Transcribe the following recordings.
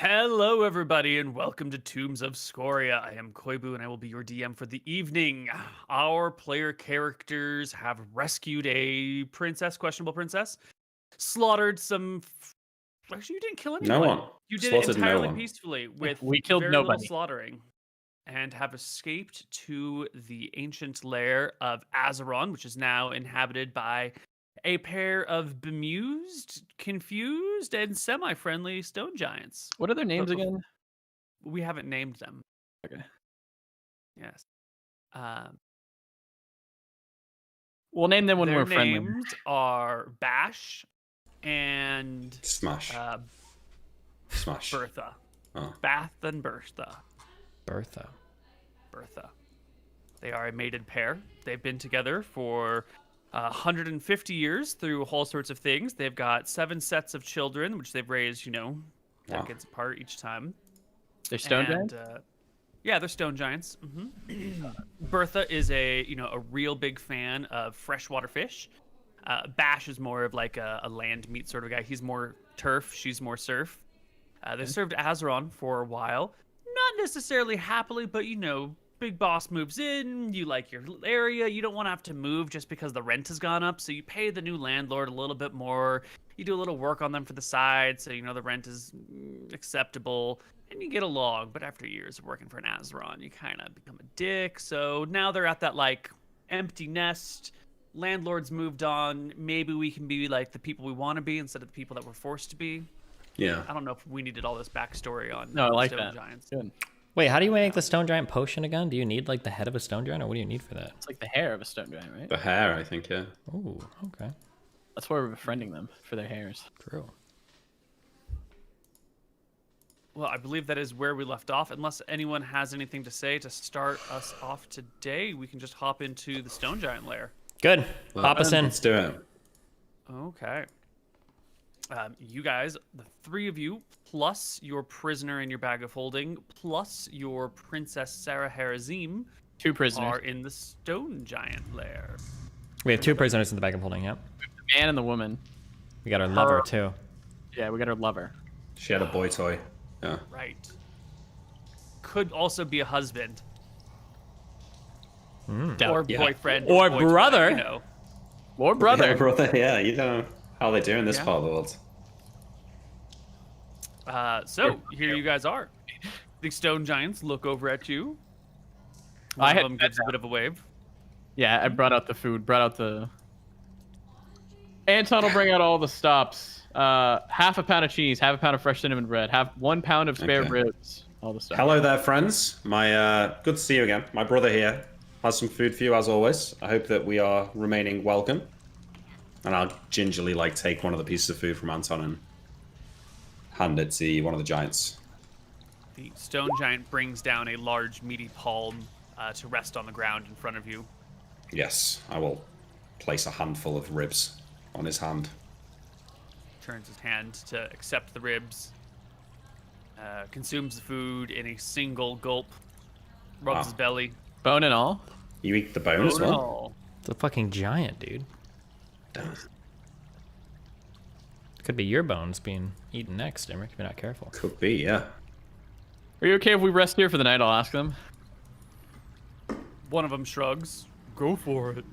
Hello, everybody, and welcome to Tombs of Scoria. I am Koibu, and I will be your DM for the evening. Our player characters have rescued a princess, questionable princess, slaughtered some. Actually, you didn't kill No anyone. one. You did it Slaughtered no entirely one. peacefully with We killed very little nobody. slaughtering, and have escaped to the ancient lair of Azeron, which is now inhabited by a pair of bemused, confused, and semi-friendly stone giants. What are their names But again? We haven't named them. Okay. Yes. We'll name them when Their we're friendly. names are Bash and Smash. Smash. Bertha. Oh. Bath and Bertha. Bertha. They are a mated pair. They've been together for 150 years through all sorts of things. They've got 7 sets of children, which they've raised, decades apart each time. They're stone giants? Yeah, they're stone giants. Bertha is a real big fan of freshwater fish. Bash is more of like a land meat sort of guy. He's more turf. She's more surf. They served Azeron for a while, not necessarily happily, but big boss moves in. You like your area. You don't want to have to move just because the rent has gone up. So you pay the new landlord a little bit more. You do a little work on them for the side, so the rent is acceptable. And you get along, but after years of working for an Azeron, you kind of become a dick. So now they're at that empty nest. Landlord's moved on. Maybe we can be like the people we want to be instead of the people that we're forced to be. Yeah. I don't know if we needed all this backstory on No, I like stone that. giants. Good. Wait, how do you make the stone giant potion again? Do you need like the head of a stone giant, or what do you need for that? It's like the hair of a stone giant, right? The hair, I think, yeah. Ooh, okay, That's why we're befriending them, for their hairs. true. Well, I believe that is where we left off. Unless anyone has anything to say to start us off today, we can just hop into the stone giant lair. Good. Pop us in. Let's do it. Okay. You guys, the 3 of you, plus your prisoner in your bag of holding, plus your princess Sarah Harazim, 2 prisoners. are in the stone giant lair. We have 2 prisoners in the bag of holding. Yep. The man and the woman. We got our lover too. Yeah, we got our lover. She had a boy toy. Yeah. Right. Could also be a husband. Or Yeah. boyfriend. Or boyfriend, brother. Or brother. Yeah, brother, yeah. You don't know how they do in this Yeah. part of the world. So here you guys are. The stone giants look over at you. I One had of them gives a bit of a wave. Yeah, I brought out the food. Brought out the... Anton will bring out all the stops. Half a pound of cheese, half a pound of fresh cinnamon bread, 1 pound of spare Okay. ribs. All the stuff. Hello there, friends. Good to see you again. My brother here has some food for you, as always. I hope that we are remaining welcome. And I'll gingerly, take one of the pieces of food from Anton and hand it to one of the giants. The stone giant brings down a large, meaty palm to rest on the ground in front of you. Yes, I will place a handful of ribs on his hand. Turns his hand to accept the ribs. Consumes the food in a single gulp. Rubs Wow. his belly. Bone and all. You eat the bone as Bone and well? all. It's a fucking giant, dude. Damn. Could be your bones being eaten next, Emmerich, if you're not careful. Could be, yeah. Are you okay if we rest here for the night? I'll ask them. One of them shrugs. Go for it.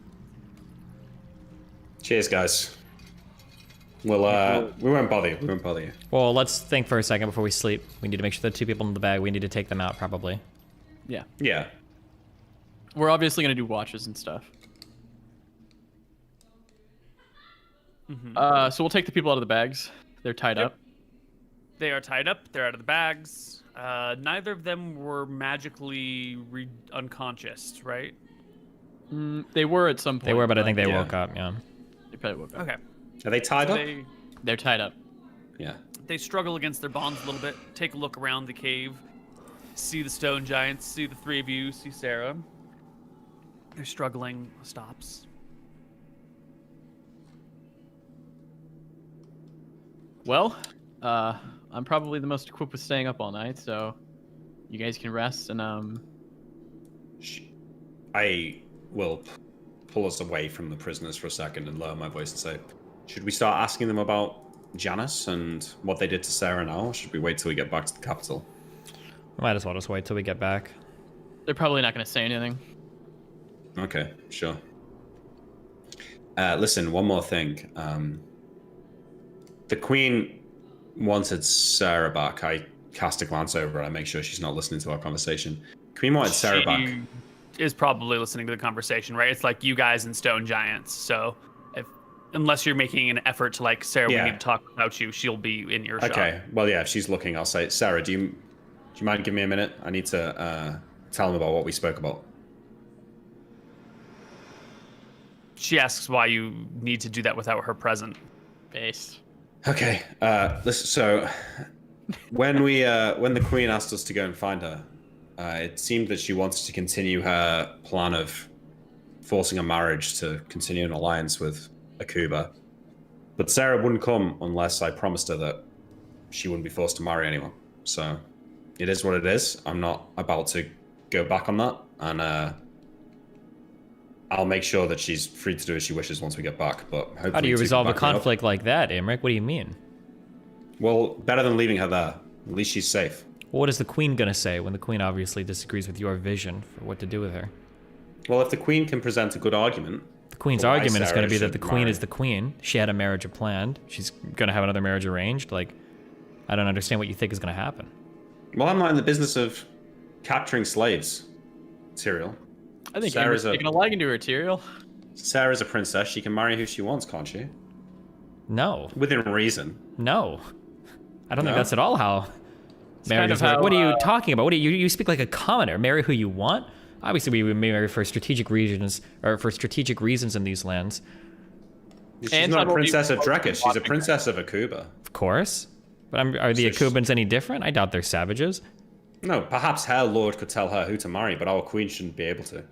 Cheers, guys. We'll, we won't bother you. We won't bother you. Well, let's think for a second before we sleep. We need to make sure the 2 people in the bag, we need to take them out probably. Yeah. Yeah. We're obviously going to do watches and stuff. So we'll take the people out of the bags. They're tied Yep. up. They are tied up. They're out of the bags. Neither of them were magically unconscious, right? They were at some point. They were, but I think they yeah. woke up, yeah. They probably woke up. Okay. Are they tied up? They're tied up. Yeah. They struggle against their bonds a little bit. Take a look around the cave. See the stone giants. See the 3 of you. See Sarah. They're struggling. Stops. Well, I'm probably the most equipped with staying up all night, so you guys can rest and I will pull us away from the prisoners for a second and lower my voice and say, should we start asking them about Janice and what they did to Sarah now? Or should we wait till we get back to the capital? We might as well just wait till we get back. They're probably not going to say anything. Okay, sure. Listen, one more thing. The Queen wanted Sarah back. I cast a glance over and I make sure she's not listening to our conversation. Queen wanted Sarah back. She is probably listening to the conversation, right? It's like you guys and stone giants. So unless you're making an effort to like, Sarah, we need to talk about you, she'll be in earshot. Okay, well, yeah, if she's looking, I'll say, Sarah, do you mind giving me a minute? I need to tell them about what we spoke about. She asks why you need to do that without her present. Based. Okay, listen, so when the Queen asked us to go and find her, it seemed that she wanted to continue her plan of forcing a marriage to continue an alliance with Akuba. But Sarah wouldn't come unless I promised her that she wouldn't be forced to marry anyone. So it is what it is. I'm not about to go back on that, and I'll make sure that she's free to do as she wishes once we get back. But hopefully, How do you to resolve a back me up. conflict like that, Imric? What do you mean? Well, better than leaving her there. At least she's safe. What is the Queen gonna say when the Queen obviously disagrees with your vision for what to do with her? Well, if the Queen can present a good argument, The Queen's for why argument is Sarah going to be that should the Queen marry. is the Queen. She had a marriage planned. She's going to have another marriage arranged. Like, I don't understand what you think is going to happen. Well, I'm not in the business of capturing slaves, Tyrael. I think Sarah's Amber's taking a liking to her, Tyrael. Sarah's a princess. She can marry who she wants, can't she? No. Within reason. No. I don't think No? that's at all how marriages kind of work. how, What are you talking about? What do you speak like a commoner? Marry who you want? Obviously, we would marry for strategic reasons, or for strategic reasons in these lands. She's And not a Tuttle will be princess of Drekka. She's a watching her. princess of Akuba. Of course. But are the So Akubans any different? I doubt they're savages. No, perhaps her lord could tell her who to marry, but our queen shouldn't be able to.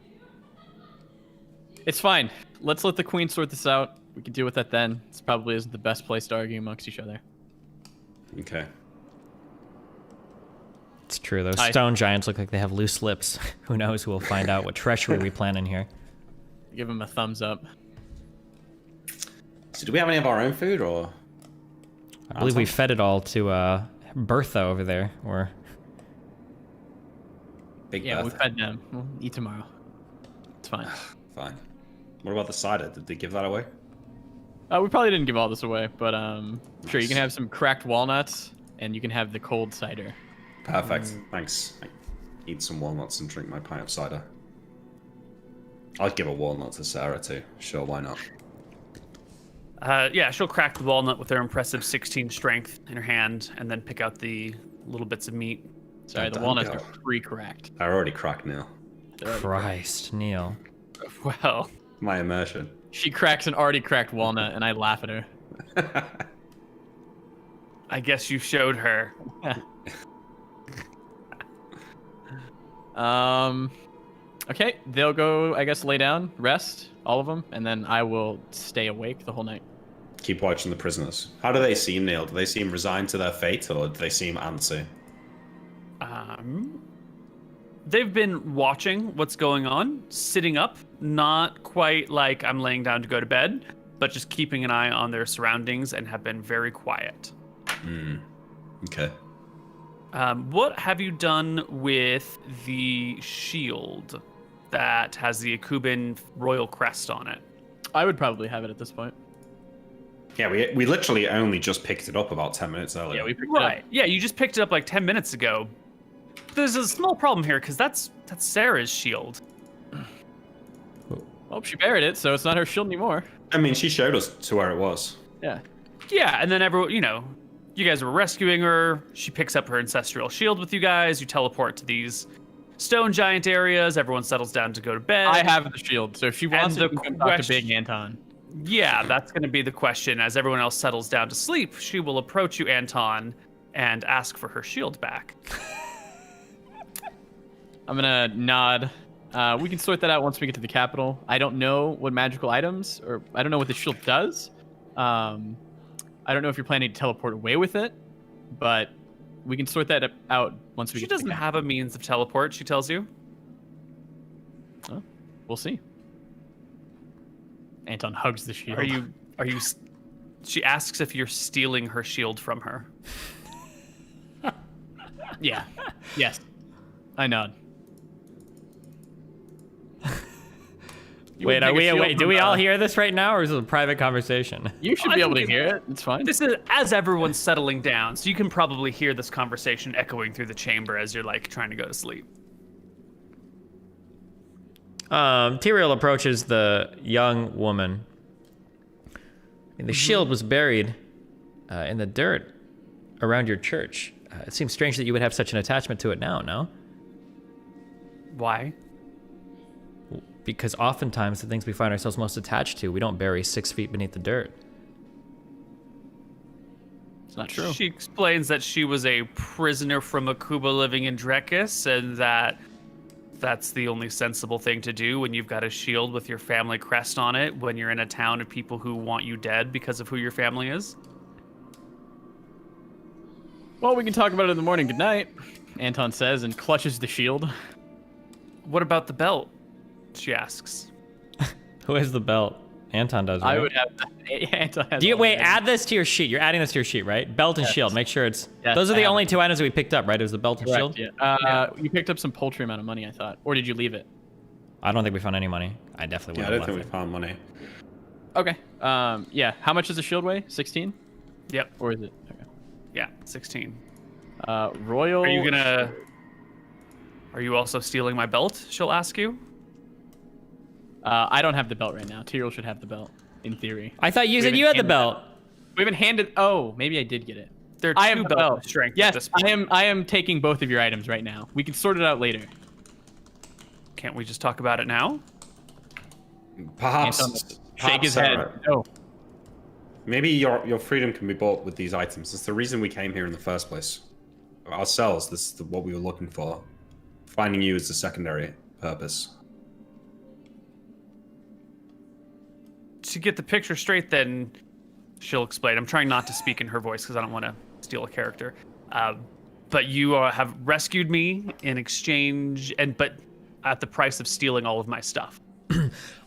It's fine. Let's let the Queen sort this out. We can deal with that then. This probably isn't the best place to argue amongst each other. Okay. It's true. Those Hi. stone giants look like they have loose lips. Who knows who will find out what treachery we plan in here. Give him a thumbs up. So do we have any of our own food, or? I believe we fed it all to Bertha over there, or Big Yeah, we Bertha? fed them. We'll eat tomorrow. It's fine. Fine. What about the cider? Did they give that away? We probably didn't give all this away, but sure, you can have some cracked walnuts, and you can have the cold cider. Perfect. Thanks. I eat some walnuts and drink my pint of cider. I'd give a walnut to Sarah too. Sure, why not? Yeah, she'll crack the walnut with her impressive 16 strength in her hand, and then pick out the little bits of meat. Sorry, the Don't walnuts go. are pre-cracked. I already cracked Neil. Christ, Neil. Well, My immersion. She cracks an already cracked walnut, and I laugh at her. I guess you showed her. Okay, they'll go, I guess, lay down, rest, all of them, and then I will stay awake the whole night. Keep watching the prisoners. How do they seem, Neil? Do they seem resigned to their fate, or do they seem antsy? They've been watching what's going on, sitting up, not quite like I'm laying down to go to bed, but just keeping an eye on their surroundings and have been very quiet. Okay. What have you done with the shield that has the Akuban royal crest on it? I would probably have it at this point. Yeah, we literally only just picked it up about 10 minutes earlier. Yeah, we picked Right. it Yeah, you just picked it up like 10 minutes ago. There's a small problem here because that's Sarah's shield. up. Well, she buried it, so it's not her shield anymore. I mean, she showed us to where it was. Yeah. Yeah, and then everyone, you guys were rescuing her. She picks up her ancestral shield with you guys. You teleport to these stone giant areas. Everyone settles down to go to bed. I have the shield, so if she wants And it, the we can talk to question- Big Anton. Yeah, that's going to be the question. As everyone else settles down to sleep, she will approach you, Anton, and ask for her shield back. I'm gonna nod. We can sort that out once we get to the capital. I don't know what magical items, or I don't know what the shield does. I don't know if you're planning to teleport away with it, but we can sort that out once we She get to the doesn't capital. have a means of teleport, she tells you. We'll see. Anton hugs the shield. Are you She asks if you're stealing her shield from her. Yeah. Yes. I nod. You Wait, would take a shield wait, do from, we all hear this right now, or is it a private conversation? You should be able to hear it. It's fine. This is as everyone's settling down, so you can probably hear this conversation echoing through the chamber as you're like trying to go to sleep. Tyrael approaches the young woman. The shield was buried in the dirt around your church. It seems strange that you would have such an attachment to it now, no? Why? Because oftentimes the things we find ourselves most attached to, we don't bury 6 feet beneath the dirt. It's not true. She explains that she was a prisoner from Akuba living in Drekis, and that's the only sensible thing to do when you've got a shield with your family crest on it, when you're in a town of people who want you dead because of who your family is. Well, we can talk about it in the morning. Good night, Anton says and clutches the shield. What about the belt? She asks. Who has the belt? Anton does, right? I would have. Anton has. Do you all wait? the- Add this to your sheet. You're adding this to your sheet, right? Belt and Yes. shield. Make sure it's. Yes, Those are the I have only it. 2 items that we picked up, right? It was the belt and Correct, shield. yeah. You picked up some paltry amount of money, I thought, or did you leave it? I don't think we found any money. I definitely Yeah, would I have don't left think we found money. Okay. Yeah. How much does the shield weigh? 16? Yep. Or is it? Okay. Yeah, 16. Royal. Are you also stealing my belt? She'll ask you. I don't have the belt right now. Tyrael should have the belt, in theory. I thought you said haven't you had the handed belt. We haven't handed. Oh, maybe I did get it. There are I have two the belts belt. of strength at Yes, this point. I am taking both of your items right now. We can sort it out later. Can't we just talk about it now? Perhaps. Anton, shake perhaps, his head. Sarah, No. Maybe your freedom can be bought with these items. It's the reason we came here in the first place. Ourselves, this is what we were looking for. Finding you is the secondary purpose. To get the picture straight, then she'll explain. I'm trying not to speak in her voice because I don't want to steal a character. But you have rescued me in exchange, but at the price of stealing all of my stuff.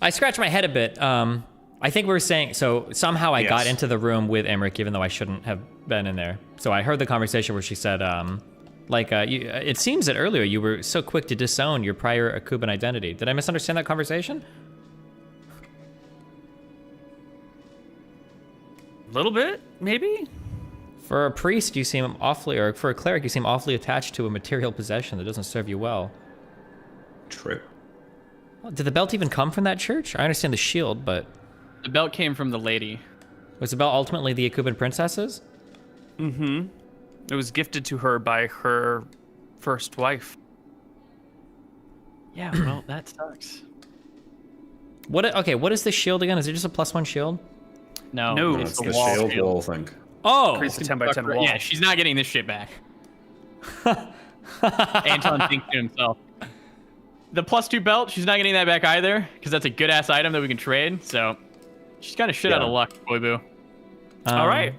I scratched my head a bit. I think we were saying, so somehow I got Yes. into the room with Emmerich, even though I shouldn't have been in there. So I heard the conversation where she said, it seems that earlier you were so quick to disown your prior Akuban identity. Did I misunderstand that conversation? A little bit, maybe? For a priest, you seem awfully, or for a cleric, you seem awfully attached to a material possession that doesn't serve you well. True. Did the belt even come from that church? I understand the shield, but The belt came from the lady. was the belt ultimately the Akuban princess's? Mm-hmm. It was gifted to her by her first wife. Yeah, well, that sucks. What is the shield again? Is it just a +1 shield? No, No, it's It's the the wall. shield shield. wall thing. Oh! Creates a 10 by 10 wall. Yeah, she's not getting this shit back. Anton thinks to himself. The +2 belt, she's not getting that back either, because that's a good ass item that we can trade. So she's kind of shit out of Yeah. luck, Koibu. All right.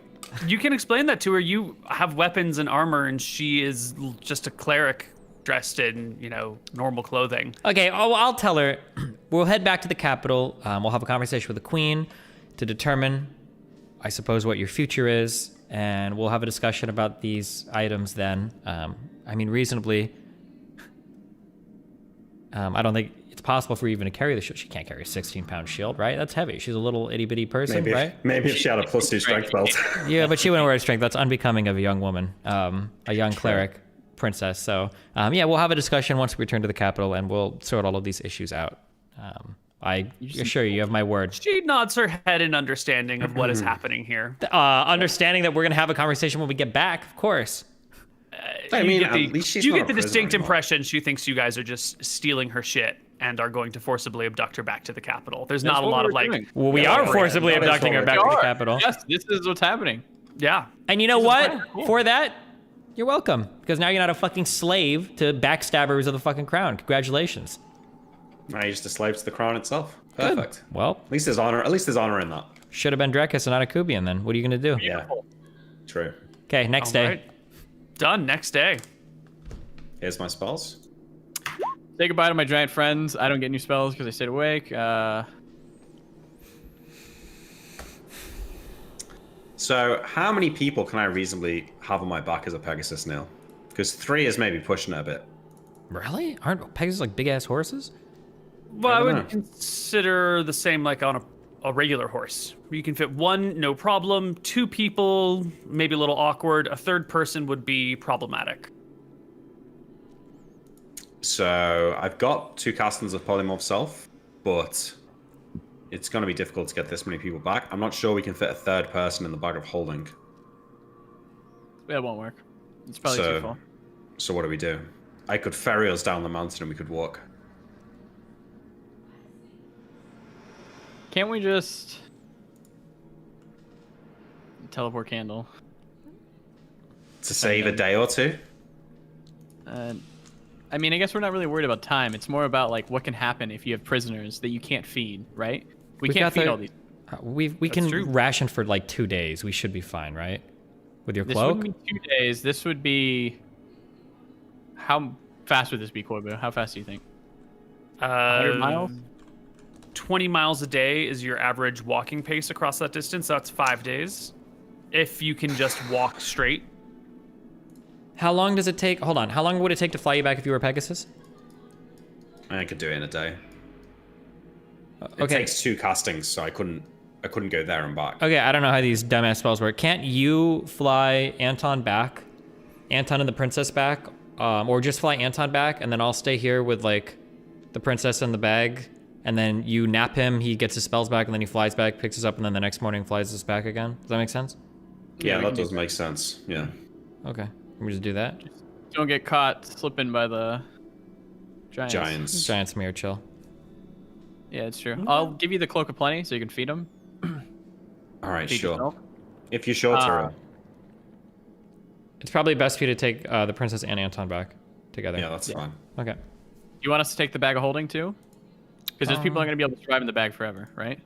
You can explain that to her. You have weapons and armor, and she is just a cleric dressed in, normal clothing. Okay, I'll tell her. We'll head back to the capital. We'll have a conversation with the queen to determine, I suppose, what your future is, and we'll have a discussion about these items then. Reasonably, I don't think it's possible for her even to carry the shield. She can't carry a 16-pound shield, right? That's heavy. She's a little itty-bitty person, right? Maybe if she had a +2 strength belt. Yeah, but she wouldn't wear a strength. That's unbecoming of a young woman, a young cleric princess. So, we'll have a discussion once we return to the capital, and we'll sort all of these issues out. I assure you have my word. She nods her head in understanding of what is happening here. Understanding that we're gonna have a conversation when we get back, of course. I mean, you at least she's you not get a the prisoner distinct anymore. impression she thinks you guys are just stealing her shit and are going to forcibly abduct her back to the capital. There's not a lot of Well, we Yeah, are right. forcibly That is abducting her what back we to the are. capital. Yes, this is what's happening. yeah. And you know This is what? fine. Cool. For that, you're welcome. Because now you're not a fucking slave to backstabbers of the fucking crown. Congratulations. Now you're just a slave to the crown itself. Good. Perfect. Well, At least there's honor in that. should have been Drekis and not a Kubian then. What are you gonna do? Yeah. True. Okay, next All day. right. Done. Next day. Here's my spells. Say goodbye to my giant friends. I don't get new spells because I stayed awake. So, how many people can I reasonably have on my back as a Pegasus, Neil? Because 3 is maybe pushing it a bit. Really? Aren't Pegasus like big ass horses? Well, I don't would know. consider the same like on a regular horse. You can fit 1, no problem. 2 people, maybe a little awkward. A 3rd person would be problematic. So, I've got 2 castings of Polymorph Self, but it's going to be difficult to get this many people back. I'm not sure we can fit a 3rd person in the bag of holding. It won't work. It's probably too full. So what do we do? I could ferry us down the mountain and we could walk. Can't we just teleport candle? To save a day or 2? I mean, I guess we're not really worried about time. It's more about like what can happen if you have prisoners that you can't feed, right? We can't feed all these. We can true. ration for like 2 days. We should be fine, right? With your This cloak? wouldn't be 2 days. This would be. How fast would this be, Koibu? How fast do you think? 100 miles? 20 miles a day is your average walking pace across that distance. That's 5 days. If you can just walk straight. How long does it take? Hold on. How long would it take to fly you back if you were Pegasus? I could do it in a day. It Okay. takes 2 castings, so I couldn't go there and back. Okay, I don't know how these dumbass spells work. Can't you fly Anton back? Anton and the princess back? Or just fly Anton back, and then I'll stay here with, like, the princess in the bag, and then you nap him, he gets his spells back, and then he flies back, picks us up, and then the next morning flies us back again? Does that make sense? Yeah, we that can do does make sense. Yeah. Okay. Can we just do that? Don't get caught slipping by the giants. Giants mere chill. Yeah, it's true. I'll give you the cloak of plenty so you can feed them. All right, Feed sure. yourself. If you're sure, Tyrell. It's probably best for you to take the princess and Anton back together. Yeah, that's fine. Okay. You want us to take the bag of holding too? Because those people aren't going to be able to survive in the bag forever, right?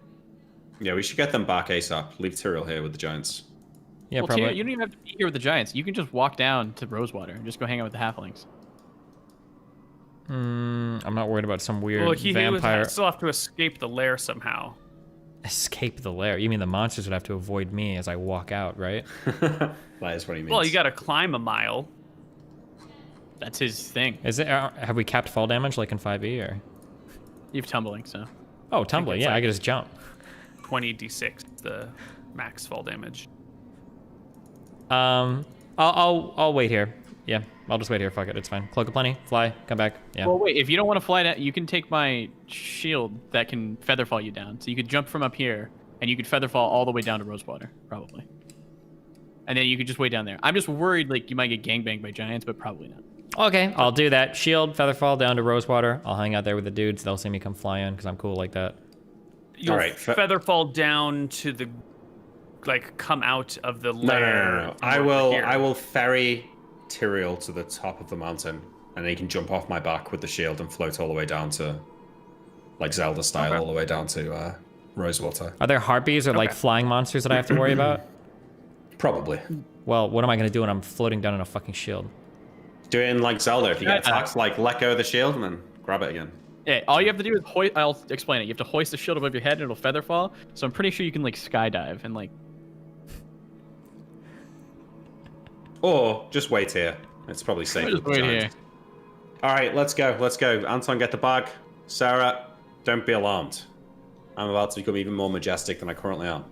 Yeah, we should get them back ASAP. Leave Tyrell here with the giants. Yeah, Well, probably. Tia, you don't even have to be here with the giants. You can just walk down to Rosewater and just go hang out with the halflings. I'm not worried about some weird Well, he vampire. would still have to escape the lair somehow. Escape the lair. You mean the monsters would have to avoid me as I walk out, right? That is what he means. Well, you got to climb a mile. That's his thing. Is it? Have we capped fall damage like in 5e or? You have tumbling, so. Oh, tumbling. it's Yeah, I like- can just jump. 20d6, the max fall damage. I'll wait here. Yeah, I'll just wait here. Fuck it. It's fine. Cloak of plenty. Fly. Come back. Yeah. Well, wait. If you don't want to fly down, you can take my shield that can feather fall you down. So you could jump from up here, and you could feather fall all the way down to Rosewater, probably. And then you could just wait down there. I'm just worried, like, you might get gangbanged by giants, but probably not. Okay, I'll do that. Shield, featherfall down to Rosewater. I'll hang out there with the dudes. They'll see me come fly in because I'm cool like that. You'll All right, feather fall down to the, like, come out of the No. lair. I over here. will ferry Tyrell to the top of the mountain, and then he can jump off my back with the shield and float all the way down to, like Zelda style, Okay. all the way down to Rosewater. Are there harpies or like Okay. flying monsters that I have to worry about? Probably. Well, what am I gonna do when I'm floating down in a fucking shield? Do it in like Zelda. If you get Yeah. attacked, like let go of the shield and then grab it again. Yeah, all you have to do is hoist. I'll explain it. You have to hoist the shield above your head, and it'll feather fall. So I'm pretty sure you can like skydive and like. Or just wait here. It's probably safer. Just for wait giants. here. All right, let's go. Let's go. Anton, get the bag. Sarah, don't be alarmed. I'm about to become even more majestic than I currently am.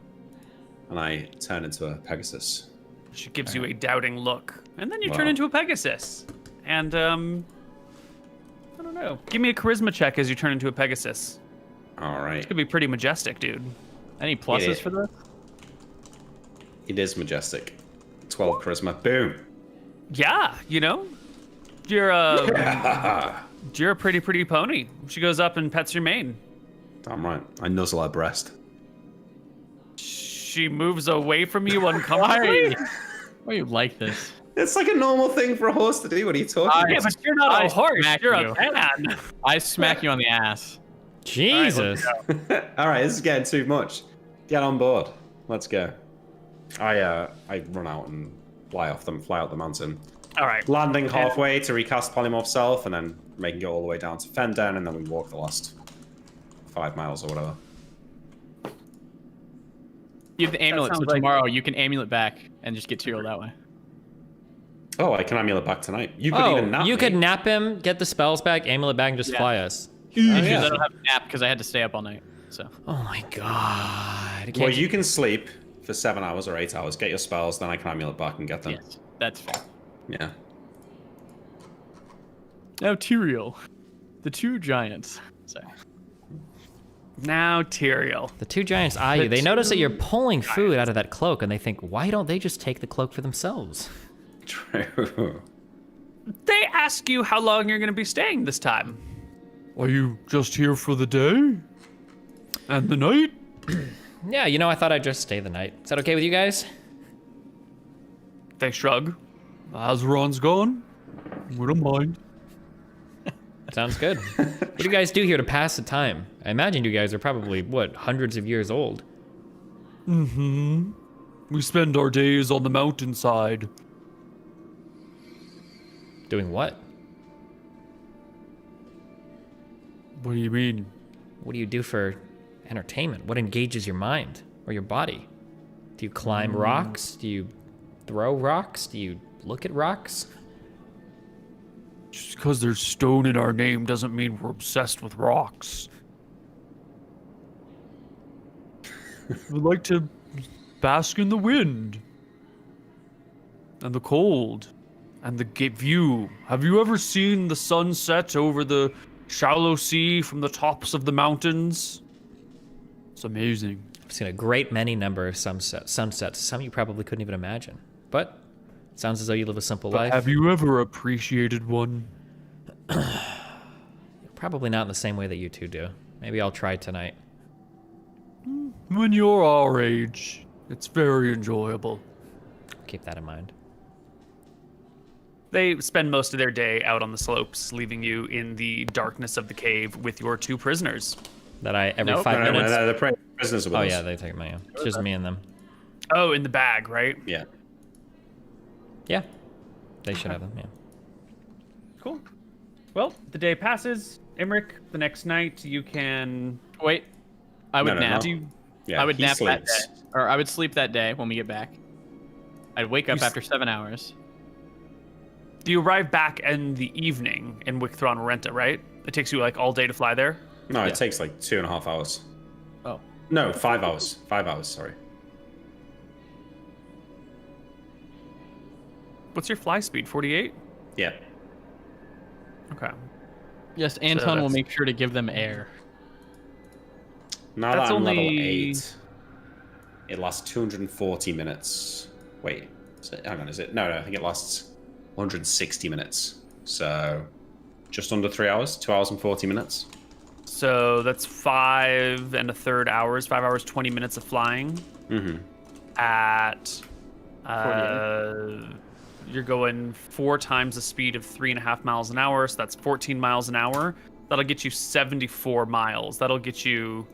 And I turn into a Pegasus. She gives you a doubting look, and then you Wow. turn into a Pegasus. And I don't know. Give me a charisma check as you turn into a Pegasus. All right. Could be pretty majestic, dude. Any pluses Yeah. for this? It is majestic. 12 charisma. Boom. Yeah, you know, you're a pretty pony. She goes up and pets your mane. Damn right. I nuzzle her breast. She moves away from you uncomfortably. Why are you like this? It's like a normal thing for a horse to do. What are you talking Yeah, about? but you're not I a horse. smack You're you. a man. I smack you on the ass. Jesus. All right, this is getting too much. Get on board. Let's go. I run out and fly out the mountain. All right. Landing halfway to recast Polymorph Self, and then making it all the way down to Fendown, and then we walk the last 5 miles or whatever. You have the amulet, so sounds like- tomorrow you can amulet back and just get Tyrael that way. Oh, I can amulet back tonight. You could even nap you me. could nap him, get the spells back, amulet back, and just Yeah. fly us. Because yeah. I don't have a nap because I had to stay up all night. So Oh my god. Well, you can sleep for 7 hours or 8 hours, get your spells, then I can amulet back and get them. yes, that's fair. Yeah. Now Tyrael, the two giants. Sorry. Now Tyrael. The two giants eye you. They notice that you're pulling food out of that cloak, and they think, why don't they just take the cloak for themselves? True. They ask you how long you're going to be staying this time. Are you just here for the day? And the night? Yeah, I thought I'd just stay the night. Is that okay with you guys? They shrug. Azeron's gone? We don't mind. Sounds good. What do you guys do here to pass the time? I imagine you guys are probably, hundreds of years old. We spend our days on the mountainside. Doing what? What do you mean? What do you do for entertainment? What engages your mind or your body? Do you climb rocks? Do you throw rocks? Do you look at rocks? Just because there's stone in our name doesn't mean we're obsessed with rocks. We like to bask in the wind. And the cold. And the view. Have you ever seen the sunset over the shallow sea from the tops of the mountains? It's amazing. I've seen a great many number of sunsets, some you probably couldn't even imagine. But it sounds as though you live a simple But life. have you ever appreciated one? Probably not in the same way that you two do. Maybe I'll try tonight. When you're our age, it's very enjoyable. Keep that in mind. They spend most of their day out on the slopes, leaving you in the darkness of the cave with your two prisoners. That I every Nope. 5 No, minutes. the prisoners are with Oh us. yeah, they take my. It's just me and them. Oh, in the bag, right? Yeah. Yeah, they should have them. Yeah. Cool. Well, the day passes. Emmerich, the next night you can. Wait, I would No, nap. no. Yeah, I would he nap that sleeps. day, or I would sleep that day when we get back. I'd wake up You s- after 7 hours. You arrive back in the evening in Wicthron Renta, right? It takes you like all day to fly there. No, Yeah. it takes like 2.5 hours. Oh, No, 5 hours. 5 hours, sorry. What's your fly speed? 48? Yeah. Okay. yes. Anton will that's- make sure to give them air. Now That's that I'm level only- 8, it lasts 240 minutes. Wait, hang on, is it? No, I think it lasts 160 minutes. So, just under 3 hours, 2 hours and 40 minutes. So that's 5 1/3 hours, 5 hours, 20 minutes of flying. Mm-hmm. At. You're going 4 times the speed of 3.5 miles an hour, so that's 14 miles an hour. That'll get you 74 miles. That'll get you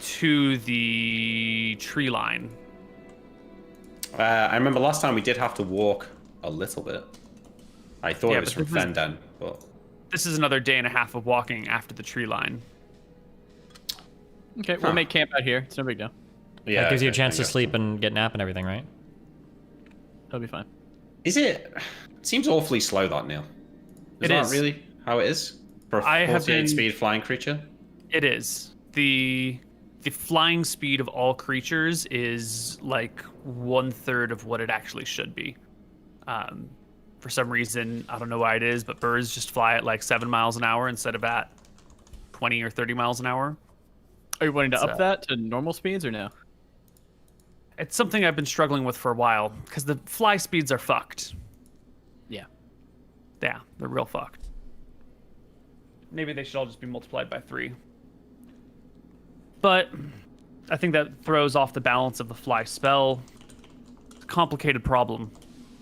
to the tree line. I remember last time we did have to walk a little bit. I thought Yeah, it was but from this is- Fenden, but This is another day and a half of walking after the tree line. Okay, we'll Huh. make camp out here. It's no big deal. yeah, That gives you a okay, chance I to guess. sleep and get nap and everything, right? That'll be fine. Is it? It seems awfully slow, that, Neil. It Is that is. really how it is for a I have 48 been- speed flying creature? It is. The flying speed of all creatures is like 1/3 of what it actually should be. For some reason, I don't know why it is, but birds just fly at like 7 miles an hour instead of at 20 or 30 miles an hour. Are you wanting to So- up that to normal speeds or no? It's something I've been struggling with for a while because the fly speeds are fucked. Yeah. Yeah, they're real fucked. Maybe they should all just be multiplied by 3. But I think that throws off the balance of the fly spell. It's a complicated problem.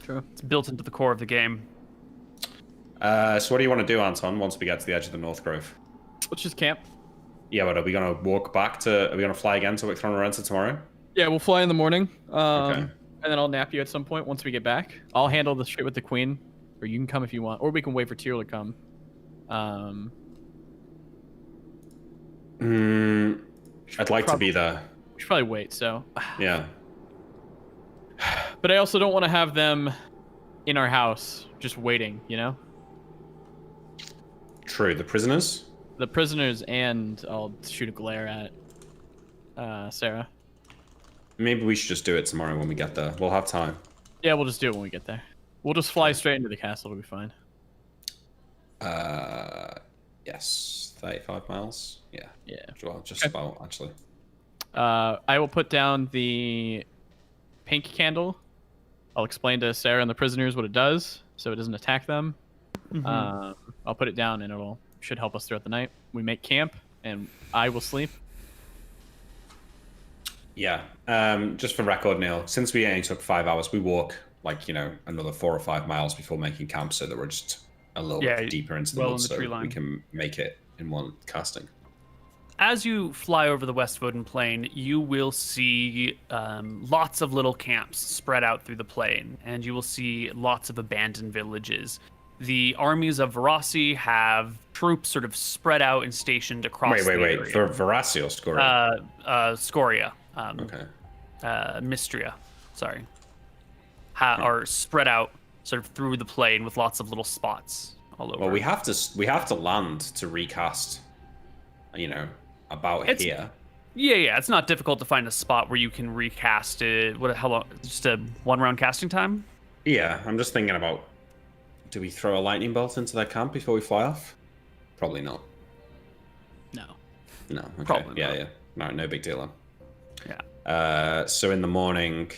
True. It's built into the core of the game. So what do you want to do, Anton, once we get to the edge of the North Grove? Let's just camp. Yeah, but are we going to walk back to... Are we going to fly again to Wicthron Renta tomorrow? Yeah, we'll fly in the morning. Okay. And then I'll nap you at some point once we get back. I'll handle the shit with the queen, or you can come if you want, or we can wait for Tyrael to come. I'd like to be there. should probably wait. So, Yeah. but I also don't want to have them in our house just waiting. You know, True. The prisoners? the prisoners, and I'll shoot a glare at Sarah. Maybe we should just do it tomorrow when we get there. We'll have time. Yeah, we'll just do it when we get there. We'll just fly straight into the castle. It'll be fine. Yes. 35 miles? Yeah. Yeah. Well, just about, actually. I will put down the pink candle. I'll explain to Sarah and the prisoners what it does, so it doesn't attack them. I'll put it down, and it'll should help us throughout the night. We make camp, and I will sleep. Yeah. Just for record, Neil, since we only took 5 hours, we walk like, another 4 or 5 miles before making camp so that we're just a little bit deeper into the well wood in the so tree we line. can make it in one casting. As you fly over the Westwoden Plain, you will see lots of little camps spread out through the plain, and you will see lots of abandoned villages. The armies of Verasi have troops sort of spread out and stationed across the Wait. area. For Verasi or Scoria? Scoria. Okay. Mistria, sorry. Are spread out sort of through the plain with lots of little spots all over. Well, we have to land to recast, about here. Yeah, it's not difficult to find a spot where you can recast it. How long? Just a 1-round casting time? Yeah, I'm just thinking about, do we throw a lightning bolt into their camp before we fly off? Probably not. No. No. Okay. Probably Yeah. No big deal then. Yeah. So in the morning,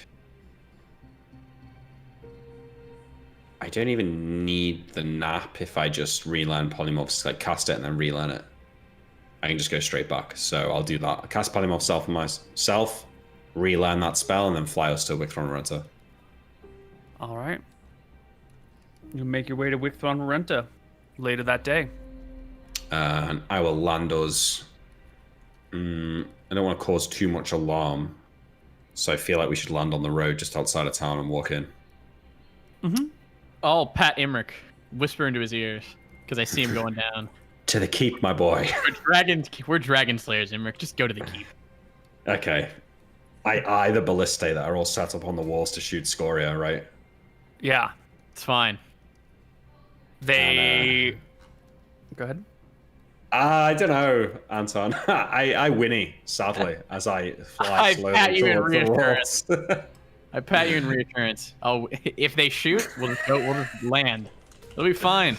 I don't even need the nap if I just relearn polymorphs, like cast it and then relearn it. I can just go straight back. So I'll do that. Cast polymorph self on myself, relearn that spell, and then fly us to Wicthron Renta. All right. You make your way to Wicthron Renta later that day. And I will land us. I don't want to cause too much alarm, so I feel like we should land on the road just outside of town and walk in. I'll pat Imric, whisper into his ears, because I see him going down. To the keep, my boy. We're dragon slayers, Imric. Just go to the keep. Okay. I eye the ballistae that are all set up on the walls to shoot Scoria, right? Yeah. It's fine. They. Go ahead. I don't know, Anton. I whinny, sadly, as I fly slowly pat you in towards the walls. I pat you in reassurance. If they shoot, we'll just land. It'll be fine.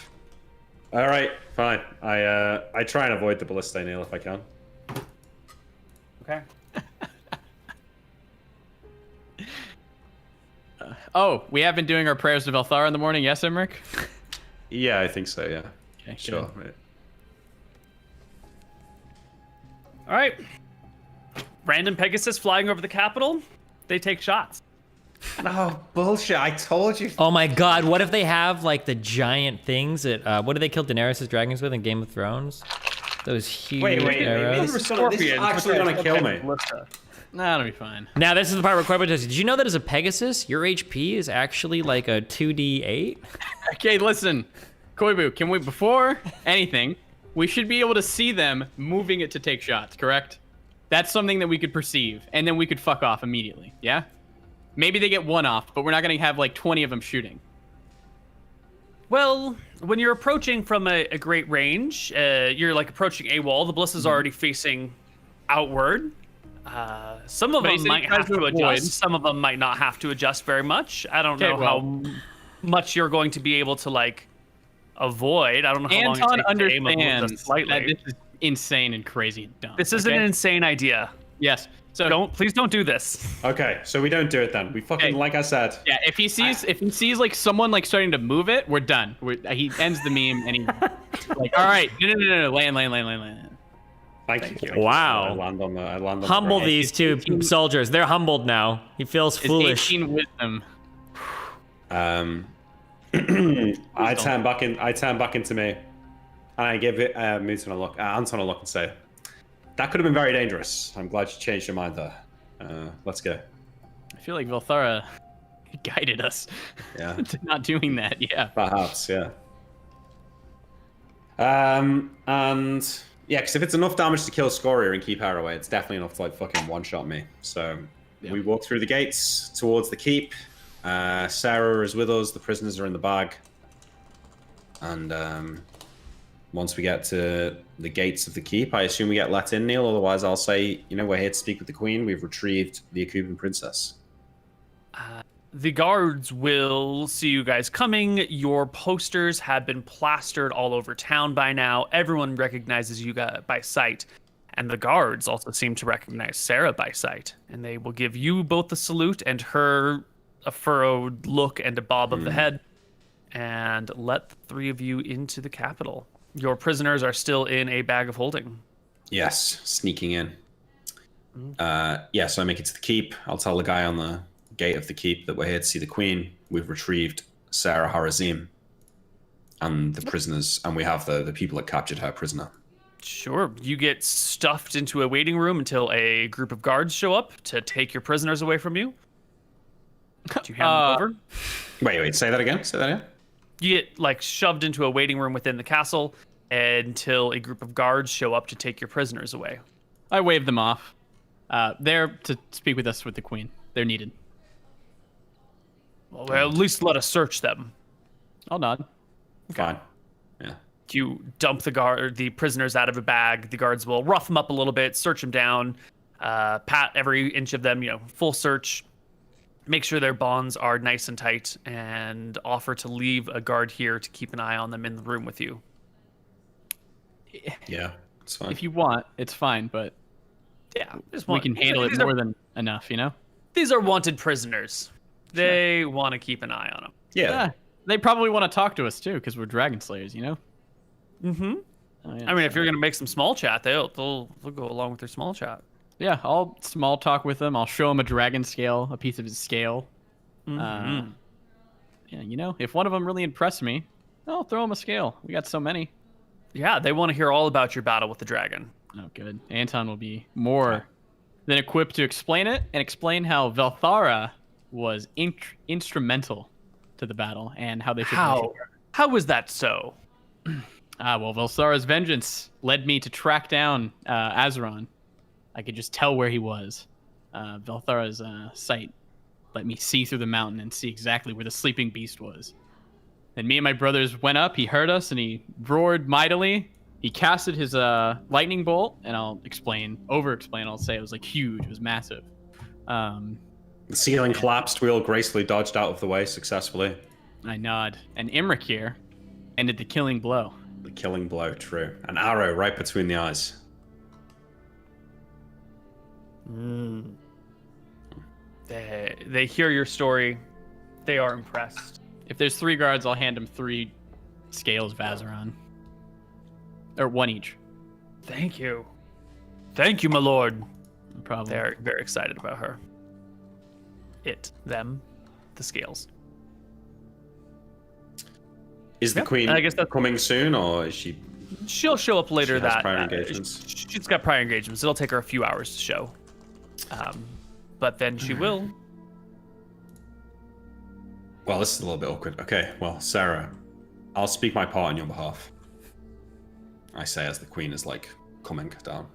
All right, fine. I try and avoid the ballistae, Neil, if I can. Okay. We have been doing our prayers to Velthara in the morning. Yes, Imric? Yeah, I think so. Yeah. Okay, Sure. good. Right. All right. Random Pegasus flying over the capital. They take shots. No bullshit! I told you. Oh my god, what if they have like the giant things that what did they kill Daenerys' dragons with in Game of Thrones? Those huge Wait, arrows. this is actually gonna kill me. Nah, it'll be fine. Now this is the part where Koibu says, did you know that as a Pegasus, your HP is actually like a 2d8? Okay, listen. Koibu, can we, before anything, we should be able to see them moving it to take shots, correct? That's something that we could perceive, and then we could fuck off immediately, yeah? Maybe they get one off, but we're not going to have like 20 of them shooting. Well, when you're approaching from a great range, you're like approaching a wall. The ballista's already facing outward. Some of But he them said he might tries have to to avoid. adjust. Some of them might not have to adjust very much. I don't Okay, know well- how much you're going to be able to like avoid. I don't know how long Anton it takes to aim a ballista understands that slightly. this is insane and crazy and dumb. This is an okay? insane idea. Yes. So Please don't do this. Okay, so we don't do it then. We fucking, Okay. like I said. yeah, if he sees like someone like starting to move it, we're done. He ends the meme and he like, all right, no, land. Thank you. Wow. I land on the Humble ground. these two soldiers. They're humbled now. He feels It's foolish. 18 wisdom. I turn back into me, and I give it Anton a look and say, "That could have been very dangerous. I'm glad you changed your mind there. Let's go." I feel like Velthara guided us Yeah, to not doing that. Yeah. perhaps. Yeah. And Yeah, because if it's enough damage to kill Scoria and keep her away, it's definitely enough to like fucking one-shot me. So we walk through the gates towards the keep. Sarah is with us. The prisoners are in the bag. And once we get to the gates of the keep, I assume we get let in, Neil. Otherwise, I'll say, we're here to speak with the queen. We've retrieved the Akuban princess. The guards will see you guys coming. Your posters have been plastered all over town by now. Everyone recognizes you by sight. And the guards also seem to recognize Sarah by sight. And they will give you both a salute and her a furrowed look and a bob of the head. And let the three of you into the capital. Your prisoners are still in a bag of holding. Yes, sneaking in. So I make it to the keep. I'll tell the guy on the gate of the keep that we're here to see the queen. We've retrieved Sarah Harazim and the prisoners, and we have the people that captured her prisoner. Sure. You get stuffed into a waiting room until a group of guards show up to take your prisoners away from you. Do you hand them over? Wait, say that again? You get shoved into a waiting room within the castle until a group of guards show up to take your prisoners away. I wave them off. They're to speak with us with the queen. They're needed. Well, at least let us search them. I'll nod. Fine. Yeah. You dump the prisoners out of a bag. The guards will rough them up a little bit, search them down, pat every inch of them, full search, make sure their bonds are nice and tight, and offer to leave a guard here to keep an eye on them in the room with you. Yeah, it's fine. If you want, it's fine, but yeah, we can handle it more than enough, These are wanted prisoners. They want to keep an eye on them. Yeah. They probably want to talk to us too, because we're dragon slayers, Mm-hmm. Oh, yeah, I mean, if you're gonna make some small chat, they'll go along with their small chat. Yeah, I'll small talk with them. I'll show them a dragon scale, a piece of his scale. Mm-hmm. If one of them really impressed me, I'll throw him a scale. We got so many. Yeah, they want to hear all about your battle with the dragon. Oh, good. Anton will be more than equipped to explain it and explain how Velthara was instrumental to the battle and how they should. How was that so? Velthara's vengeance led me to track down Azeron. I could just tell where he was. Velthara's sight let me see through the mountain and see exactly where the sleeping beast was. Then me and my brothers went up. He heard us and he roared mightily. He casted his lightning bolt, and I'll over-explain. I'll say it was huge. It was massive. The ceiling collapsed. We all gracefully dodged out of the way successfully. I nod. And Imrik here ended the killing blow. The killing blow, true. An arrow right between the eyes. They hear your story. They are impressed. If there's 3 guards, I'll hand them 3 scales of Azeron. Or 1 each. Thank you. Thank you, my lord. No problem. They're very excited about her. The scales. Is the queen I guess that's coming soon, or is she... She'll show up later. She has prior engagements. She's got prior engagements. It'll take her a few hours to show. But then she will. Well, this is a little bit awkward. Okay, well, Sarah, I'll speak my part on your behalf. I say as the queen is, coming down.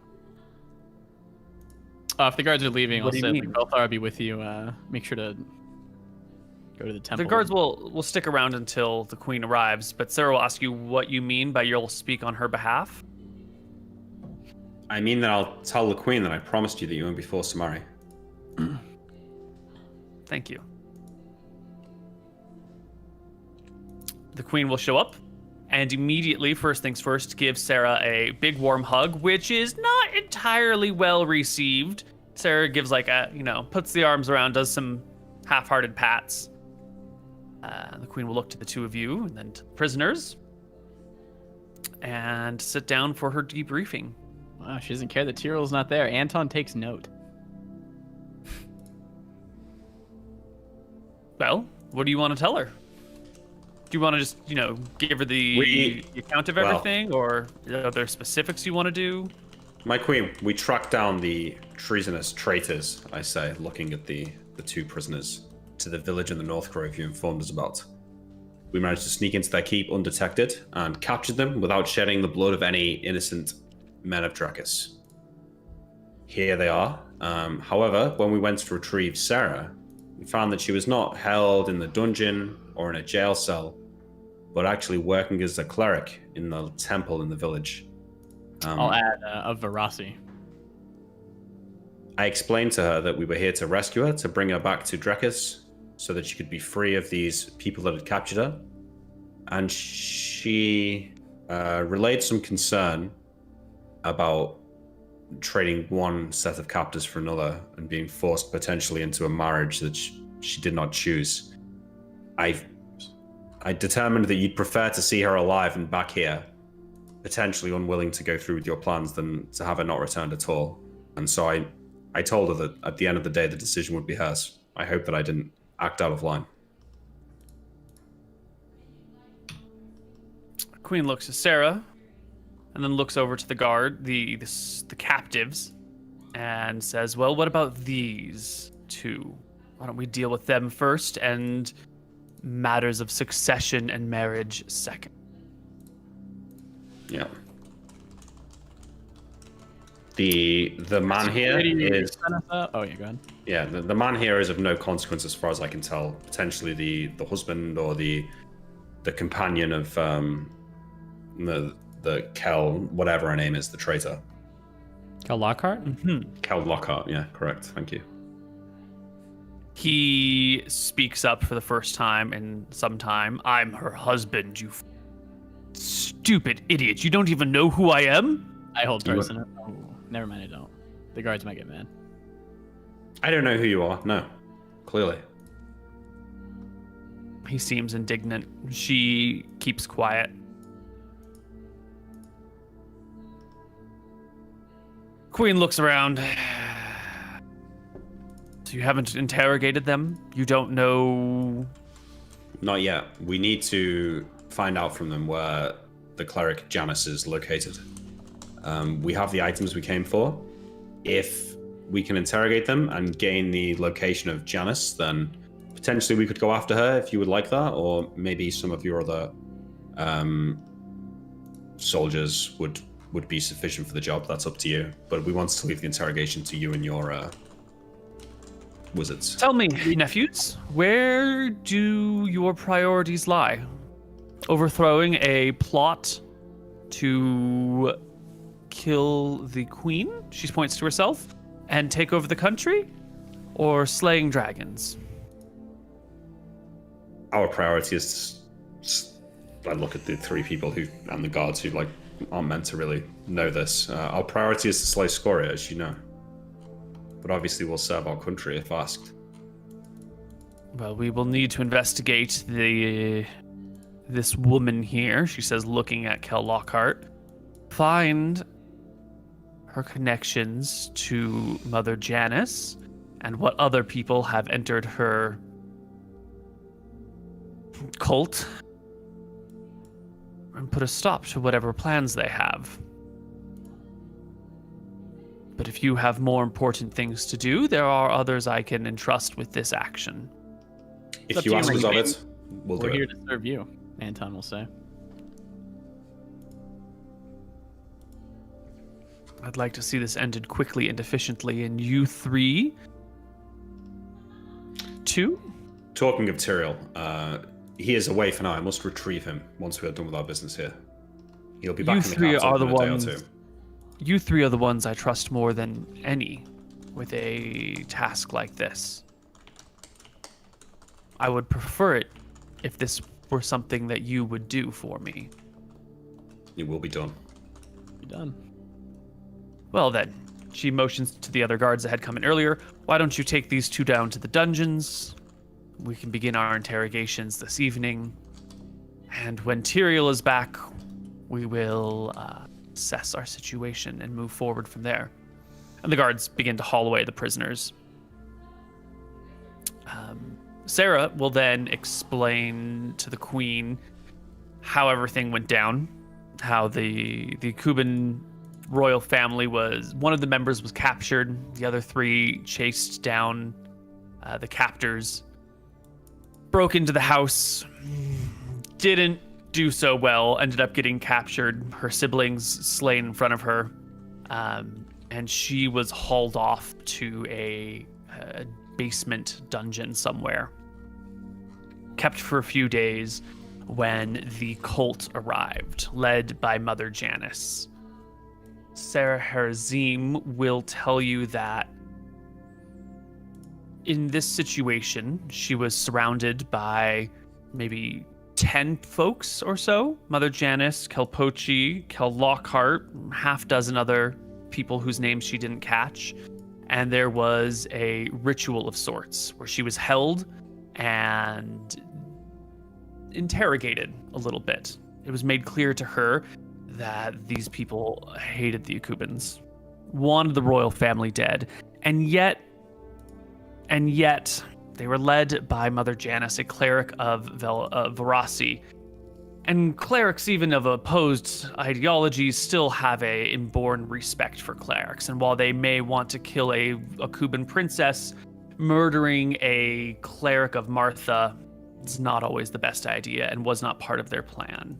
If the guards are leaving, What I'll do you say mean? Velthara will be with you. Make sure to go to the temple. The guards will stick around until the queen arrives, but Sarah will ask you what you mean by you'll speak on her behalf. I mean that I'll tell the queen that I promised you that you won't be forced to marry. Thank you. The queen will show up and immediately, first things first, give Sarah a big warm hug, which is not entirely well received. Sarah gives puts the arms around, does some half-hearted pats. The queen will look to the two of you and then to the prisoners and sit down for her debriefing. Wow, she doesn't care that Tyrell's not there. Anton takes note. Well, what do you want to tell her? Do you want to just, give her the account of everything, or are there specifics you want to do? My queen, we tracked down the treasonous traitors, I say, looking at the 2 prisoners, to the village in the North Grove you informed us about. We managed to sneak into their keep undetected and captured them without shedding the blood of any innocent men of Drakus. Here they are. However, when we went to retrieve Sarah, we found that she was not held in the dungeon or in a jail cell, but actually working as a cleric in the temple in the village. I'll add a Verasi. I explained to her that we were here to rescue her, to bring her back to Drakus, so that she could be free of these people that had captured her. And she relayed some concern about trading one set of captors for another and being forced potentially into a marriage that she did not choose. I determined that you'd prefer to see her alive and back here, potentially unwilling to go through with your plans, than to have her not returned at all. And so I told her that at the end of the day, the decision would be hers. I hope that I didn't act out of line. Queen looks at Sarah, and then looks over to the guard, the captives, and says, "Well, what about these two? Why don't we deal with them first, and matters of succession and marriage second?" Yeah. The man here is... Oh, yeah, go ahead. Yeah, the man here is of no consequence as far as I can tell. Potentially the husband or the companion of the Kel, whatever her name is, the traitor. Kel Lockhart? Kel Lockhart, yeah, correct. Thank you. He speaks up for the first time in some time. "I'm her husband, you stupid idiot. You don't even know who I am?" I hold person. Oh, never mind, I don't. The guards might get mad. I don't know who you are, no. Clearly. He seems indignant. She keeps quiet. Queen looks around. So you haven't interrogated them? You don't know... Not yet. We need to find out from them where the cleric Janice is located. We have the items we came for. If we can interrogate them and gain the location of Janice, then potentially we could go after her if you would like that, or maybe some of your other soldiers would be sufficient for the job. That's up to you. But we want to leave the interrogation to you and your wizards. Tell me, nephews, where do your priorities lie? Overthrowing a plot to kill the queen, she points to herself, and take over the country? Or slaying dragons? Our priority is I look at the three people and the guards who aren't meant to really know this. Our priority is to slay Scoria, as you know. But obviously we'll serve our country if asked. Well, we will need to investigate this woman here, she says, looking at Kel Lockhart. Find her connections to Mother Janice and what other people have entered her cult, and put a stop to whatever plans they have. But if you have more important things to do, there are others I can entrust with this action. If you ask us of it, we'll do We're it. here to serve you, Anton will say. I'd like to see this ended quickly and efficiently, and you three... Two? Talking of Tyrael, he is away for now. I must retrieve him once we are done with our business here. He'll be back You in the three capital are in the a day or ones... two. You three are the ones I trust more than any with a task like this. I would prefer it if this were something that you would do for me. It will be done. Be done. Well then, she motions to the other guards that had come in earlier. Why don't you take these two down to the dungeons? We can begin our interrogations this evening. And when Tyrael is back, we will assess our situation and move forward from there. And the guards begin to haul away the prisoners. Sarah will then explain to the queen how everything went down, how the Kuban royal family was, one of the members was captured, the other three chased down the captors, broke into the house, didn't do so well, ended up getting captured, her siblings slain in front of her, and she was hauled off to a basement dungeon somewhere. Kept for a few days when the cult arrived, led by Mother Janice. Sarah Harazim will tell you that in this situation, she was surrounded by maybe 10 folks or so. Mother Janice, Kelpochi, Kel Lockhart, half dozen other people whose names she didn't catch. And there was a ritual of sorts where she was held and interrogated a little bit. It was made clear to her that these people hated the Akubans, wanted the royal family dead, and yet they were led by Mother Janice, a cleric of Verasi. And clerics, even of opposed ideologies, still have a inborn respect for clerics. And while they may want to kill a Akuban princess, murdering a cleric of Martha is not always the best idea and was not part of their plan.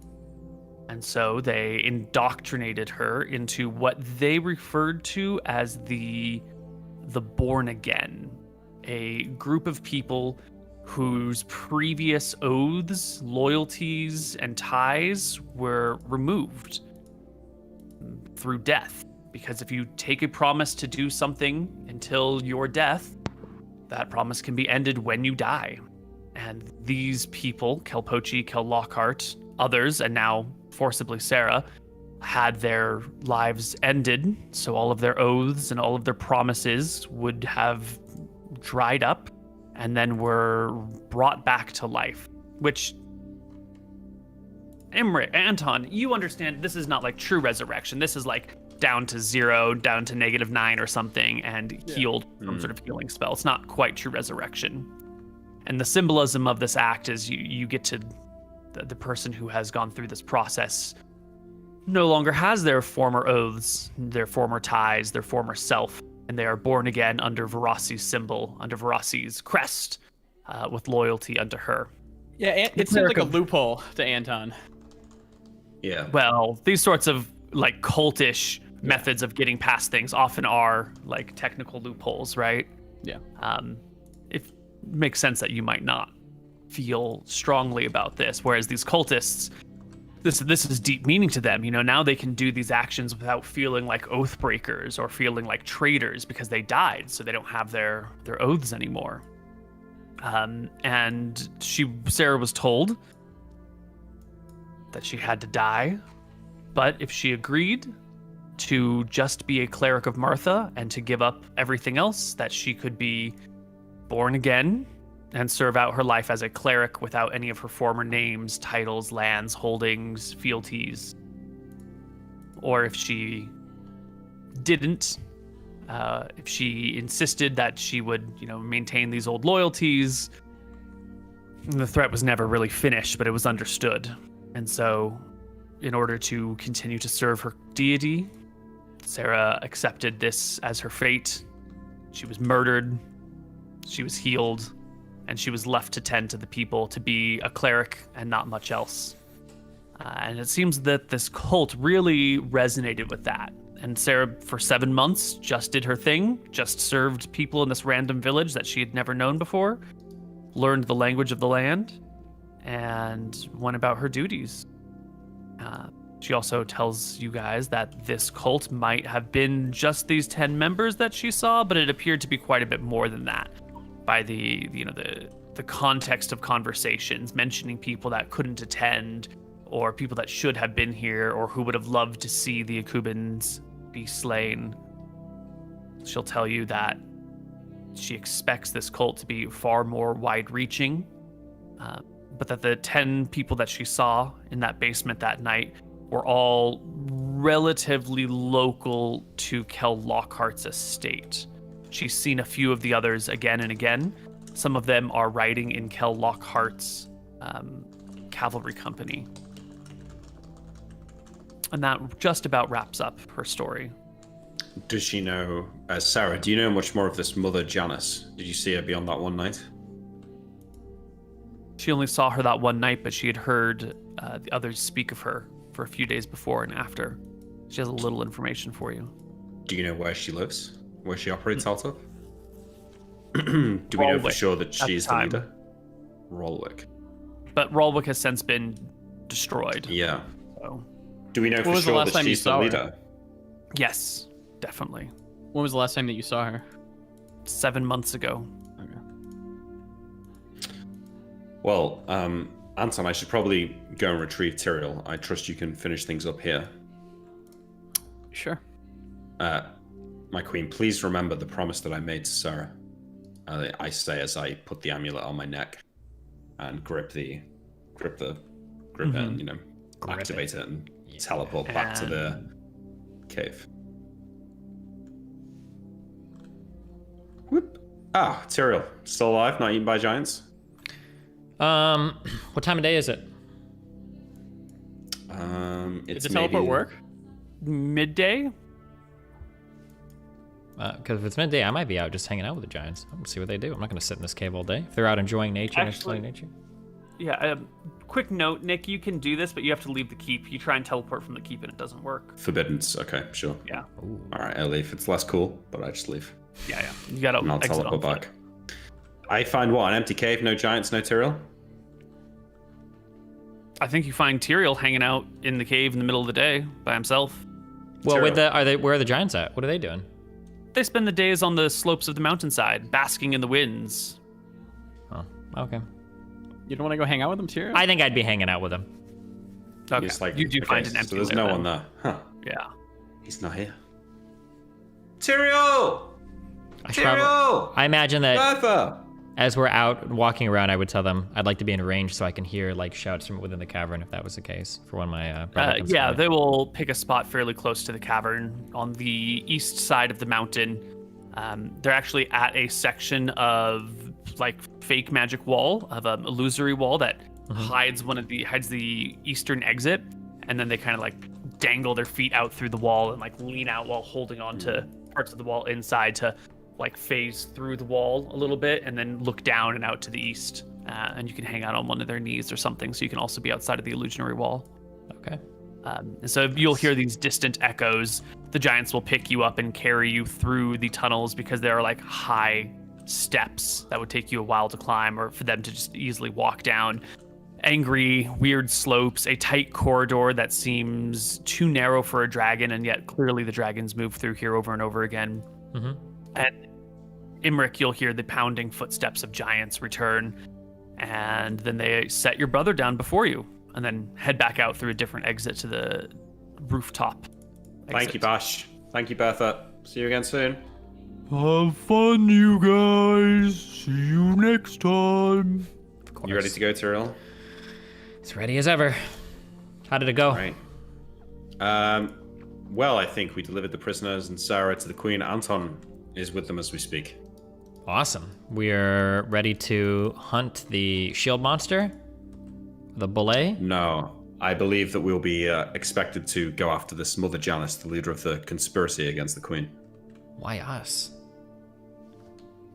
And so they indoctrinated her into what they referred to as the Born Again, a group of people whose previous oaths, loyalties, and ties were removed through death. Because if you take a promise to do something until your death, that promise can be ended when you die. And these people, Kelpochi, Kel Lockhart, others, and now forcibly Sarah, had their lives ended. So all of their oaths and all of their promises would have dried up and then were brought back to life, which Anton, you understand this is not like true resurrection. This is like down to 0, down to -9 or something, and healed from sort of healing spell. It's not quite true resurrection. And the symbolism of this act is you get to the person who has gone through this process no longer has their former oaths, their former ties, their former self, and they are born again under Verasi's symbol, under Verasi's crest, with loyalty unto her. Yeah, it seems like a loophole to Anton. Yeah. Well, these sorts of like cultish methods of getting past things often are like technical loopholes, right? Yeah. It makes sense that you might not feel strongly about this, whereas these cultists, this is deep meaning to them. You know, now they can do these actions without feeling like oath breakers or feeling like traitors because they died, so they don't have their oaths anymore. And Sarah was told that she had to die, but if she agreed to just be a cleric of Martha and to give up everything else, that she could be born again and serve out her life as a cleric without any of her former names, titles, lands, holdings, fealties. Or if she didn't, if she insisted that she would, maintain these old loyalties, the threat was never really finished, but it was understood. And so, in order to continue to serve her deity, Sarah accepted this as her fate. She was murdered, she was healed, and she was left to tend to the people, to be a cleric and not much else. And it seems that this cult really resonated with that. And Sarah, for 7 months, just did her thing, just served people in this random village that she had never known before, learned the language of the land, and went about her duties. She also tells you guys that this cult might have been just these 10 members that she saw, but it appeared to be quite a bit more than that. By the context of conversations, mentioning people that couldn't attend, or people that should have been here, or who would have loved to see the Akubans be slain. She'll tell you that she expects this cult to be far more wide-reaching, but that the 10 people that she saw in that basement that night were all relatively local to Kel Lockhart's estate. She's seen a few of the others again and again. Some of them are riding in Kel Lockhart's cavalry company. And that just about wraps up her story. Does she know, Sarah, do you know much more of this Mother Janice? Did you see her beyond that one night? She only saw her that one night, but she had heard the others speak of her for a few days before and after. She has a little information for you. Do you know where she lives? Where she operates out of? Do we know for Rolwick sure that at she's the the time. leader? Rolwick. But Rolwick has since been destroyed. Yeah. So, Do we know for was the sure last that time you she's the saw her? leader? yes, definitely. When was the last time that you saw her? 7 months ago. Well, Anton, I should probably go and retrieve Tyrael. I trust you can finish things up here. Sure. My queen, please remember the promise that I made to Sarah. I say as I put the amulet on my neck and grip it and, activate it and teleport back to the cave. Whoop. Ah, Tyrael, still alive, not eaten by giants? What time of day is it? It's Did the teleport maybe- work? Midday? Because if it's midday, I might be out just hanging out with the giants. I'm gonna see what they do. I'm not gonna sit in this cave all day. If they're out enjoying nature and exploring nature. Yeah, quick note, Nick, you can do this, but you have to leave the keep. You try and teleport from the keep and it doesn't work. Forbiddance, okay, sure. Yeah. Alright, I'll leave. It's less cool, but I just leave. Yeah. You gotta And I'll exit on teleport foot. back. I find what? An empty cave, no giants, no Tyrael? I think you find Tyrael hanging out in the cave in the middle of the day by himself. Well, with Tyrael. where are the giants at? What are they doing? They spend the days on the slopes of the mountainside, basking in the winds. Oh, okay. You don't want to go hang out with them, Tyrion? I think I'd be hanging out with them. Okay. Just like, you do okay, find an empty so there's lair no then. one there. Huh. Yeah. He's not here. Tyrael! I should probably- Tyrael! I imagine that Bertha! as we're out walking around, I would tell them I'd like to be in range so I can hear like shouts from within the cavern if that was the case for when my brother comes Yeah, by. they will pick a spot fairly close to the cavern on the east side of the mountain. They're actually at a section of like fake magic wall, of an illusory wall that hides the eastern exit, and then they kind of like dangle their feet out through the wall and like lean out while holding on to parts of the wall inside to like phase through the wall a little bit and then look down and out to the east. And you can hang out on one of their knees or something, so you can also be outside of the illusionary wall. Okay. And so you'll hear these distant echoes. The giants will pick you up and carry you through the tunnels because there are like high steps that would take you a while to climb or for them to just easily walk down. Angry, weird slopes, a tight corridor that seems too narrow for a dragon, and yet clearly the dragons move through here over and over again. Mm-hmm. And Imric, you'll hear the pounding footsteps of giants return, and then they set your brother down before you, and then head back out through a different exit to the rooftop. Thank you, Bash. Thank you, Bertha. See you again soon. Have fun, you guys. See you next time. Of course. You ready to go, Tyrael? As ready as ever. How did it go? Right. Well, I think we delivered the prisoners and Sarah to the Queen. Anton is with them as we speak. Awesome. We're ready to hunt the shield monster, the bullet. No, I believe that we'll be expected to go after this Mother Janice, the leader of the conspiracy against the Queen. Why us?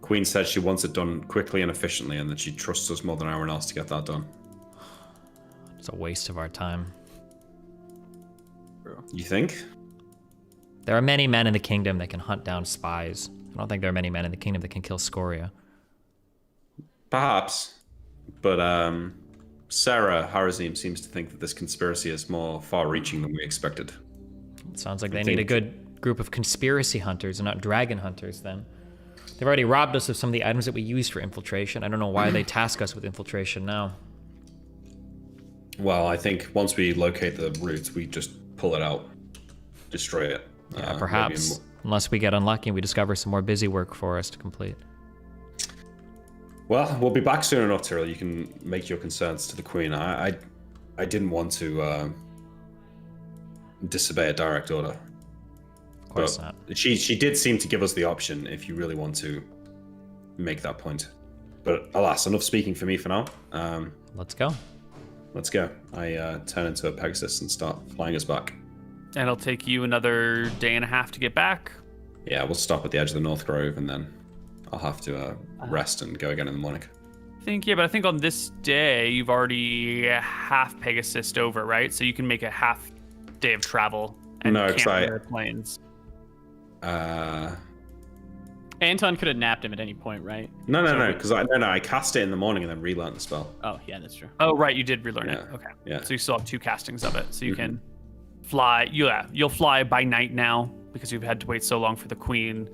Queen said she wants it done quickly and efficiently, and that she trusts us more than anyone else to get that done. It's a waste of our time. You think? There are many men in the kingdom that can hunt down spies. I don't think there are many men in the kingdom that can kill Scoria. Perhaps. But Sarah Harazim seems to think that this conspiracy is more far-reaching than we expected. It sounds like I they need a think- good group of conspiracy hunters and not dragon hunters then. They've already robbed us of some of the items that we used for infiltration. I don't know why they task us with infiltration now. Well, I think once we locate the route, we just pull it out, destroy it. Yeah, maybe perhaps. Unless we get unlucky and we discover some more busy work for us to complete. Well, we'll be back soon enough, Tyrael. You can make your concerns to the Queen. I didn't want to disobey a direct order. Of course But not. She did seem to give us the option if you really want to make that point. But alas, enough speaking for me for now. Let's go. Let's go. I turn into a Pegasus and start flying us back. And it'll take you another day and a half to get back. Yeah, we'll stop at the edge of the North Grove and then I'll have to rest and go again in the morning. But I think on this day you've already half Pegasused over, right? So you can make a half day of travel and No, 'cause camp I- in the plains. Anton could have napped him at any point, right? No, because I cast it in the morning and then relearned the spell. Oh, yeah, that's true. Oh, right, you did relearn it. Yeah, Okay. yeah. So you still have 2 castings of it. So you can fly. Yeah, you'll fly by night now because you've had to wait so long for the queen.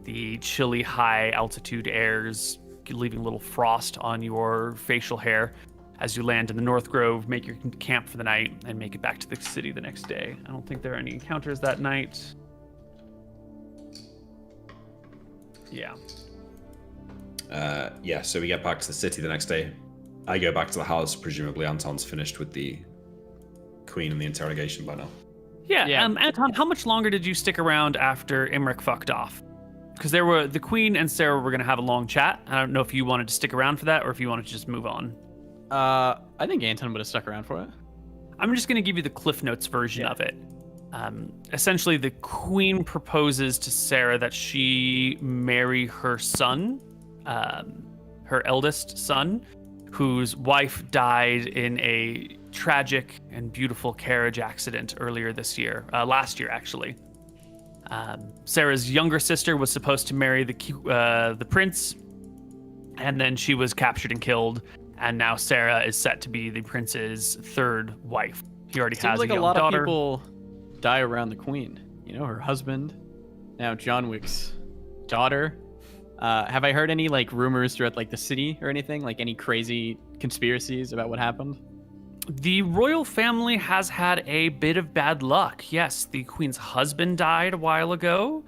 The chilly high altitude airs leaving a little frost on your facial hair as you land in the North Grove, make your camp for the night, and make it back to the city the next day. I don't think there are any encounters that night. Yeah. So we get back to the city the next day. I go back to the house. Presumably Anton's finished with the queen and the interrogation by now. Yeah. Yeah. Anton, how much longer did you stick around after Imric fucked off? Because the queen and Sarah were going to have a long chat. I don't know if you wanted to stick around for that or if you wanted to just move on. I think Anton would have stuck around for it. I'm just going to give you the Cliff Notes version of it. Essentially, the queen proposes to Sarah that she marry her son, her eldest son, whose wife died in a tragic and beautiful carriage accident earlier this year, last year actually. Sarah's younger sister was supposed to marry the prince, and then she was captured and killed. And now Sarah is set to be the prince's 3rd wife. He already Seems has like a a young lot daughter. of people die around the queen. You know, her husband, now John Wick's daughter. Have I heard any like rumors throughout like the city or anything? Like any crazy conspiracies about what happened? The royal family has had a bit of bad luck. Yes, the queen's husband died a while ago.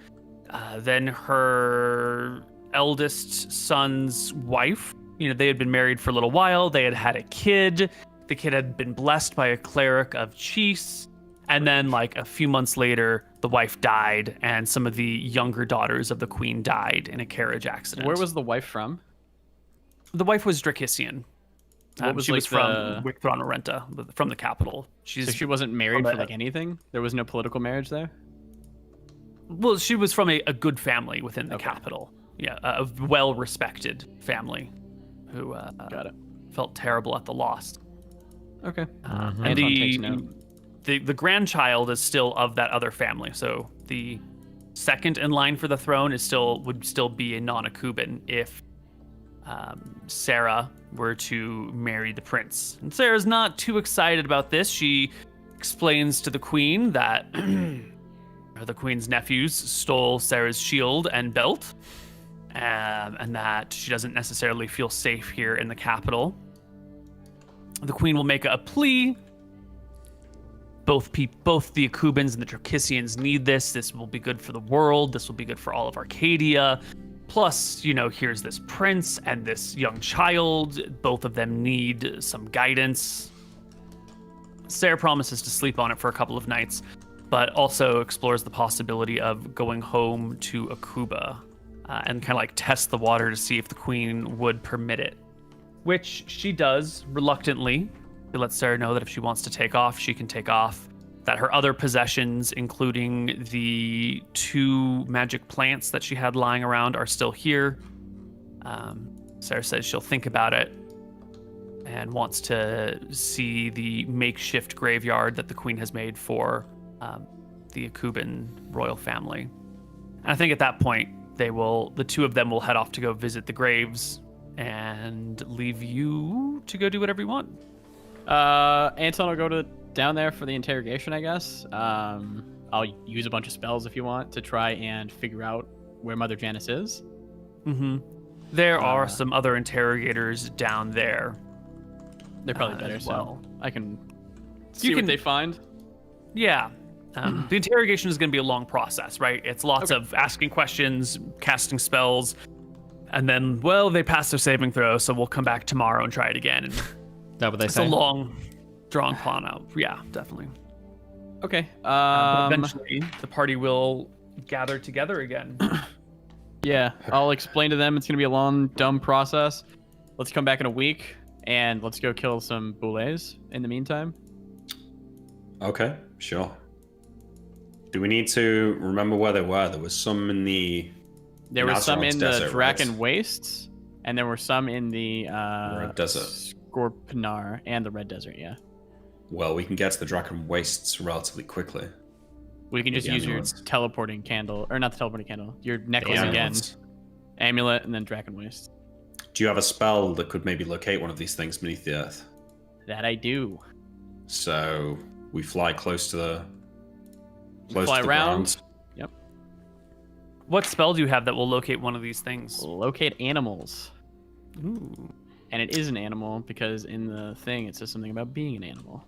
Then her eldest son's wife, they had been married for a little while. They had had a kid. The kid had been blessed by a cleric of Chis. And then like a few months later, the wife died and some of the younger daughters of the queen died in a carriage accident. Where was the wife from? The wife was Dracissian. What was she like was from Wicthron Orenta, from the capital. So she wasn't married from for like anything? There was no political marriage there? Well, she was from a good family within the capital. Yeah, a well-respected family who Got it. felt terrible at the loss. Okay. And Anton takes note. the grandchild is still of that other family. So the second in line for the throne would still be a non-Akuban if Sarah were to marry the prince. And Sarah's not too excited about this. She explains to the queen that the queen's nephews stole Sarah's shield and belt, and that she doesn't necessarily feel safe here in the capital. The queen will make a plea. Both the Akubans and the Dracissians need this. This will be good for the world. This will be good for all of Arcadia. Plus, here's this prince and this young child. Both of them need some guidance. Sarah promises to sleep on it for a couple of nights, but also explores the possibility of going home to Akuba and kind of like test the water to see if the queen would permit it, which she does reluctantly. She lets Sarah know that if she wants to take off, she can take off. That her other possessions, including the 2 magic plants that she had lying around, are still here. Sarah says she'll think about it and wants to see the makeshift graveyard that the queen has made for the Akuban royal family. And I think at that point, the 2 of them will head off to go visit the graves and leave you to go do whatever you want. Anton will go down there for the interrogation, I guess. I'll use a bunch of spells if you want to try and figure out where Mother Janice is. Mm-hmm. There are some other interrogators down there. They're probably better, as well. so I can see what they find. Yeah. The interrogation is going to be a long process, right? It's lots of asking questions, casting spells, and then, they pass their saving throw, so we'll come back tomorrow and try it again. And That what they it's say? a long, drawn plan out. Yeah, definitely. Okay. But eventually, the party will gather together again. Yeah, I'll explain to them it's going to be a long, dumb process. Let's come back in a week, and let's go kill some boulets in the meantime. Okay, sure. Do we need to remember where they were? There was some in the... There were some in the Desert, Draken right? Wastes, and there were some in the Red Desert. Scorpinar and the Red Desert, yeah. Well, we can get to the Draken Wastes relatively quickly. We can just The use your amulets. teleporting candle, or not the teleporting candle, your necklace The again, amulets. amulet, and then Dragon Waste. Do you have a spell that could maybe locate one of these things beneath the earth? That I do. So we fly close to the Fly around. ground. Yep. What spell do you have that will locate one of these things? Locate animals. Ooh. And it is an animal because in the thing it says something about being an animal.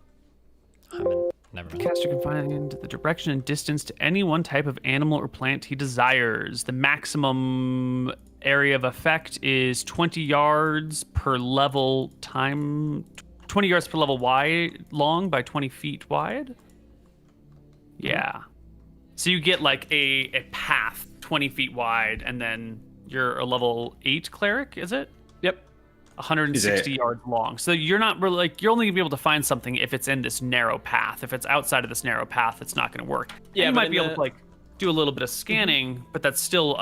Never The mind. caster can find the direction and distance to any one type of animal or plant he desires. The maximum area of effect is 20 yards per level time. 20 yards per level wide, long by 20 feet wide. Yeah. So you get like a path 20 feet wide, and then you're a level 8 cleric, is it? Yep. 160 yards long. So you're not really like, you're only gonna be able to find something if it's in this narrow path. If it's outside of this narrow path, it's not gonna work. Yeah, And you but might in be able the- to like do a little bit of scanning, but that's still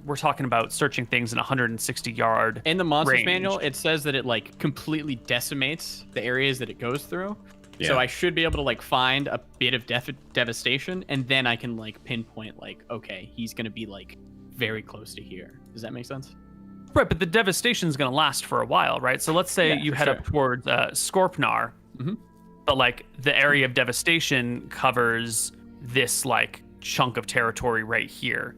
we're talking about searching things in 160 yard In the monsters range. manual, it says that it like completely decimates the areas that it goes through. Yeah. So I should be able to like find a bit of devastation, and then I can like pinpoint like, okay, he's gonna be like very close to here. Does that make sense? Right, but the devastation is going to last for a while, right? So let's say Yeah, you for head sure. up towards Scorpnar, Mhm. but like the area of devastation covers this like chunk of territory right here.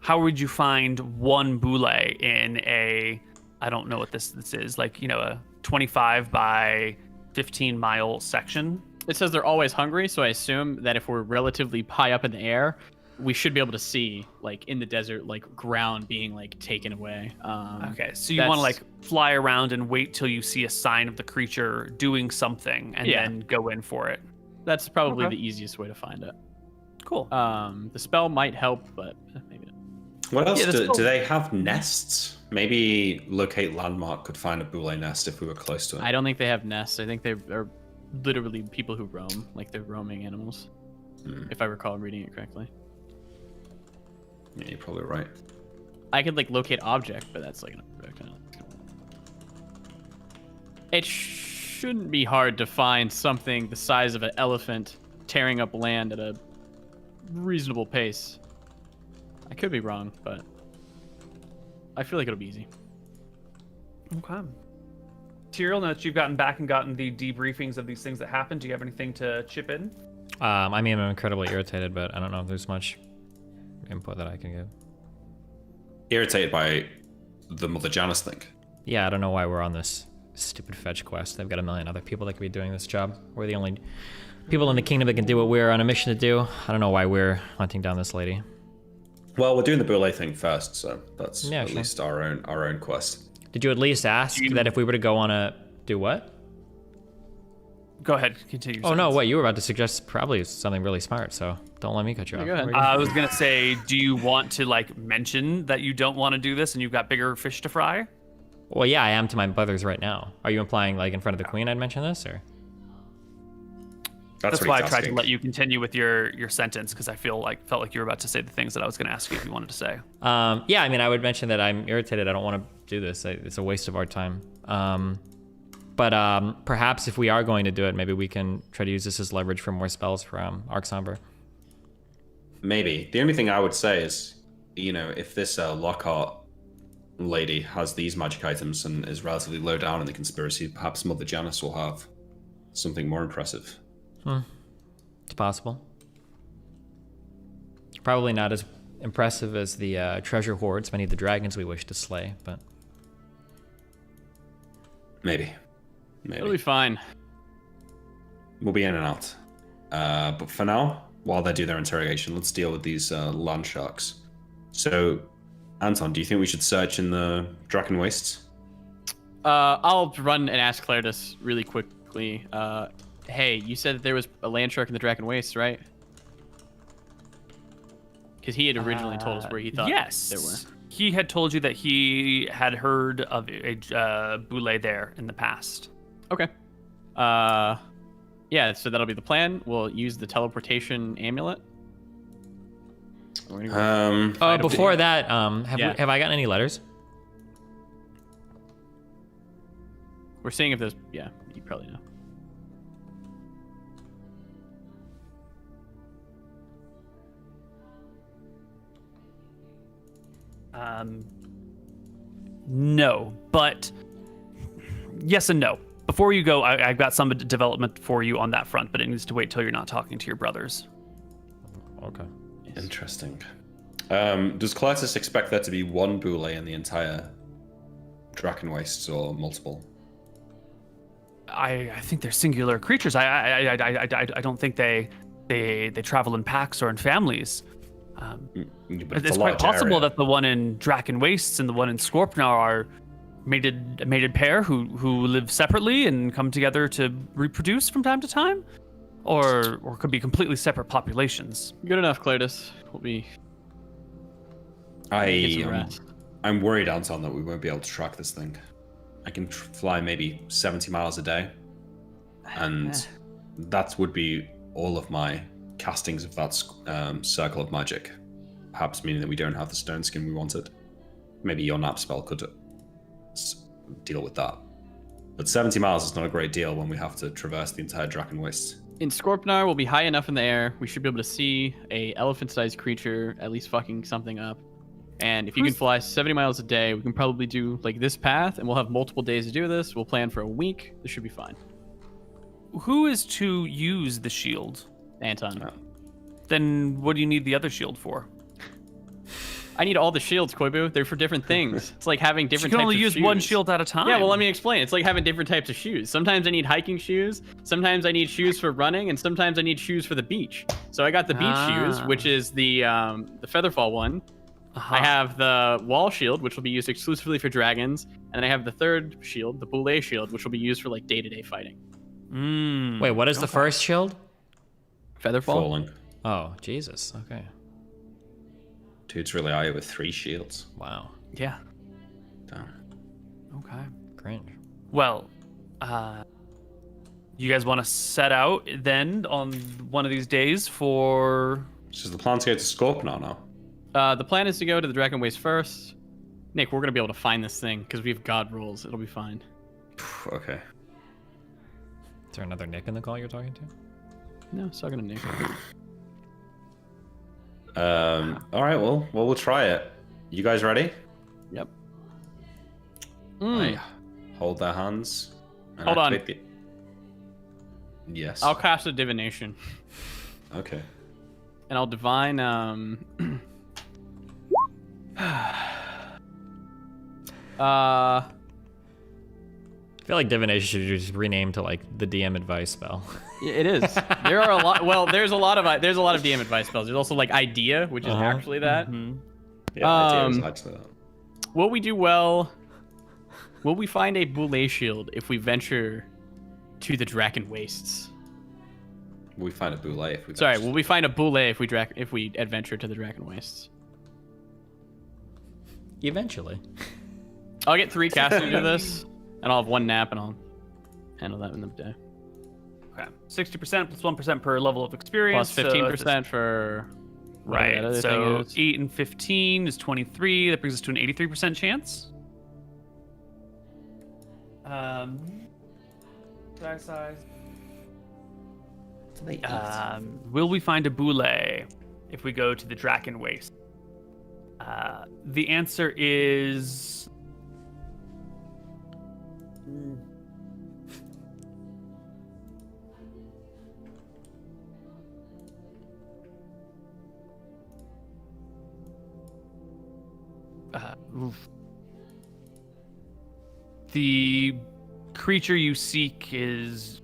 How would you find one boule in a, I don't know what this is, like, you know, a 25 by 15 mile section? It says they're always hungry, so I assume that if we're relatively high up in the air, we should be able to see like in the desert like ground being like taken away. Okay, so you want to that's- like fly around and wait till you see a sign of the creature doing something and Yeah. then go in for it. That's probably Okay. the easiest way to find it. Cool. The spell might help, but maybe not. What else Yeah, that's do cool. they have? Nests? Maybe locate landmark could find a boule nest if we were close to it. I don't think they have nests. I think they are literally people who roam, like they're roaming animals, if I recall reading it correctly. Yeah, you're probably right. I could like locate object, but that's like an object. I don't know. It shouldn't be hard to find something the size of an elephant tearing up land at a reasonable pace. I could be wrong, but I feel like it'll be easy. Okay. Tyrael, now that you've gotten back and gotten the debriefings of these things that happened, do you have anything to chip in? I mean, I'm incredibly irritated, but I don't know if there's much input that I can give. Irritated by the Mother Janus thing. Yeah, I don't know why we're on this stupid fetch quest. They've got a million other people that could be doing this job. We're the only people in the kingdom that can do what we're on a mission to do. I don't know why we're hunting down this lady. Well, we're doing the boule thing first, so that's Yeah, at sure. least our own quest. Did you at least ask that if we were to go on a do what? Go ahead, continue. your Oh no, sentence. what you were about to suggest probably something really smart. So don't let me cut you off. go ahead. What were you- I was gonna say, do you want to like mention that you don't want to do this and you've got bigger fish to fry? Well, yeah, I am to my brothers right now. Are you implying like in front of the queen I'd mention this, or? That's what why I he's tried to asking. let you continue with your sentence because I felt like you were about to say the things that I was gonna ask you if you wanted to say. Yeah, I mean, I would mention that I'm irritated. I don't want to do this. It's a waste of our time. But perhaps if we are going to do it, maybe we can try to use this as leverage for more spells from Arcsomber. Maybe. The only thing I would say is, you know, if this Lockhart lady has these magic items and is relatively low down in the conspiracy, perhaps Mother Janus will have something more impressive. It's possible. Probably not as impressive as the treasure hoards, many of the dragons we wish to slay, but Maybe. It'll be fine. We'll be in and out. But for now, while they do their interrogation, let's deal with these land sharks. So, Anton, do you think we should search in the Draken Wastes? I'll run and ask Claritas really quickly. Hey, you said that there was a land shark in the Draken Wastes, right? Because he had originally told us where he thought yes, there were. He had told you that he had heard of a boule there in the past. Okay. Yeah, so that'll be the plan. We'll use the teleportation amulet. We're gonna go fight a before boule. that, Yeah. have I gotten any letters? We're seeing if there's. Yeah, you probably know. No, but yes and no. Before you go, I've got some development for you on that front, but it needs to wait till you're not talking to your brothers. Okay. Interesting. Does Clytus expect there to be one boule in the entire Draken Wastes or multiple? I think they're singular creatures. I don't think they travel in packs or in families. But It's a quite large possible area. that the one in Draken Wastes and the one in Scorpnar are a mated pair who live separately and come together to reproduce from time to time, or could be completely separate populations. Good enough, Cletus. We'll be get some rest. I'm worried, Anton, that we won't be able to track this thing. I can fly maybe 70 miles a day, and that would be all of my castings of that circle of magic. Perhaps meaning that we don't have the stone skin we wanted. Maybe your nap spell could deal with that. But 70 miles is not a great deal when we have to traverse the entire Draken Waste. In Scorpnar, we'll be high enough in the air. We should be able to see a elephant-sized creature at least fucking something up. And if you can fly 70 miles a day, we can probably do like this path, and we'll have multiple days to do this. We'll plan for a week. This should be fine. Who is to use the shield? Anton. Then what do you need the other shield for? I need all the shields, Koibu. They're for different things. It's like having You different can types only of use shoes. one shield at a time. Yeah, well, let me explain. It's like having different types of shoes. Sometimes I need hiking shoes. Sometimes I need shoes for running, and sometimes I need shoes for the beach. So I got the beach shoes, which is the Featherfall one. I have the wall shield, which will be used exclusively for dragons, and then I have the third shield, the Boule shield, which will be used for like day-to-day fighting. Wait, what is the first shield? Featherfall. Falling. Oh, Jesus. Okay. Dude's really high with 3 shields. Wow. Yeah. Damn. Okay. Cringe. Well, you guys want to set out then on one of these days for? So the plan to go to Scorpnar now? The plan is to go to the Dragon Waste first. Nick, we're gonna be able to find this thing because we have god rolls. It'll be fine. Okay. Is there another Nick in the call you're talking to? No, it's talking to Nick. All right. Well, we'll try it. You guys ready? Yep. I hold their hands. And Hold on. activate the- Yes. I'll cast a divination, Okay. and I'll divine. I feel like divination should just rename to like the DM advice spell. It is. There are a lot. Well, there's a lot of DM advice spells. There's also like idea, which is actually that. Yeah, idea was actually that. Will we do well? Will we find a Boule shield if we venture to the Draken Wastes? We find a boule if we. Sorry, will we find a Boule if we adventure to the Draken Wastes? Eventually. I'll get 3 casting to this, and I'll have 1 nap, and I'll handle that in the day. Okay. 60% plus 1% per level of experience. Plus 15% for whatever that Right. other So thing is. 8 and 15 is 23. That brings us to an 83% chance. Size. Will we find a boule if we go to the Draken Waste? The answer is. The creature you seek is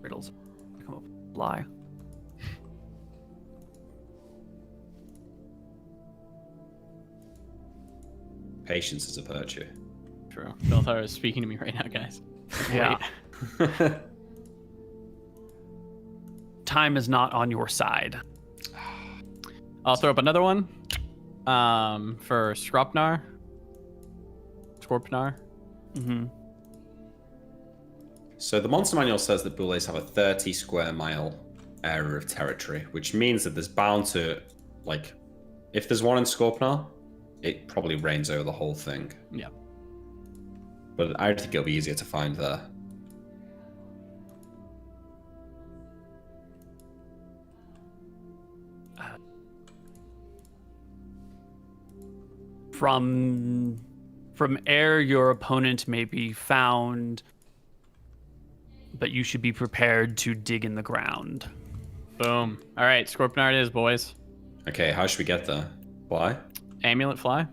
riddles come up with a lie. Patience is a virtue. True. Belthar is speaking to me right now, guys. Yeah. Wait. Time is not on your side. I'll throw up another one. For Scorpnar. Mm-hmm. So the monster manual says that boules have a 30 square mile area of territory, which means that there's bound to, like, if there's one in Scorpnar, it probably reigns over the whole thing. Yeah. But I think it'll be easier to find there. From air, your opponent may be found, but you should be prepared to dig in the ground. Boom. All right, Scorpion it is, boys. Okay, how should we get there? Why? Amulet fly.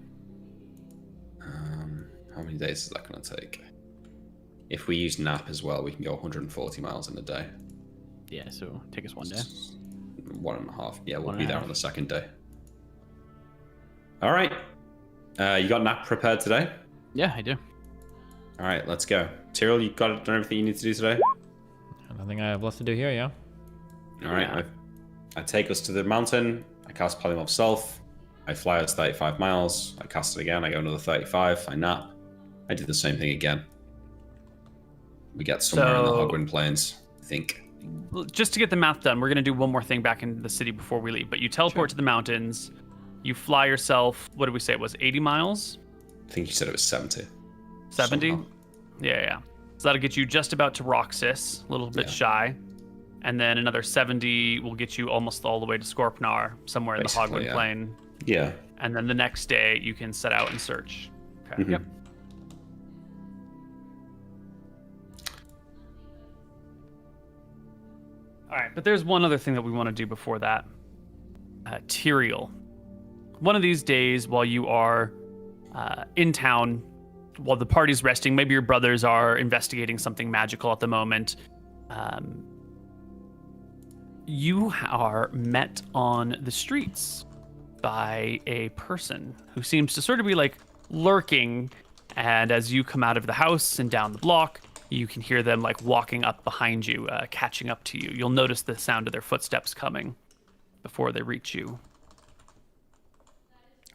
How many days is that going to take? If we use nap as well, we can go 140 miles in a day. Yeah, so take us one day. 1.5. Yeah, we'll One be and a there half. on the second day. All right. You got nap prepared today? Yeah, I do. All right, let's go. Tyrell, you got done everything you need to do today? Nothing I have left to do here, yeah. All right. I take us to the mountain. I cast Polymorph Self. I fly us 35 miles. I cast it again. I go another 35. I nap. I do the same thing again. We get somewhere in the So- Hogwind Plains, I think. Just to get the math done, we're going to do one more thing back into the city before we leave. But you teleport to the mountains. You fly yourself, what did we say it was, 80 miles? I think you said it was 70. 70? Somehow. Yeah. So that'll get you just about to Roxas, a little bit Yeah. shy. And then another 70 will get you almost all the way to Scorpnar, somewhere in the Basically, Hogwind yeah. Plain. Yeah. And then the next day, you can set out and search. Okay. Mhm. Yep. All right, but there's one other thing that we want to do before that. Tyrael. One of these days, while you are in town, while the party's resting, maybe your brothers are investigating something magical at the moment. You are met on the streets by a person who seems to sort of be like lurking. And as you come out of the house and down the block, you can hear them like walking up behind you, catching up to you. You'll notice the sound of their footsteps coming before they reach you.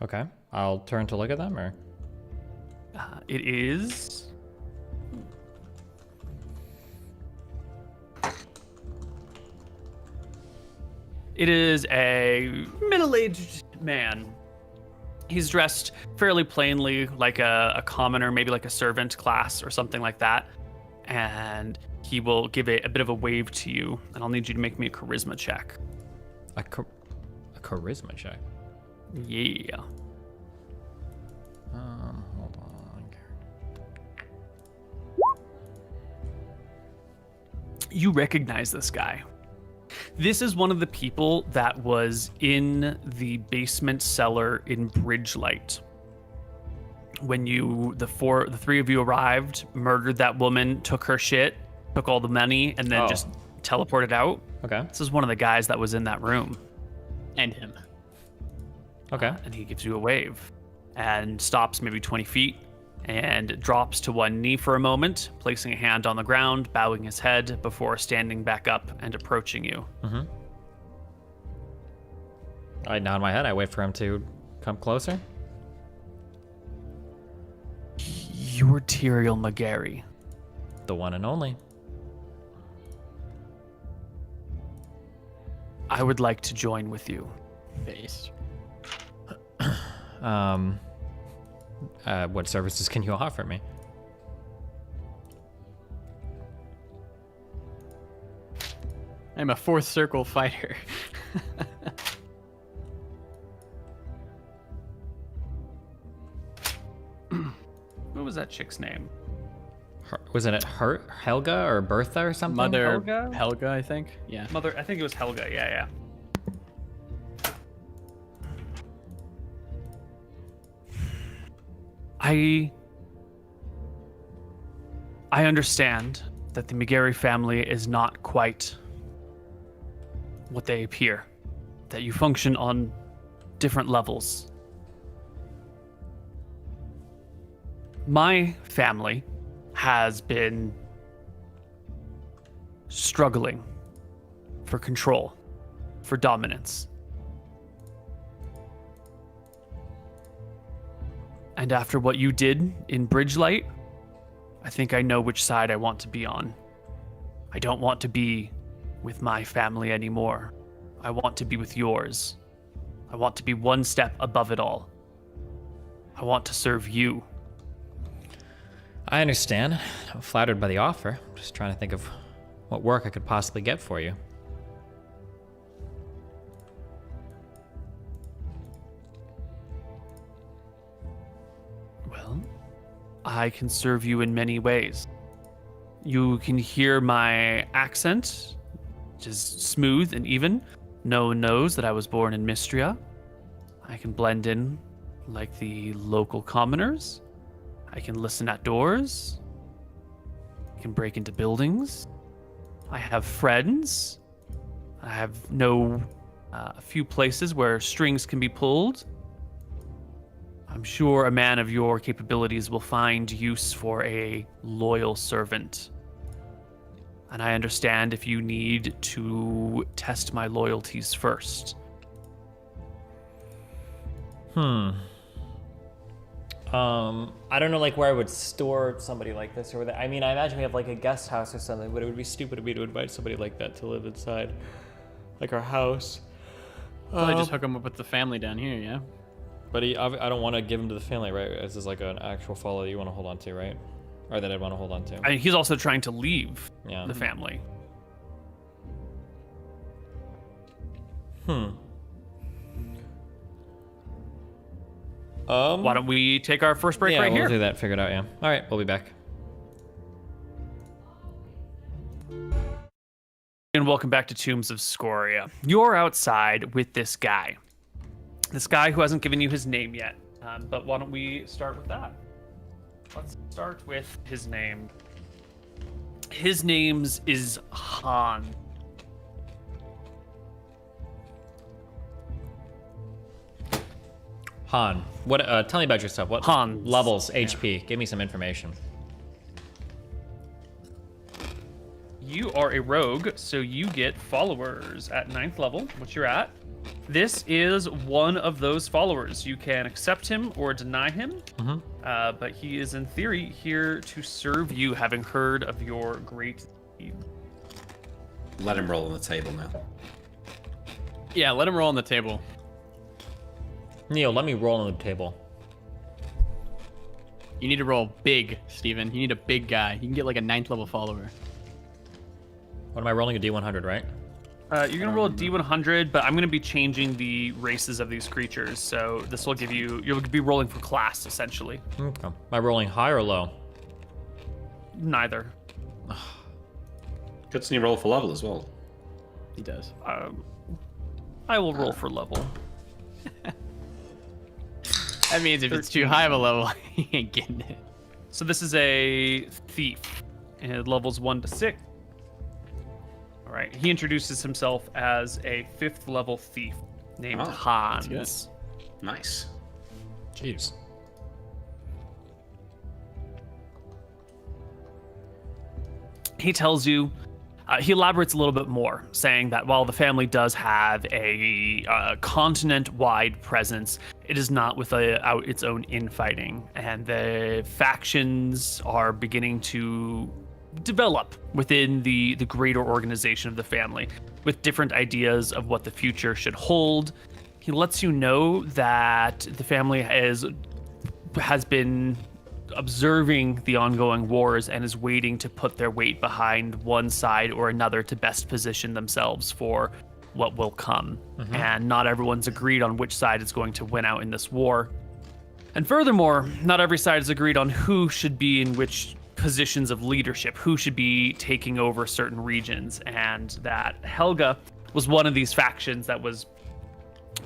Okay. I'll turn to look at them, or? It is. It is a middle-aged man. He's dressed fairly plainly, like a commoner, maybe like a servant class or something like that. And he will give a bit of a wave to you, and I'll need you to make me a charisma check. A charisma check. Yeah. Hold on. You recognize this guy. This is one of the people that was in the basement cellar in Bridgelight. When the three of you arrived, murdered that woman, took her shit, took all the money, and then Oh. just teleported out. Okay. This is one of the guys that was in that room. And him. Okay. And he gives you a wave and stops maybe 20 feet and drops to one knee for a moment, placing a hand on the ground, bowing his head before standing back up and approaching you. I nod my head. I wait for him to come closer. You're Tyrael McGarry. The one and only. I would like to join with you. Based. What services can you offer me? I'm a fourth circle fighter. What was that chick's name? Wasn't it Helga or Bertha or something? Mother Helga? Helga, I think. Yeah. Mother, I think it was Helga. Yeah. I understand that the McGarry family is not quite what they appear, that you function on different levels. My family has been struggling for control, for dominance. And after what you did in Bridgelight, I think I know which side I want to be on. I don't want to be with my family anymore. I want to be with yours. I want to be one step above it all. I want to serve you. I understand. I'm flattered by the offer. I'm just trying to think of what work I could possibly get for you. I can serve you in many ways. You can hear my accent, which is smooth and even. No one knows that I was born in Mystria. I can blend in like the local commoners. I can listen at doors. I can break into buildings. I have friends. I have know a few places where strings can be pulled. I'm sure a man of your capabilities will find use for a loyal servant. And I understand if you need to test my loyalties first. I don't know, like, where I would store somebody like this or I mean, I imagine we have like a guest house or something, but it would be stupid of me to invite somebody like that to live inside, like, our house. Probably just hook him up with the family down here, yeah? But I don't want to give him to the family, right? This is like an actual follow that you want to hold on to, right? Or that I want to hold on to. I mean, he's also trying to leave Yeah. the family. Why don't we take our first break yeah, right we'll here? do that. Figure it out, yeah. All right, we'll be back. And welcome back to Tombs of Scoria. You're outside with this guy. This guy who hasn't given you his name yet. But why don't we start with that? Let's start with his name. His name is Han. Han, what? Tell me about yourself. What Hans. levels, HP? Give me some information. You are a rogue, so you get followers at 9th level, which you're at. This is one of those followers. You can accept him or deny him, but he is in theory here to serve you, having heard of your great deed. Let him roll on the table now. Yeah, let him roll on the table. Neil, let me roll on the table. You need to roll big, Steven. You need a big guy. You can get like a 9th level follower. What am I rolling? A D100, right? You're gonna roll a D100, but I'm gonna be changing the races of these creatures, so this will give you. You'll be rolling for class essentially. Okay. Am I rolling high or low? Neither. Good to see you roll for level as well. He does. I will roll for level. That means if it's too high of a level, he ain't getting it. So this is a thief, and it levels 1 to 6. All right. He introduces himself as a 5th level thief named Oh, Hans. Nice. Jeez. He tells you, he elaborates a little bit more, saying that while the family does have a continent-wide presence, it is not without its own infighting, and the factions are beginning to develop within the greater organization of the family, with different ideas of what the future should hold. He lets you know that the family has been observing the ongoing wars and is waiting to put their weight behind one side or another to best position themselves for what will come. And not everyone's agreed on which side is going to win out in this war. And furthermore, not every side is agreed on who should be in which positions of leadership, who should be taking over certain regions, and that Helga was one of these factions that was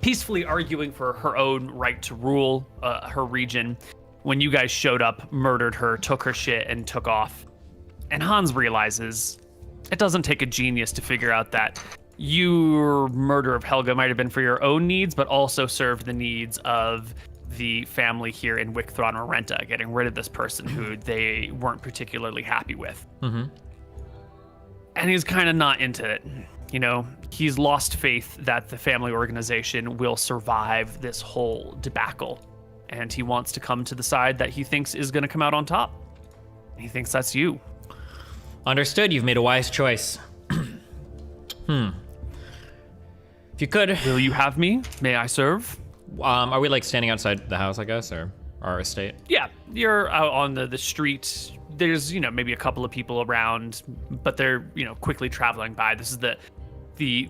peacefully arguing for her own right to rule her region when you guys showed up, murdered her, took her shit, and took off. And Hans realizes it doesn't take a genius to figure out that your murder of Helga might have been for your own needs, but also served the needs of the family here in Wicthron or Renta, getting rid of this person who they weren't particularly happy with. And he's kind of not into it. You know, he's lost faith that the family organization will survive this whole debacle. And he wants to come to the side that he thinks is going to come out on top. He thinks that's you. Understood. You've made a wise choice. If you could, Will you have me? May I serve? are we like standing outside the house, I guess, or our estate? Yeah, you're out on the street. There's, maybe a couple of people around, but they're, quickly traveling by. This is the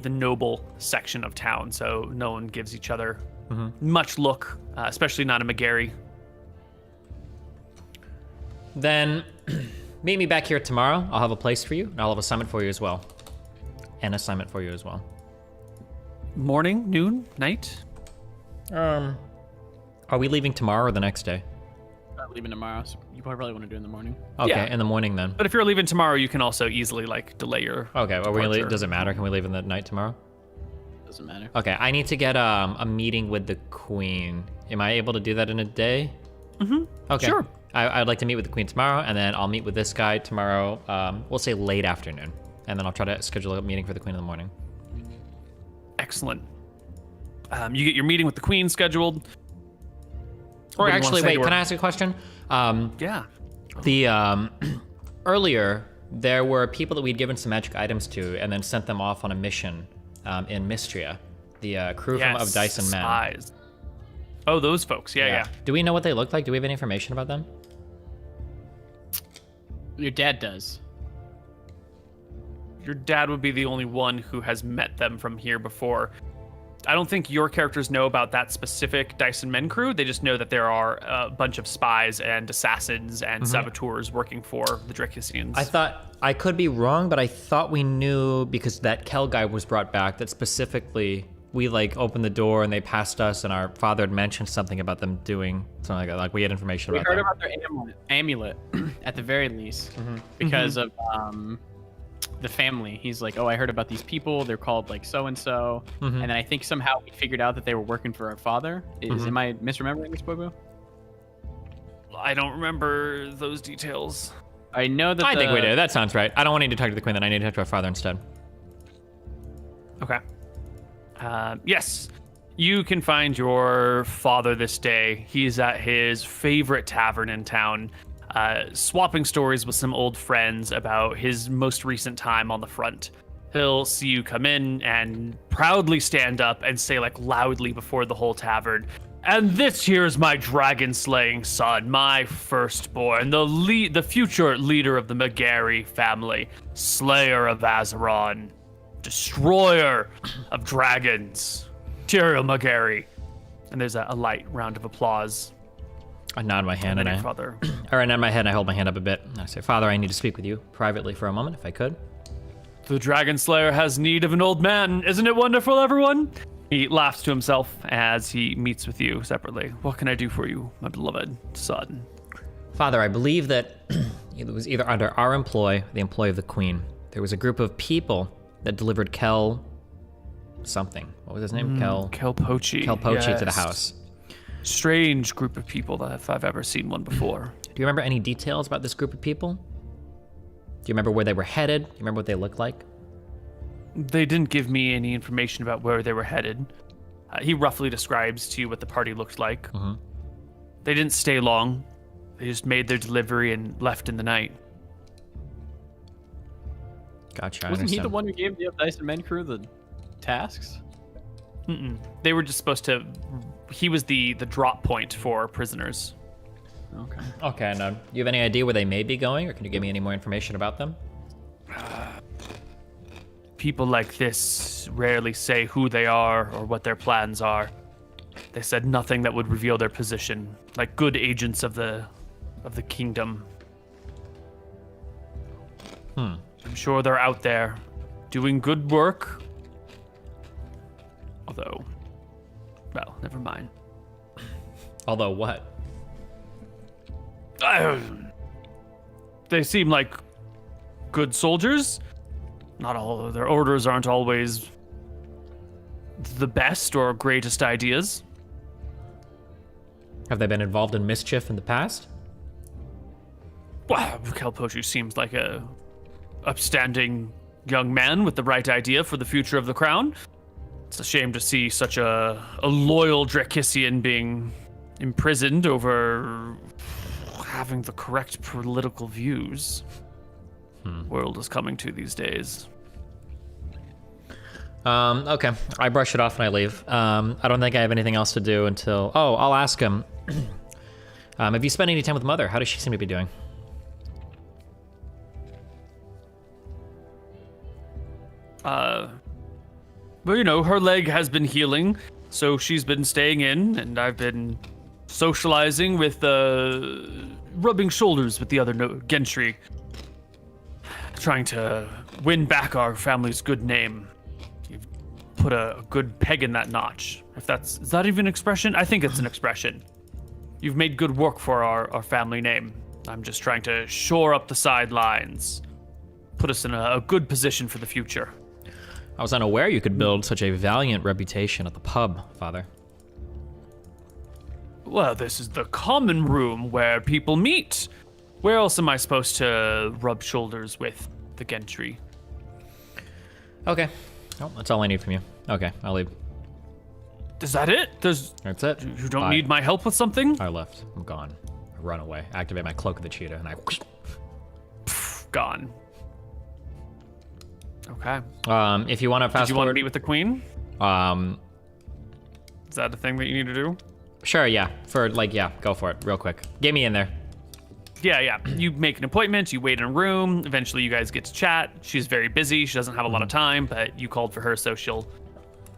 noble section of town, so no one gives each other much look, especially not a McGarry. Then meet me back here tomorrow. I'll have a place for you, and I'll have a assignment for you as well. An assignment for you as well. Morning, noon, night? Are we leaving tomorrow or the next day? I'm leaving tomorrow, so you probably want to do it in the morning. Okay, Yeah. in the morning then. But if you're leaving tomorrow, you can also easily like delay your. Okay, are we departure. does it matter? Can we leave in the night tomorrow? Doesn't matter. Okay, I need to get a meeting with the queen. Am I able to do that in a day? Mm-hmm. Okay. Sure. I'd like to meet with the queen tomorrow, and then I'll meet with this guy tomorrow. We'll say late afternoon, and then I'll try to schedule a meeting for the queen in the morning. Excellent. You get your meeting with the queen scheduled. Or What do you wanna actually, say wait, to her? can I ask a question? Yeah. The earlier there were people that we'd given some magic items to, and then sent them off on a mission in Mystria. The crew of Dice and Men. Spies. Oh, those folks. Yeah. Do we know what they look like? Do we have any information about them? Your dad does. Your dad would be the only one who has met them from here before. I don't think your characters know about that specific Dyson Men crew. They just know that there are a bunch of spies and assassins and saboteurs working for the Dracissians. I thought, I could be wrong, but I thought we knew because that Kel guy was brought back that specifically we like opened the door and they passed us and our father had mentioned something about them doing something like that. Like we had information We about heard them. about their amulet at the very least, because of the family. He's like, oh, I heard about these people. They're called like so and so, and then I think somehow we figured out that they were working for our father. Am I misremembering this, Koibu? I don't remember those details. I know that. I think we did. That sounds right. I don't want to talk to the queen, then I need to talk to our father instead. Okay. Yes, you can find your father this day. He's at his favorite tavern in town, swapping stories with some old friends about his most recent time on the front. He'll see you come in and proudly stand up and say like loudly before the whole tavern, "And this here's my dragon-slaying son, my firstborn, the future leader of the Megari family, slayer of Azeron, destroyer of dragons, Tyrael Megari." And there's a light round of applause. I nod my hand And and then I, your father. or I nod my head and I hold my hand up a bit. And I say, Father, I need to speak with you privately for a moment, if I could. "The Dragon Slayer has need of an old man. Isn't it wonderful, everyone?" He laughs to himself as he meets with you separately. "What can I do for you, my beloved son?" Father, I believe that it was either under our employ or the employ of the queen. There was a group of people that delivered Kel something. What was his name? Kelpochi. Kelpochi to the Yes. house. Strange group of people that if I've ever seen one before. Do you remember any details about this group of people? Do you remember where they were headed? Do you remember what they looked like? They didn't give me any information about where they were headed. He roughly describes to you what the party looked like. They didn't stay long. They just made their delivery and left in the night. Gotcha. I Wasn't he the understand. one who gave the Dyson Men crew the tasks? They were just supposed to. He was the drop point for prisoners. Okay. Okay, no. Do you have any idea where they may be going, or can you give me any more information about them? People like this rarely say who they are or what their plans are. They said nothing that would reveal their position, like good agents of the kingdom. I'm sure they're out there doing good work. Although, well, never mind. Although what? They seem like good soldiers. Not all of their orders aren't always the best or greatest ideas. Have they been involved in mischief in the past? Well, Kelpochi seems like a upstanding young man with the right idea for the future of the crown. It's a shame to see such a loyal Dracissian being imprisoned over having the correct political views. World is coming to these days. Okay. I brush it off and I leave. I don't think I have anything else to do until... Oh, I'll ask him. Have you spent any time with Mother? How does she seem to be doing? Well, you know, her leg has been healing, so she's been staying in, and I've been socializing with rubbing shoulders with the other gentry, trying to win back our family's good name. You've put a good peg in that notch. Is that even an expression? I think it's an expression. You've made good work for our family name. I'm just trying to shore up the sidelines, put us in a good position for the future. I was unaware you could build such a valiant reputation at the pub, Father. Well, this is the common room where people meet. Where else am I supposed to rub shoulders with the gentry? Okay. Oh, that's all I need from you. Okay, I'll leave. Is that it? That's it. You don't Bye. need my help with something? I left. I'm gone. I run away. Activate my cloak of the cheetah, and I. Gone. Okay. If you want to fast Did you want to forward, meet with the queen? Is that a thing that you need to do? sure, yeah. Go for it, real quick. Get me in there. Yeah. You make an appointment, you wait in a room, eventually you guys get to chat. She's very busy, she doesn't have a lot of time, but you called for her, so she'll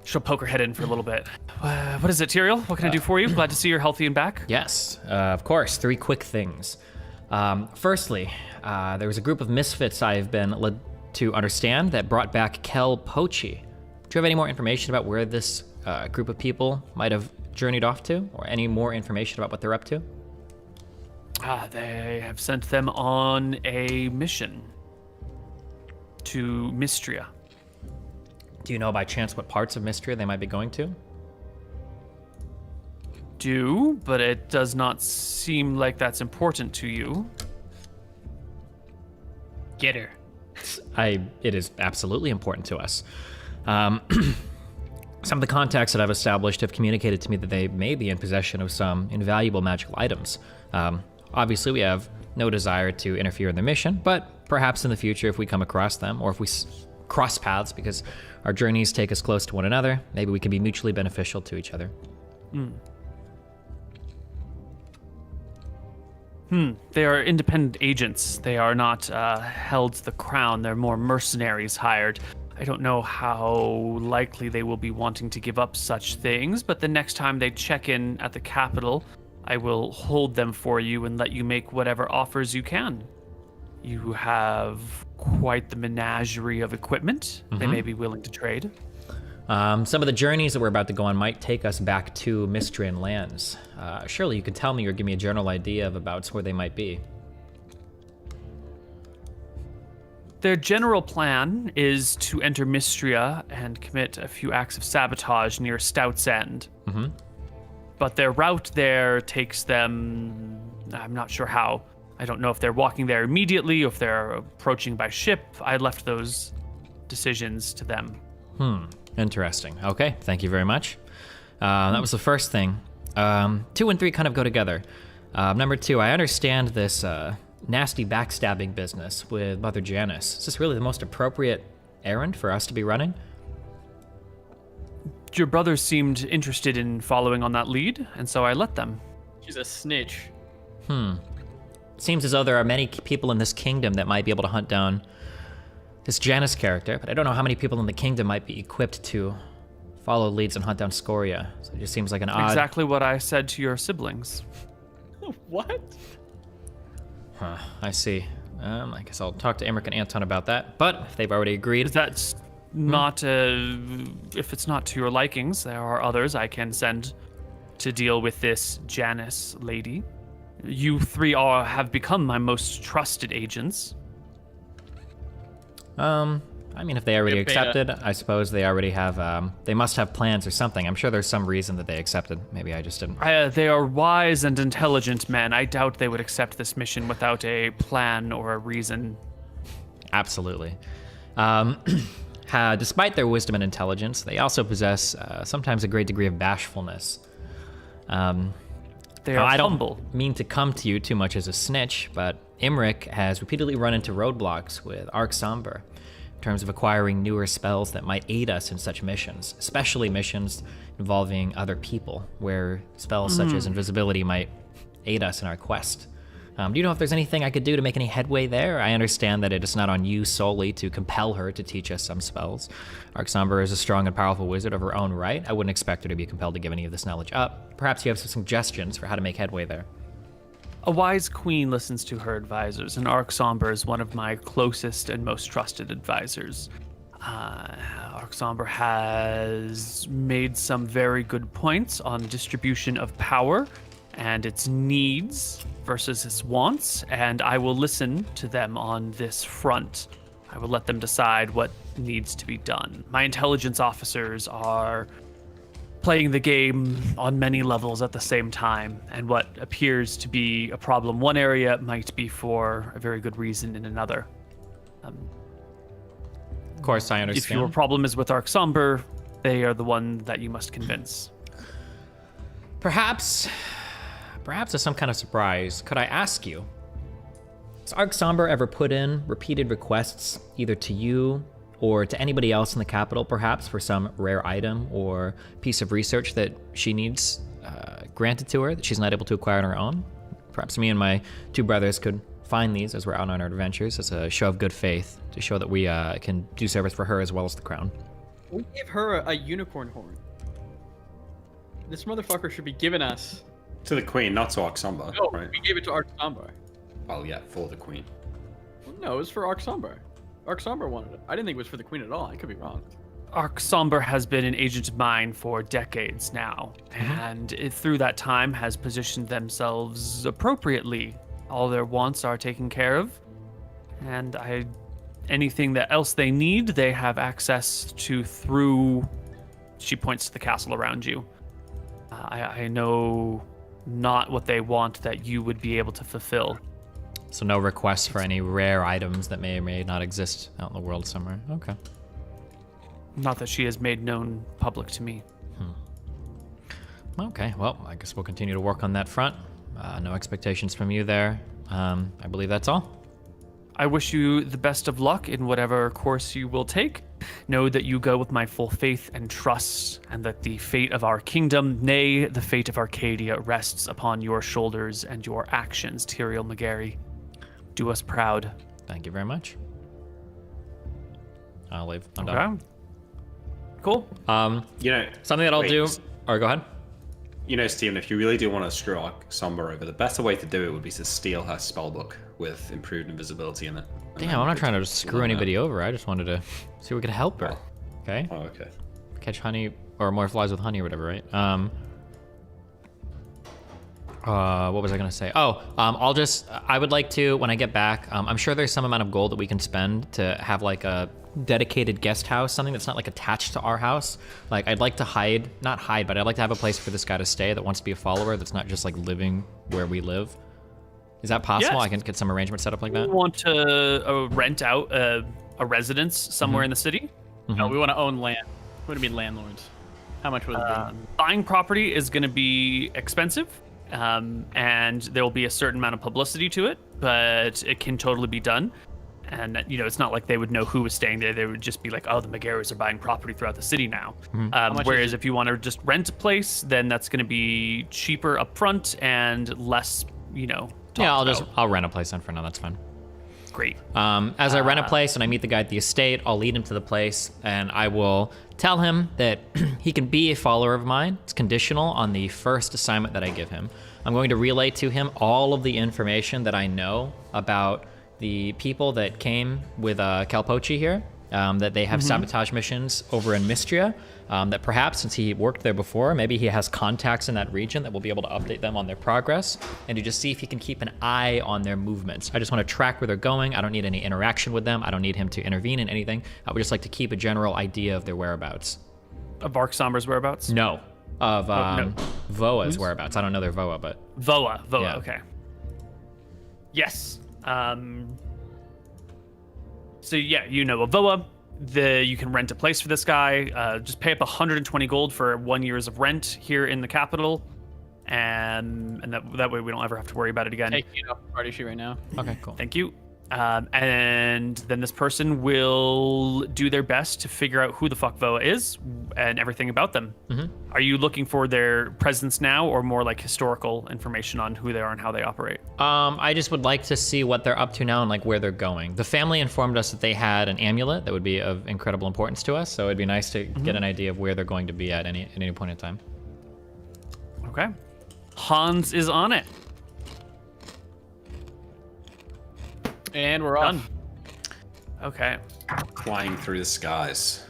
poke her head in for a little bit. What is it, Tyrael? What can I do for you? Glad to see you're healthy and back. Yes, of course. 3 quick things. Firstly, there was a group of misfits I've been led to understand that brought back Kel Pochi. Do you have any more information about where this group of people might have journeyed off to, or any more information about what they're up to? They have sent them on a mission to Mystria. Do you know by chance what parts of Mystria they might be going to? But it does not seem like that's important to you. Get her. It is absolutely important to us. Some of the contacts that I've established have communicated to me that they may be in possession of some invaluable magical items. Obviously, we have no desire to interfere in their mission, but perhaps in the future, if we come across them, or if we cross paths because our journeys take us close to one another, maybe we can be mutually beneficial to each other. They are independent agents. They are not held to the crown. They're more mercenaries hired. I don't know how likely they will be wanting to give up such things, but the next time they check in at the capital, I will hold them for you and let you make whatever offers you can. You have quite the menagerie of equipment. They may be willing to trade. Some of the journeys that we're about to go on might take us back to Mystrian lands. Surely you could tell me or give me a general idea of about where they might be. Their general plan is to enter Mystria and commit a few acts of sabotage near Stout's End. But their route there takes them, I'm not sure how. I don't know if they're walking there immediately or if they're approaching by ship. I left those decisions to them. Interesting. Okay, thank you very much. That was the first thing. 2 and 3 kind of go together. Number 2, I understand this nasty backstabbing business with Mother Janice. Is this really the most appropriate errand for us to be running? Your brother seemed interested in following on that lead, and so I let them. She's a snitch. Seems as though there are many people in this kingdom that might be able to hunt down this Janice character, but I don't know how many people in the kingdom might be equipped to follow leads and hunt down Scoria. So it just seems like an odd... Exactly what I said to your siblings. What? I see. I guess I'll talk to Emmerich and Anton about that, but if they've already agreed... That's not, if it's not to your likings, there are others I can send to deal with this Janice lady. You 3 have become my most trusted agents. I mean, if they already Yeah, beta. accepted, I suppose they already have, they must have plans or something. I'm sure there's some reason that they accepted. Maybe I just didn't. They are wise and intelligent men. I doubt they would accept this mission without a plan or a reason. Absolutely. Despite their wisdom and intelligence, they also possess sometimes a great degree of bashfulness. They are I don't humble. mean to come to you too much as a snitch, but Imric has repeatedly run into roadblocks with Arc Somber in terms of acquiring newer spells that might aid us in such missions, especially missions involving other people, where spells such as invisibility might aid us in our quest. Do you know if there's anything I could do to make any headway there? I understand that it is not on you solely to compel her to teach us some spells. Arc Somber is a strong and powerful wizard of her own right. I wouldn't expect her to be compelled to give any of this knowledge up. Perhaps you have some suggestions for how to make headway there. A wise queen listens to her advisors, and Arc Somber is one of my closest and most trusted advisors. Arc Somber has made some very good points on distribution of power and its needs versus its wants, and I will listen to them on this front. I will let them decide what needs to be done. My intelligence officers are playing the game on many levels at the same time, and what appears to be a problem one area might be for a very good reason in another. Of course, I If understand. your problem is with Arc Somber, they are the one that you must convince. Perhaps as some kind of surprise, could I ask you, has Arc Somber ever put in repeated requests either to you or to anybody else in the capital, perhaps for some rare item or piece of research that she needs granted to her that she's not able to acquire on her own? Perhaps me and my two brothers could find these as we're out on our adventures as a show of good faith to show that we can do service for her as well as the crown. We gave her a unicorn horn. This motherfucker should be giving us. To the queen, not to Oxamba, No, right? we gave it to Arc Somber. Well, yeah, for the queen. Well, no, it was for Arc Somber. Arc Somber wanted it. I didn't think it was for the queen at all. I could be wrong. Arc Somber has been an agent of mine for decades now, and through that time has positioned themselves appropriately. All their wants are taken care of, and anything that else they need, they have access to through. She points to the castle around you. I know not what they want that you would be able to fulfill. So no requests for any rare items that may or may not exist out in the world somewhere. Okay. Not that she has made known public to me. Okay, well, I guess we'll continue to work on that front. No expectations from you there. I believe that's all. I wish you the best of luck in whatever course you will take. Know that you go with my full faith and trust, and that the fate of our kingdom, nay, the fate of Arcadia, rests upon your shoulders and your actions, Tyrael McGarry. Do us proud. Thank you very much. I'll leave. I'm done. Okay. Cool. You know, Something that I'll wait, do. Or go ahead. You know, Steven, if you really do want to screw Oxamba over, the better way to do it would be to steal her spellbook with improved invisibility in it. And Damn, then I'm not you trying to could screw learn that. anybody over. I just wanted to see if we could help her. Okay? Oh, okay. Catch honey or more flies with honey or whatever, right? What was I gonna say? I would like to, when I get back, I'm sure there's some amount of gold that we can spend to have like a dedicated guest house, something that's not like attached to our house. Like I'd like to not hide, but I'd like to have a place for this guy to stay that wants to be a follower that's not just like living where we live. Is that possible? Yes. I can get some arrangement set up like that? You want to rent out a residence somewhere in the city? No, we want to own land. We want to be landlords. How much would it be? Buying property is going to be expensive, and there will be a certain amount of publicity to it, but it can totally be done. And, you know, it's not like they would know who was staying there. They would just be like, oh, the McGarrys are buying property throughout the city now. much Whereas is it? if you want to just rent a place, then that's going to be cheaper up front and less, you know, Yeah, talked about. I'll rent a place then for now. That's fine. Great. As I rent a place and I meet the guy at the estate, I'll lead him to the place and I will tell him that he can be a follower of mine. It's conditional on the first assignment that I give him. I'm going to relay to him all of the information that I know about the people that came with Calpochi here, that they have sabotage missions over in Mistria, that perhaps since he worked there before, maybe he has contacts in that region that will be able to update them on their progress and to just see if he can keep an eye on their movements. I just want to track where they're going. I don't need any interaction with them. I don't need him to intervene in anything. I would just like to keep a general idea of their whereabouts. Of Arc Somber's whereabouts? No. Of no. Voa's whereabouts. I don't know their Voa, but Voa, Yeah. okay. Yes. So yeah, you know a Voa. You can rent a place for this guy. Just pay up 120 gold for 1 year's of rent here in the capital, and that way we don't ever have to worry about it again. Taking it off the party sheet right now. okay, cool. Thank you. And then this person will do their best to figure out who the fuck Voa is and everything about them. Are you looking for their presence now, or more like historical information on who they are and how they operate? I just would like to see what they're up to now and like where they're going. The family informed us that they had an amulet that would be of incredible importance to us, so it'd be nice to get an idea of where they're going to be at any point in time. Okay. Hans is on it. And we're off. Done. Okay. Flying through the skies.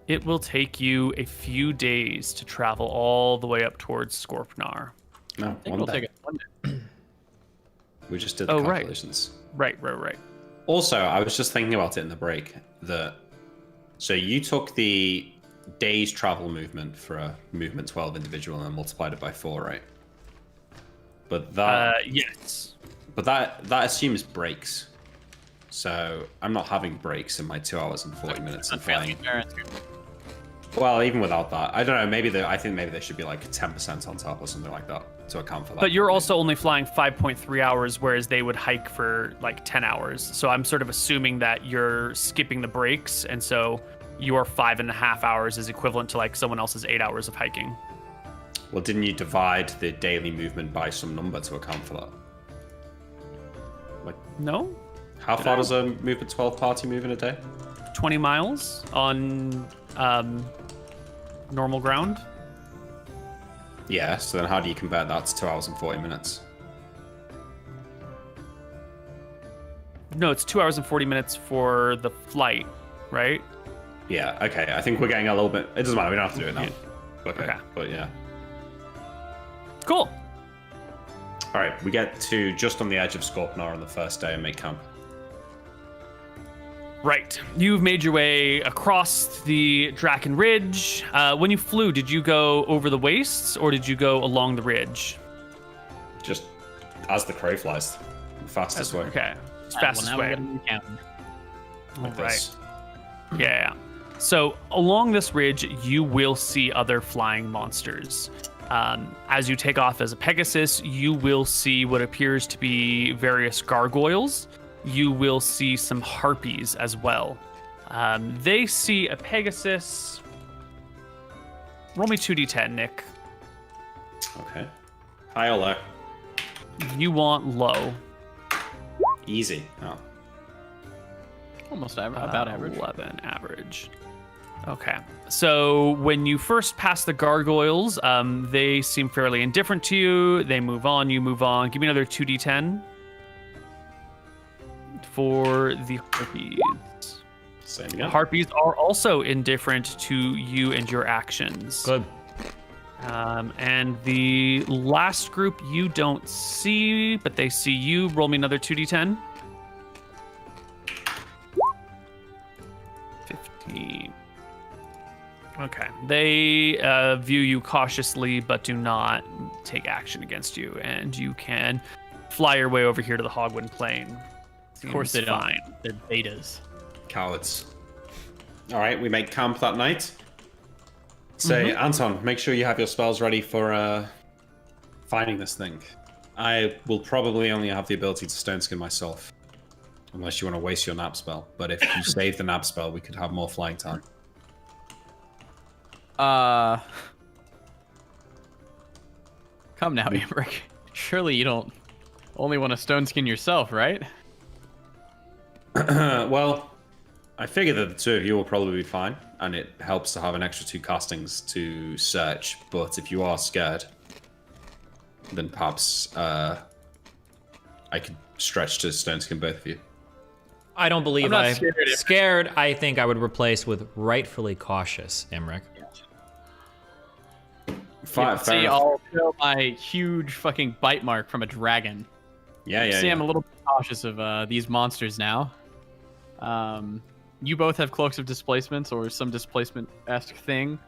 It will take you a few days to travel all the way up towards Scorpnar. No, I think one it'll day. take us 1 day. We just did the Oh, right. calculations. Right. Also, I was just thinking about it in the break. So you took the day's travel movement for a movement 12 individual and multiplied it by 4, right? But Yes. that assumes breaks. So I'm not having breaks in my 2 hours and 40 minutes of flying. Well, even without that, I don't know. I think maybe there should be like 10% on top or something like that to account for that. But you're also only flying 5.3 hours, whereas they would hike for like 10 hours. So I'm sort of assuming that you're skipping the breaks, and so your 5.5 hours is equivalent to like someone else's 8 hours of hiking. Well, didn't you divide the daily movement by some number to account for that? Like, No? how far does a movement 12 party move in a day? 20 miles on normal ground. Yeah, so then how do you compare that to 2 hours and 40 minutes? No, it's 2 hours and 40 minutes for the flight, right? Yeah, okay. I think we're getting a little bit... It doesn't matter, we don't have to do it now. Okay. But yeah. Cool. All right, we get to just on the edge of Scorpnar on the first day and make camp. Right. You've made your way across the Draken Ridge. When you flew, did you go over the wastes or did you go along the ridge? Just as the crow flies. The fastest way. Okay. Fastest way. Like this. Yeah. So along this ridge, you will see other flying monsters. As you take off as a Pegasus, you will see what appears to be various gargoyles. You will see some harpies as well. They see a Pegasus. Roll me 2d10, Nick. Okay. High or low? You want low. Easy. Oh. Almost about average. 11 average. Okay. So when you first pass the gargoyles, they seem fairly indifferent to you. They move on, you move on. Give me another 2d10 for the harpies. Same again. Harpies are also indifferent to you and your actions. Good. And the last group you don't see, but they see you. Roll me another 2d10. 15. Okay. They view you cautiously, but do not take action against you, and you can fly your way over here to the Hogwind Plain. Of course they don't. Fine. They're betas. Cowards. All right, we make camp that night. Say, Anton, make sure you have your spells ready for finding this thing. I will probably only have the ability to stone skin myself, unless you want to waste your nap spell. But if you save the nap spell, we could have more flying time. Come now, Imric. Surely you don't only want to stone skin yourself, right? Well, I figure that the two of you will probably be fine, and it helps to have an extra 2 castings to search. But if you are scared, then perhaps I could stretch to stone skin both of you. I don't believe I'm not I'm scared. scared. I think I would replace with rightfully cautious, Imric. Fair See, enough. I'll show my huge fucking bite mark from a dragon. Yeah. See, I'm a little bit cautious of these monsters now. You both have cloaks of displacements or some displacement-esque thing.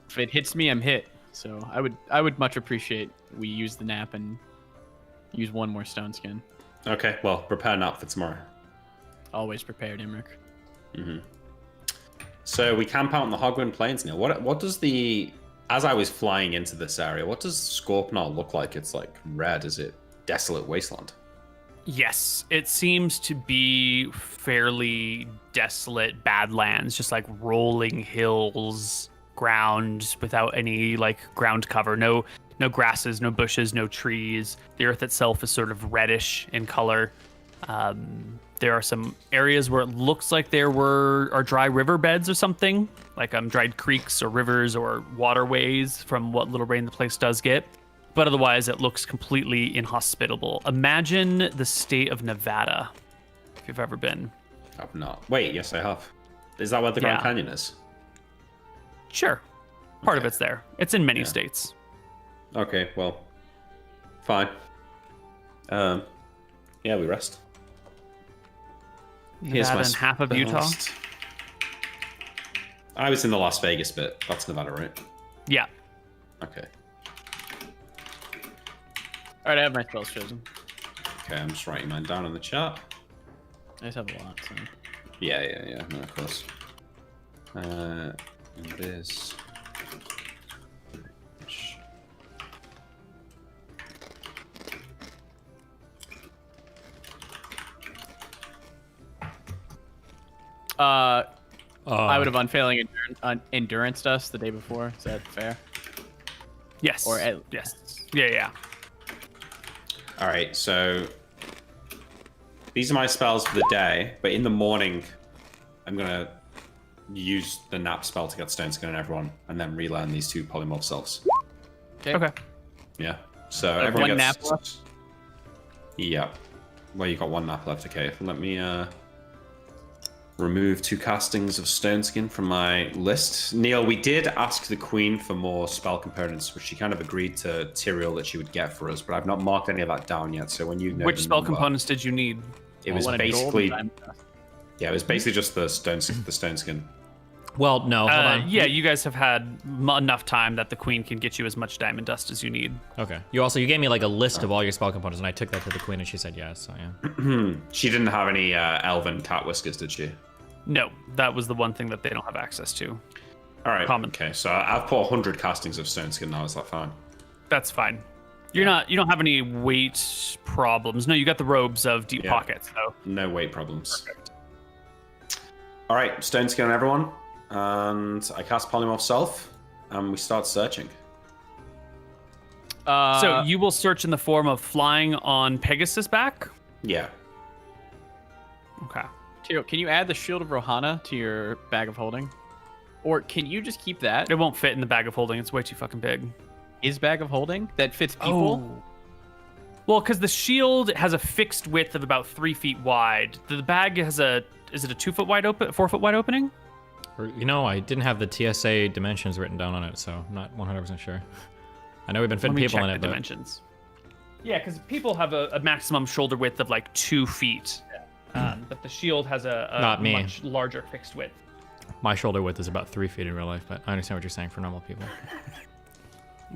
If it hits me, I'm hit. So I would much appreciate we use the nap and use one more stone skin. Okay, well, prepare nap for tomorrow. Always prepared, Imric. So we camp out on the Hogwind Plains, Neil. What does the... As I was flying into this area, what does Scorpnar look like? It's like red. Is it desolate wasteland? Yes, it seems to be fairly desolate badlands, just like rolling hills, ground without any like ground cover. No grasses, no bushes, no trees. The earth itself is sort of reddish in color. There are some areas where it looks like there are dry riverbeds or something, like dried creeks or rivers or waterways from what little rain the place does get. but otherwise it looks completely inhospitable. Imagine the state of Nevada, if you've ever been. I've not. Wait, yes, I have. Is that where the Grand Yeah. Canyon is? Sure. Part of Okay. it's there. It's in many Yeah. states. Okay, well, fine. Yeah, we rest. Nevada and half of Utah? best. I was in the Las Vegas bit. That's Nevada, right? Yeah. Okay. All right, I have my spells chosen. Okay, I'm just writing mine down in the chat. I just have a lot. So. Yeah. No, of course. And this. I would have unfailing endurance us the day before. Is that fair? Yes. Or yes. Yeah. All right, so these are my spells for the day, but in the morning, I'm gonna use the nap spell to get stone skin on everyone, and then relearn these two polymorph selves. Okay. Yeah. So Like everyone one gets. nap left? Yeah. Well, you got one nap left. Okay. Let me remove 2 castings of stone skin from my list. Neil, we did ask the queen for more spell components, which she kind of agreed to Tyrael that she would get for us, but I've not marked any of that down yet. So when you know Which the spell number, components did you need? it was One in gold basically and diamond. yeah, it was basically just the stone skin. Well, no, hold on. Yeah, you guys have had enough time that the queen can get you as much diamond dust as you need. Okay. You gave me like a list of all your spell components, and I took that to the queen, and she said yes. So yeah. She didn't have any elven cat whiskers, did she? No, that was the one thing that they don't have access to. All right. Common. Okay, so I've put 100 castings of stone skin now. Is that fine? That's fine. You don't have any weight problems. No, you got the robes of deep Yeah. pockets, so No weight problems. All right, stone skin on everyone, and I cast polymorph self, and we start searching. so you will search in the form of flying on Pegasus back. Yeah. Okay. Tiro, can you add the Shield of Rohana to your bag of holding? Or can you just keep that? It won't fit in the bag of holding. It's way too fucking big. His bag of holding that fits people? Well, because the shield has a fixed width of about 3 feet wide. The bag has is it a 2 foot wide 4 foot wide opening? Or, I didn't have the TSA dimensions written down on it, so I'm not 100% sure. I know we've been fitting Let me people check in the it, but dimensions. Yeah, because people have a maximum shoulder width of like 2 feet. But the shield has a Not me. much larger fixed width. my shoulder width is about 3 feet in real life. But I understand what you're saying for normal people.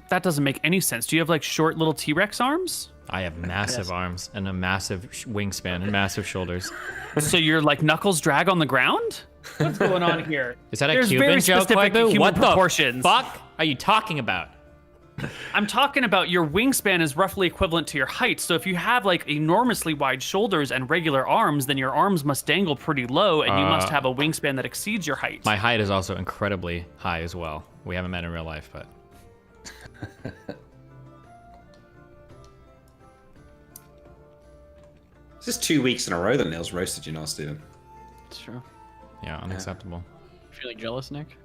That doesn't make any sense. Do you have like short little T-Rex arms? I have massive arms and a massive wingspan and massive shoulders. So you're like Knuckles drag on the ground? What's going on here? Is that a There's Cuban very joke, specific Koibu? human What proportions. the fuck are you talking about? I'm talking about your wingspan is roughly equivalent to your height. So if you have like enormously wide shoulders and regular arms, then your arms must dangle pretty low, and you must have a wingspan that exceeds your height. My height is also incredibly high as well. We haven't met in real life, but This is 2 weeks in a row that Neil's roasted you now, Stephen. It's true. yeah, unacceptable. Feeling jealous, Nick?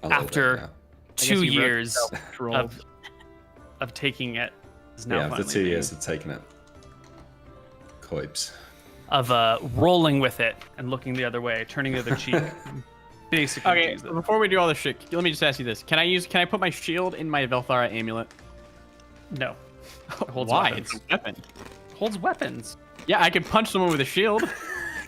A little After bit, I 2 guess you wrote years yourself trolled. of taking it, is yeah. now Yeah, after finally 2 me. years of taking it. Coibs. Of rolling with it and looking the other way, turning the other cheek. Basically, Okay, Jesus. so before we do all this shit, let me just ask you this: Can I put my shield in my Velthara amulet? No. It holds Why? weapons. It's a weapon. Holds weapons. Yeah, I could punch someone with a shield.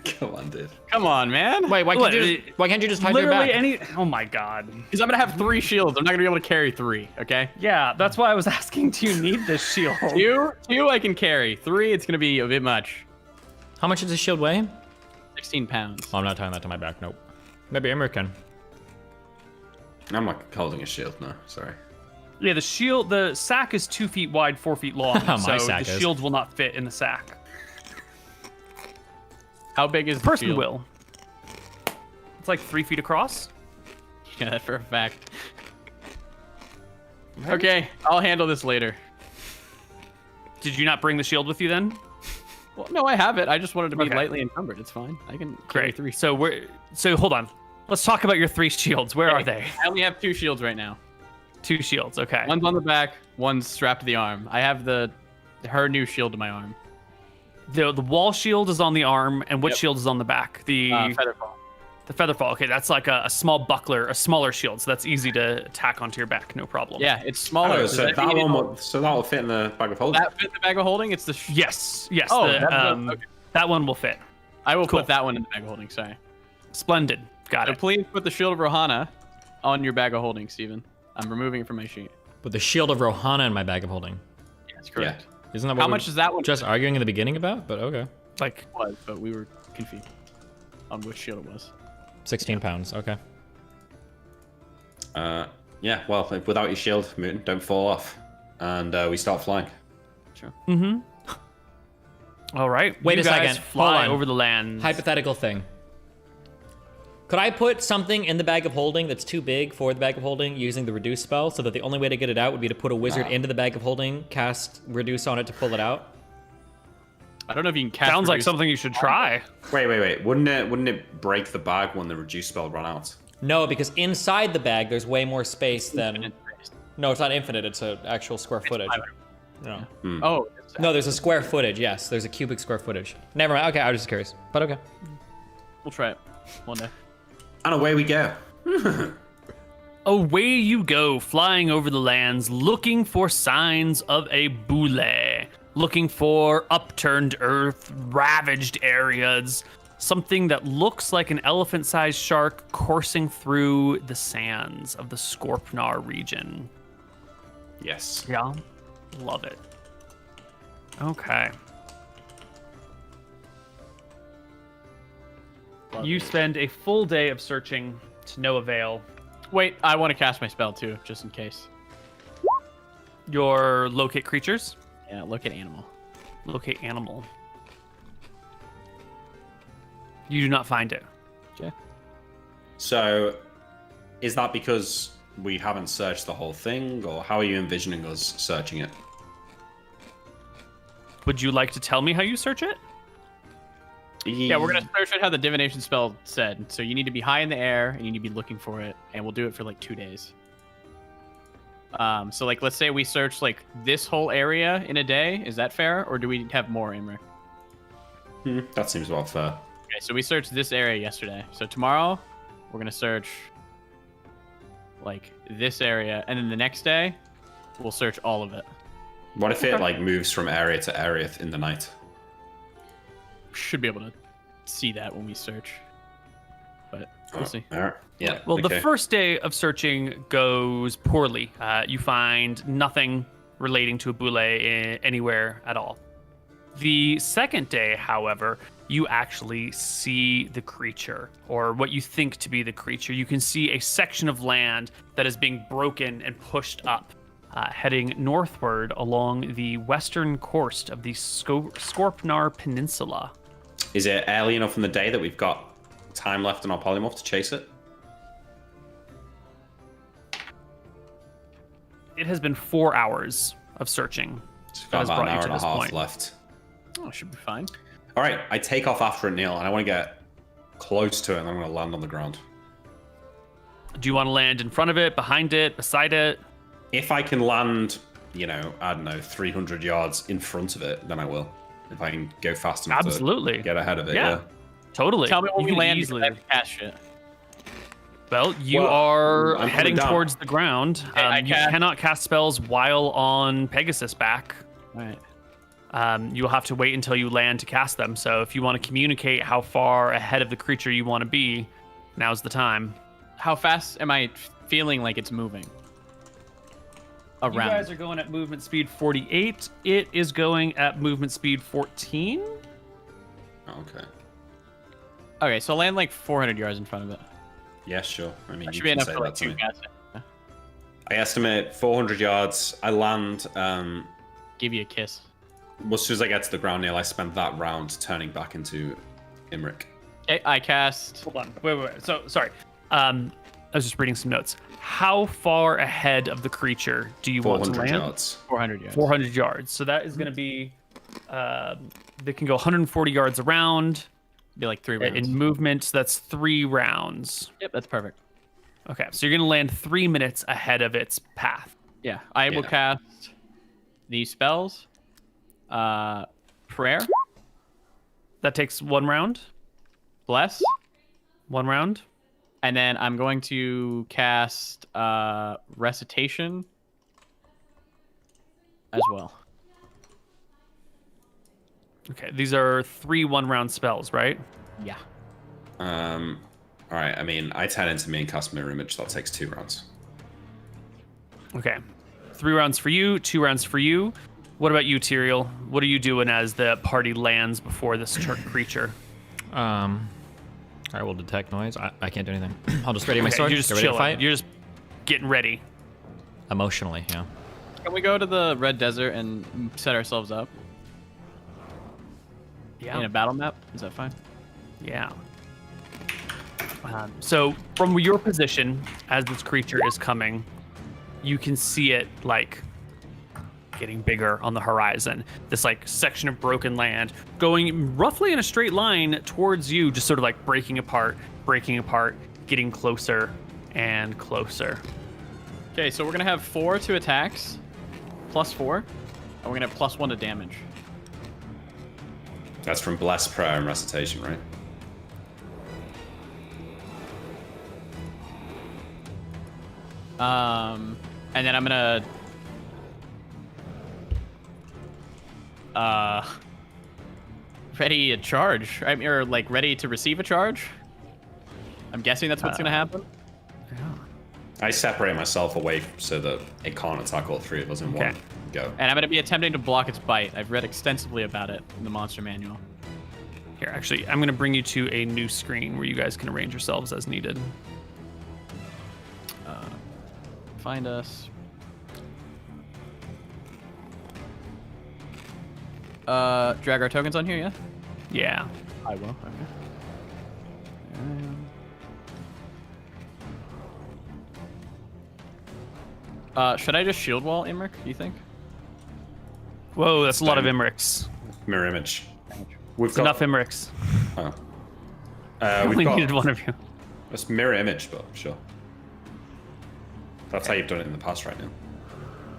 Come on, dude. Come on, man. Wait, why What, can't you just hide your Literally back? any. Oh my god. Because I'm gonna have 3 shields. I'm not gonna be able to carry 3. Okay. Yeah, that's why I was asking. Do you need this shield? Two I can carry. 3, it's gonna be a bit much. How much does this shield weigh? 16 pounds. Oh, I'm not tying that to my back. Nope. Maybe Emmer can. I'm not holding a shield, no. Sorry. Yeah, the sack is 2 feet wide, 4 feet long. My so sack the is. shield will not fit in the sack. How big is the Person shield? will. It's like 3 feet across. Yeah, that for a fact. Okay, I'll handle this later. Did you not bring the shield with you then? Well, no, I have it. I just wanted to be Okay. lightly encumbered. It's fine. I can carry Great. 3. So hold on. Let's talk about your 3 shields. Where are they? I only have 2 shields right now. 2 shields. Okay. One's on the back, one's strapped to the arm. I have her new shield to my arm. The wall shield is on the arm, and what Yep. shield is on the back? The Featherfall. the featherfall. Okay, that's like a small buckler, a smaller shield, so that's easy to tack onto your back, no problem. Yeah, it's smaller. Oh, Does so that that mean one will fit in the bag of holding. that fit in the bag of holding? It's the. Yes. Oh, okay. That one will fit. I will Cool. put that one in the bag of holding. Sorry. Splendid. Got So it. please put the shield of Rohana on your bag of holding, Steven. I'm removing it from my sheet. With the shield of Rohana in my bag of holding. Yeah, that's correct. Isn't that what How we much is that one? just arguing in the beginning about? But okay. Like, was, but we were confused on which shield it was. 16 pounds. Okay. Yeah, well, without your shield, Mutant, don't fall off. And we start flying. Sure. all right. Wait you a guys second. Fly Hold on. over the lands. Hypothetical thing. Could I put something in the bag of holding that's too big for the bag of holding using the reduce spell so that the only way to get it out would be to put a wizard into the bag of holding, cast reduce on it to pull it out? I don't know if you can cast. Sounds like reduce- something you should try. Wait. Wouldn't it break the bag when the reduce spell ran out? No, because inside the bag there's way more space than. Infinite. No, it's not infinite. It's an actual square footage. No. Oh. it's- No, there's a square footage. Yes, there's a cubic square footage. Never mind. Okay, I was just curious. But okay. We'll try it one day. And away we go. Away you go, flying over the lands, looking for signs of a boule, looking for upturned earth, ravaged areas, something that looks like an elephant-sized shark coursing through the sands of the Scorpnar region. Yes. Yeah, love it. Okay. You spend a full day of searching to no avail. Wait, I want to cast my spell too, just in case. Your locate creatures. Yeah, look at animal. Locate animal. You do not find it. Okay. So, is that because we haven't searched the whole thing, or how are you envisioning us searching it? Would you like to tell me how you search it? Yeah, we're gonna search it how the divination spell said. So you need to be high in the air and you need to be looking for it, and we'll do it for like 2 days. So like let's say we search like this whole area in a day. Is that fair, or do we have more, Imre? That seems about fair. Okay, so we searched this area yesterday. So tomorrow we're gonna search like this area, and then the next day we'll search all of it. What if it like moves from area to area in the night? Should be able to see that when we search, but we'll see. Alright. Yeah. Well, okay. the first day of searching goes poorly. You find nothing relating to a boule anywhere at all. The second day, however, you actually see the creature, or what you think to be the creature. You can see a section of land that is being broken and pushed up, heading northward along the western coast of the Scorpnar Peninsula. Is it early enough in the day that we've got time left in our polymorph to chase it? It has been 4 hours of searching It's that got has about an brought hour you to and a this half point. left. Oh, should be fine. All right, I take off after it, Neil, and I want to get close to it, and I'm going to land on the ground. Do you want to land in front of it, behind it, beside it? If I can land, I don't know, 300 yards in front of it, then I will. If I can go fast enough Absolutely. to get ahead of it, Yeah. yeah. Totally. Tell me when You we could land. easily- I have to cast shit. Well, you Well, are I'm coming heading down. towards the ground. I You cast- cannot cast spells while on Pegasus back. All right. You'll have to wait until you land to cast them. So if you want to communicate how far ahead of the creature you want to be, now's the time. How fast am I feeling like it's moving? Around. You guys are going at movement speed 48. It is going at movement speed 14. Okay. Okay, so land like 400 yards in front of it. Yeah, sure. I mean, That you should be can enough say for like that to 2 me. casts. I estimate 400 yards. I land. Give you a kiss. As soon as I get to the ground, Neil, I spend that round turning back into Imric. Okay, I cast. Hold on. Wait. So, sorry. I was just reading some notes. How far ahead of the creature do you want to 400 land? yards. 400 yards. 400 yards. So that is going to be, they can go 140 yards around Be like 3 rounds. in movement. So that's 3 rounds. Yep, that's perfect. Okay, so you're gonna land 3 minutes ahead of its path. Yeah, I will Yeah. cast these spells. Prayer, That takes 1 round. bless, 1 round. and then I'm going to cast recitation as well. Okay, these are 3 1-round spells, right? Yeah. All right. I mean, I turn into me and cast mirror image. That takes 2 rounds. Okay. 3 rounds for you, 2 rounds for you. What about you, Tyrael? What are you doing as the party lands before this creature? I will detect noise. I can't do anything. I'll just ready my Okay, sword. you're just Get ready to chilling. fight. You're just getting ready. Emotionally, yeah. Can we go to the Red Desert and set ourselves up Yeah. in a battle map? Is that fine? Yeah. So from your position, as this creature is coming, you can see it like getting bigger on the horizon. This like section of broken land going roughly in a straight line towards you, just sort of like breaking apart, getting closer and closer. Okay, so we're gonna have 4 to attacks, +4, and we're gonna have +1 to damage. That's from bless, prayer, and recitation, right? And then I'm gonna ready a charge. I mean, or like ready to receive a charge. I'm guessing that's what's gonna happen. I separate myself away so that it can't attack all 3 of us in Okay. one go. And I'm gonna be attempting to block its bite. I've read extensively about it in the monster manual. Here, actually, I'm going to bring you to a new screen where you guys can arrange yourselves as needed. Find us. Drag our tokens on here, yeah? Yeah. I will. Okay. Should I just shield wall Imric, do you think? Whoa, that's a lot of Same. Immerichs. Mirror image. We've It's got enough Immerichs. Oh. I We've only got needed one of you. It's mirror image, but sure. That's how you've done it in the past, right now.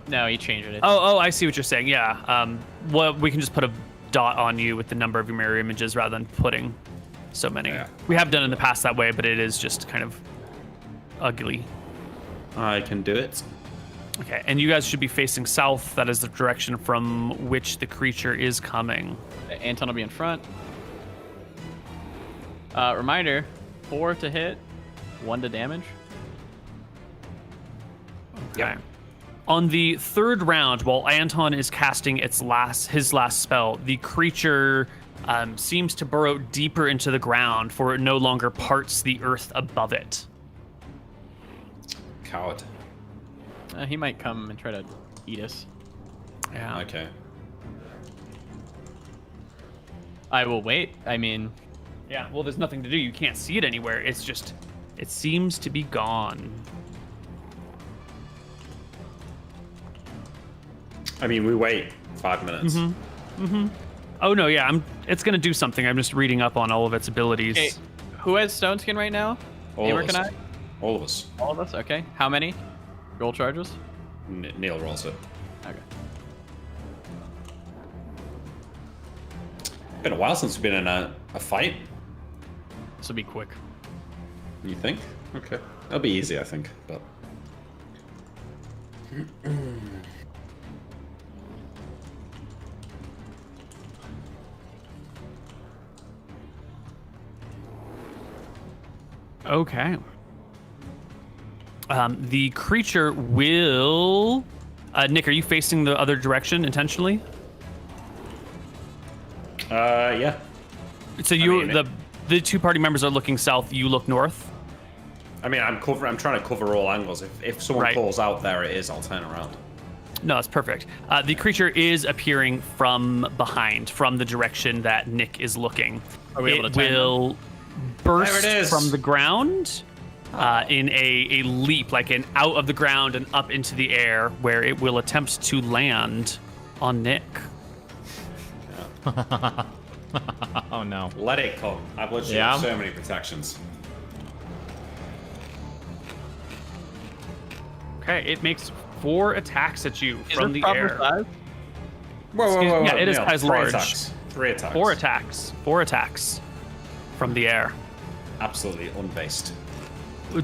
No, he changed it. Oh, I see what you're saying. Yeah. Well, we can just put a dot on you with the number of your mirror images rather than putting so many. Yeah. We have done it in the past that way, but it is just kind of ugly. I can do it. Okay, and you guys should be facing south. That is the direction from which the creature is coming. Anton will be in front. Reminder, 4 to hit, 1 to damage. Okay. On the 3rd round, while Anton is casting his last spell, the creature seems to burrow deeper into the ground, for it no longer parts the earth above it. Coward. He might come and try to eat us. Yeah. Okay. I will wait. I mean, Yeah. Well, there's nothing to do. You can't see it anywhere. It's just, it seems to be gone. I mean, we wait 5 minutes. Oh no, yeah. It's gonna do something. I'm just reading up on all of its abilities. okay, who has stone skin right now? All Amric of and us. I? All of us. All of us? Okay. How many? Roll charges? Neil rolls it. Okay. Been a while since we've been in a fight. This will be quick. You think? Okay. That'll be easy, I think. But Okay. The creature will. Nick, are you facing the other direction intentionally? yeah. So the 2 party members are looking south. You look north. I mean, I'm trying to cover all angles. If someone Right. calls out, there it is. I'll turn around. No, that's perfect. The creature is appearing from behind, from the direction that Nick is looking. Are we able It to time them? will burst There it is. from the ground in a leap, like an out of the ground and up into the air, where it will attempt to land on Nick. Oh no. Let it come. I've literally Yeah. got so many protections. Okay, it makes 4 attacks at you Is from it the proper air. size? Whoa. Yeah, it is Neil, size 3 large. attacks. 3 attacks. 4 attacks. 4 attacks from the air. Absolutely unbased.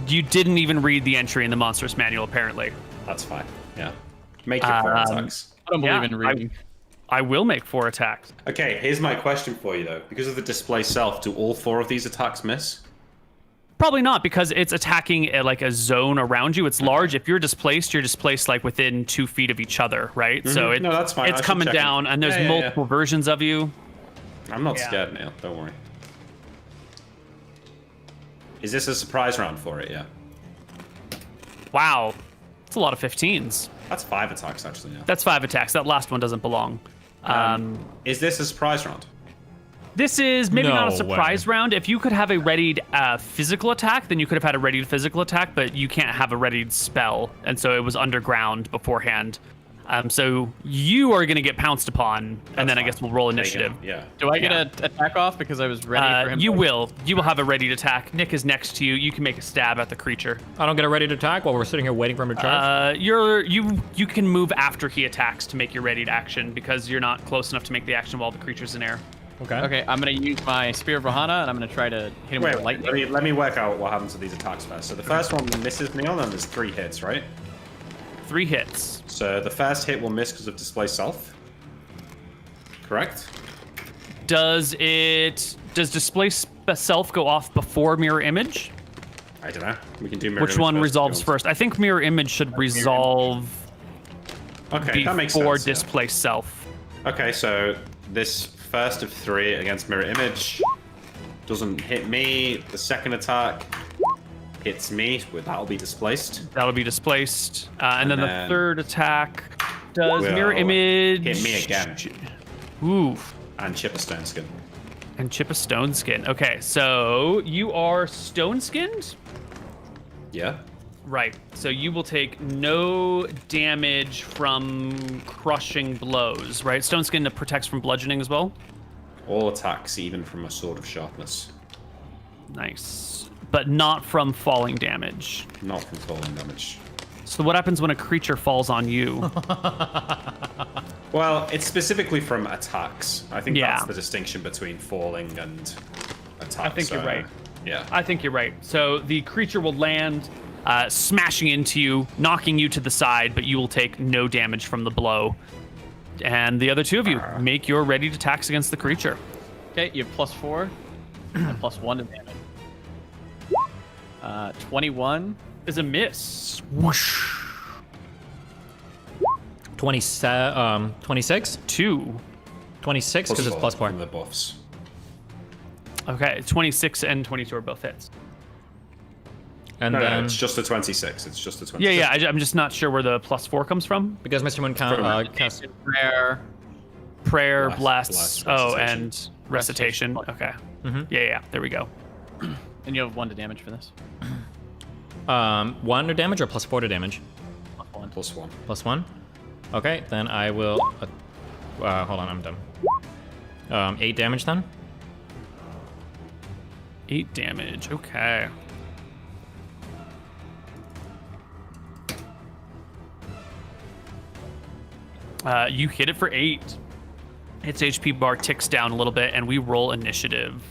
You didn't even read the entry in the monstrous manual, apparently. That's fine. Yeah. Make it 4 attacks. I don't believe Yeah, in reading. I will make 4 attacks. Okay, here's my question for you though. Because of the display self, do all 4 of these attacks miss? Probably not, because it's attacking like a zone around you. It's large. If you're displaced like within 2 feet of each other, right? So No, that's fine. I it's should coming check it. down, and there's Yeah. multiple versions of you. I'm not Yeah. scared, Neil. Don't worry. Is this a surprise round for it? Yeah. Wow, it's a lot of 15s. That's 5 attacks actually. Yeah. That's 5 attacks. That last one doesn't belong. Is this a surprise round? This is maybe not a No surprise round. If you could have a readied physical attack, then you could have had a readied physical attack, but you can't have a readied spell, and so it was underground beforehand. So you are going to get pounced upon, and then I fine. guess we'll roll Take it. initiative. Yeah. Do I get an attack off because I was ready for him? You will. You will have a readied attack. Nick is next to you. You can make a stab at the creature. I don't get a ready to attack while we're sitting here waiting for him to charge. You can move after he attacks to make your readied action because you're not close enough to make the action while the creature's in air. Okay, I'm gonna use my Spear of Rahana and I'm gonna try to hit him Wait, with lightning. let me work out what happens to these attacks first. So the first one misses Neil, and there's 3 hits, right? 3 hits. So the first hit will miss because of display self. Correct? Does display self go off before mirror image? I don't know. We can do mirror Which image one first, resolves if you want. first? I think mirror image should resolve Okay, that makes sense. before yeah. display self. Okay, so this first of 3 against mirror image doesn't hit me. The second attack hits me. That'll be displaced. That'll be displaced. And then the then third attack does will mirror image hit me again. Ooh. And chip a stone skin. And chip a stone skin. Okay, so you are stone skinned? Yeah. Right. So you will take no damage from crushing blows, right? Stone skin protects from bludgeoning as well. All attacks, even from a sword of sharpness. Nice. But not from falling damage. Not from falling damage. So what happens when a creature falls on you? Well, it's specifically from attacks. I think Yeah. that's the distinction between falling and attack. I think you're right. Yeah. I think you're right. So the creature will land, smashing into you, knocking you to the side, but you will take no damage from the blow. And the other 2 of you, make your ready attacks against the creature. Okay, you have +4 and +1 to damage. 21. Is a miss. Whoosh. 26? 2. 26 because it's Plus +4. from the buffs. Okay, 26 and 22 are both hits. And No, then, it's just a 26. It's just a 26. Yeah, I'm just not sure where the +4 comes from. because Mr. Moon cast... Prayer. Prayer, Bless, bless, bless, and recitation. Okay. Yeah, there we go. And you have 1 to damage for this. 1 to damage or +4 to damage? +1. +1. +1? Okay, then I will... hold on, I'm done. 8 damage then? 8 damage. Okay. You hit it for 8. Its HP bar ticks down a little bit, and we roll initiative.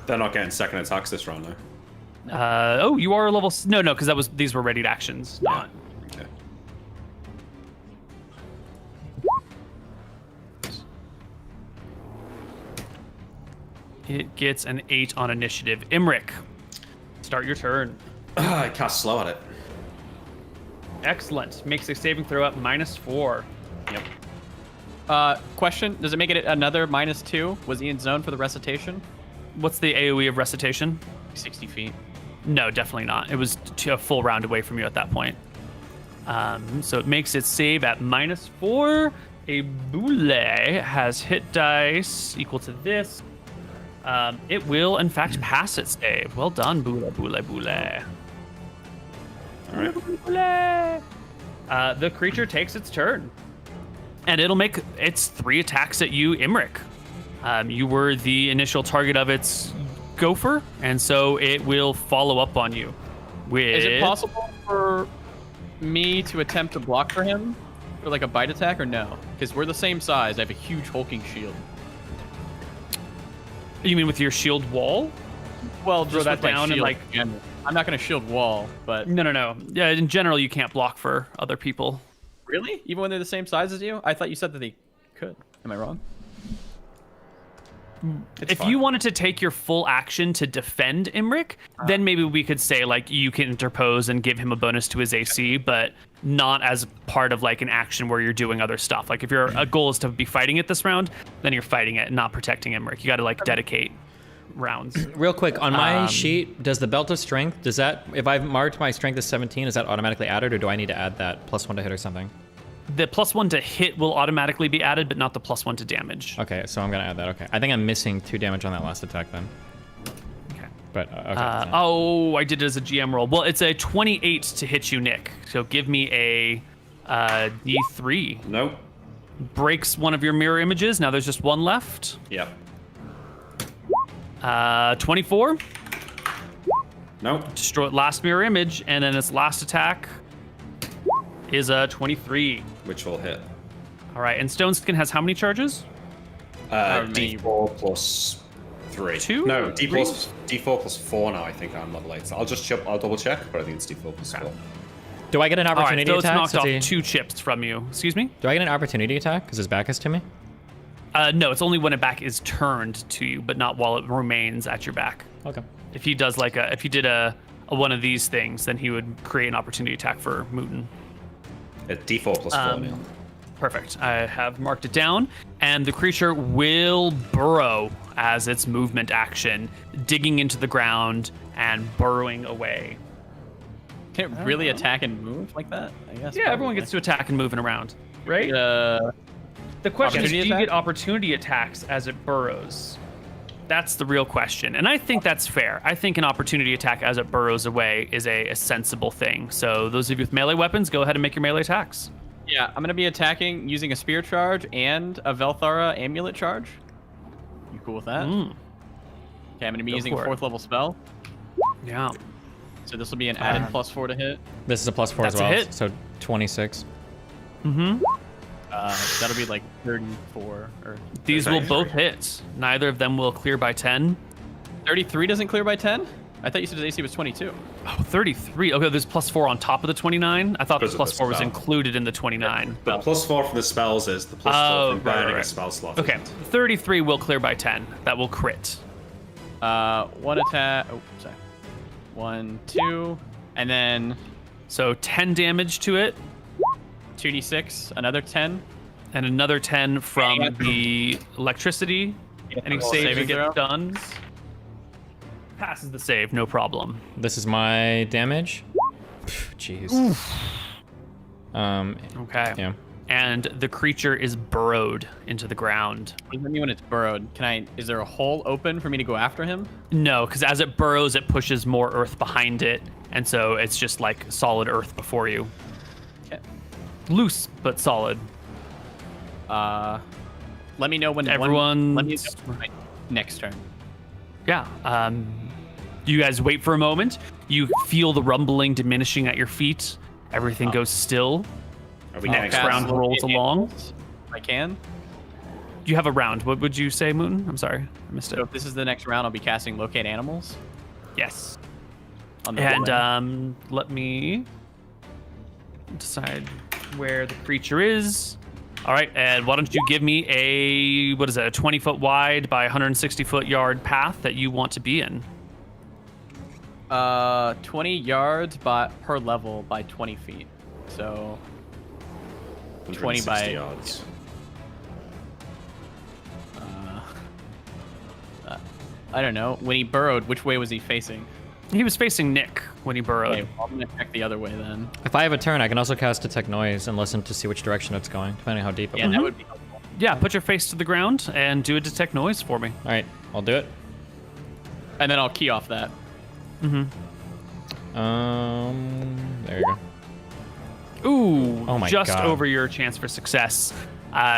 They're not getting second attacks this round, though. Oh, you are a level... No, because these were readied actions, not... Okay. It gets an 8 on initiative. Imric, start your turn. I cast slow at it. Excellent. Makes a saving throw at -4. Yep. Question, does it make it another -2? Was he in zone for the recitation? What's the AoE of recitation? 60 feet. No, definitely not. It was a full round away from you at that point. So it makes its save at -4. A boule has hit dice equal to this. It will, in fact, pass its save. Well done, boule, boule, boule. All right. Boule. The creature takes its turn. And it'll make its 3 attacks at you, Imric. You were the initial target of its gopher, and so it will follow up on you. with. Is it possible for me to attempt to block for him for like a bite attack or no? Because we're the same size. I have a huge hulking shield. You mean with your shield wall? Well, Throw just that with my down and shield like. in general. I'm not gonna shield wall, but No. Yeah, in general, you can't block for other people. really, even when they're the same size as you, I thought you said that they could. Am I wrong? It's If fine. you wanted to take your full action to defend Imric, then maybe we could say like you can interpose and give him a bonus to his AC, but not as part of like an action where you're doing other stuff. Like if your goal is to be fighting it this round, then you're fighting it, not protecting Imric. You got to like dedicate rounds. Real quick, on my sheet, does the belt of strength, does that, if I've marked my strength as 17, is that automatically added, or do I need to add that +1 to hit or something? The +1 to hit will automatically be added, but not the +1 to damage. Okay, so I'm gonna add that. Okay, I think I'm missing 2 damage on that last attack then. Okay. But okay. Oh, I did it as a GM roll. Well, it's a 28 to hit you, Nick. So give me a D3. Nope. Breaks one of your mirror images. Now there's just one left. Yep. 24. Nope. Destroy last mirror image, and then its last attack is a 23. Which will hit. All right, and Stone Skin has how many charges? D4 plus 3. 2? No, D4 plus 4 now. I think I'm level 8. So I'll double check, but I think it's D4 plus 4. Do I get an All right, opportunity so it's attack? knocked since off he- 2 chips from you. Excuse me? Do I get an opportunity attack because his back is to me? No, it's only when a back is turned to you, but not while it remains at your back. Okay. If he does like if he did a one of these things, then he would create an opportunity attack for Mooten. D4 plus 4. Neil. Perfect. I have marked it down, and the creature will burrow as its movement action, digging into the ground and burrowing away. Can it really attack and move like that? I guess. Yeah, everyone gets to attack and moving around, right? The question is, do Opportunity you attack? get opportunity attacks as it burrows? That's the real question, and I think that's fair. I think an opportunity attack as it burrows away is a sensible thing. So those of you with melee weapons, go ahead and make your melee attacks. Yeah, I'm gonna be attacking using a spear charge and a Velthara amulet charge. You cool with that? Okay, I'm gonna be Go using a for it. 4th level spell. Yeah. So this will be an added +4 to hit. This is a +4 as That's a well. hit. So 26. That'll be like 34 or These will both hit. Neither of them will clear by 10. 33 doesn't clear by 10? I thought you said his AC was 22. Oh, 33. Okay, there's +4 on top of the 29. I thought the Because of the +4 was spell. included in the 29. But the plus 4 from the spells is the plus 4 Oh, from burning right. a spell slot. Okay, 33 will clear by 10. That will crit. One attack. Oh, sorry. 1, 2, and then So 10 damage to it, 2d6, another 10. and another 10 from Yeah. the electricity. Any roll a saves saving get throw. done. Passes the save, no problem. This is my damage. Jeez. Okay. Yeah. And the creature is burrowed into the ground. What does that mean when it's burrowed? Is there a hole open for me to go after him? No, because as it burrows, it pushes more earth behind it, and so it's just like solid earth before you. Okay. Loose, but solid. Let me know when Everyone- let me know when my next turn. Yeah. You guys wait for a moment. You feel the rumbling diminishing at your feet. Everything goes still. Are we Oh, getting cast round extra? rolls along. If I can. You have a round. What would you say, Mooten? I'm sorry, I missed it. So if this is the next round, I'll be casting Locate Animals. Yes. On the And way. let me decide where the creature is. All right, and why don't you give me a 20-foot wide by 160-foot yard path that you want to be in? 20 yards per level by 20 feet. So 20 by 160 yards. I don't know. When he burrowed, which way was he facing? He was facing Nick when he burrowed. Okay, well, I'm gonna check the other way then. If I have a turn, I can also cast Detect Noise and listen to see which direction it's going, depending on how deep it Yeah, went. that would be helpful. Yeah, put your face to the ground and do a detect noise for me. All right, I'll do it. And then I'll key off that. There you go. Ooh, Oh my just God. over your chance for success.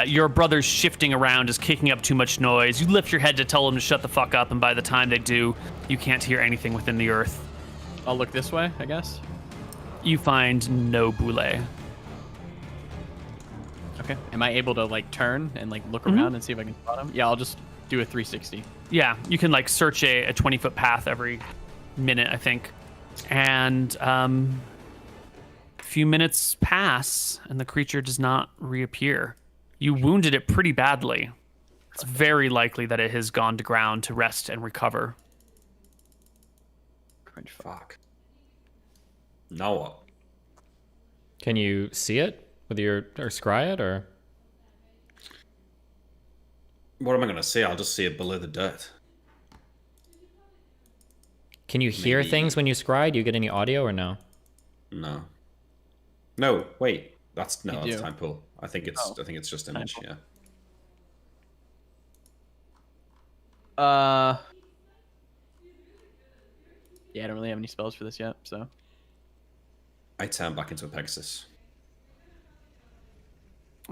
Your brother's shifting around is kicking up too much noise. You lift your head to tell them to shut the fuck up, and by the time they do, you can't hear anything within the earth. I'll look this way, I guess. You find no boule. Okay. Am I able to like turn and like look around and see if I can spot him? Yeah, I'll just do a 360. Yeah, you can like search a 20-foot path every minute, I think. And a few minutes pass and the creature does not reappear. You wounded it pretty badly. It's very likely that it has gone to ground to rest and recover. Fuck. Now what? Can you see it with your or scry it or? What am I gonna see? I'll just see it below the dirt. Can you hear Maybe. things when you scry? Do you get any audio or no? No. No, wait. That's You that's do. time pool. I think it's just image. pool. Yeah. Yeah, I don't really have any spells for this yet, so. I turn back into a Pegasus.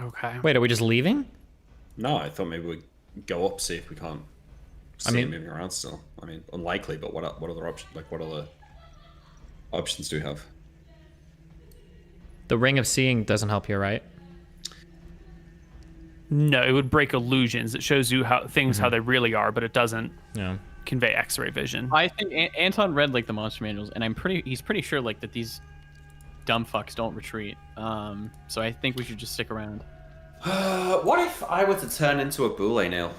Okay. Wait, are we just leaving? No, I thought maybe we'd go up, see if we can't see mean- it moving around still. I mean, unlikely, but what other options? Like, what other options do we have? The ring of seeing doesn't help here, right? No, it would break illusions. It shows you how things how they really are, but it doesn't Yeah. convey X-ray vision. I think Anton read like the monster manuals, and he's pretty sure like that these dumb fucks don't retreat. So I think we should just stick around. What if I were to turn into a boule, Neil?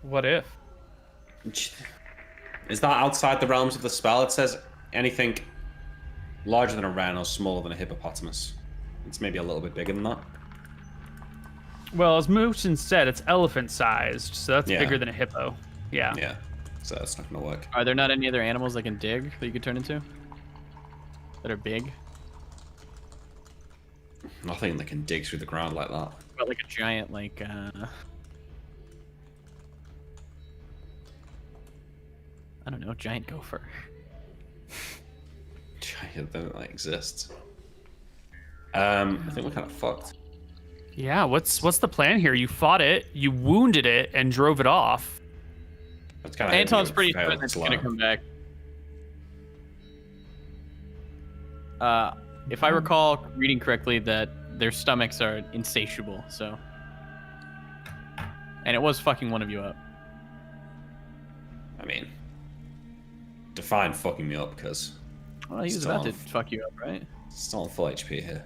What if? Is that outside the realms of the spell? It says anything larger than a wren or smaller than a hippopotamus. It's maybe a little bit bigger than that. Well, as Mooton said, it's elephant-sized, so that's Yeah. bigger than a hippo. Yeah. Yeah, so that's not gonna work. Are there not any other animals that can dig that you could turn into? That are big? Nothing that can dig through the ground like that. But like a giant, like, I don't know, giant gopher. Giant don't like exist. I think we're kind of fucked. Yeah, what's the plan here? You fought it, you wounded it, and drove it off. That's kind Anton's pretty sure that's gonna come back. If I recall reading correctly, that their stomachs are insatiable, so. And it was fucking one of you up. I mean, define fucking me up because Well, he was Still about to on. fuck you up, right? still on full HP here.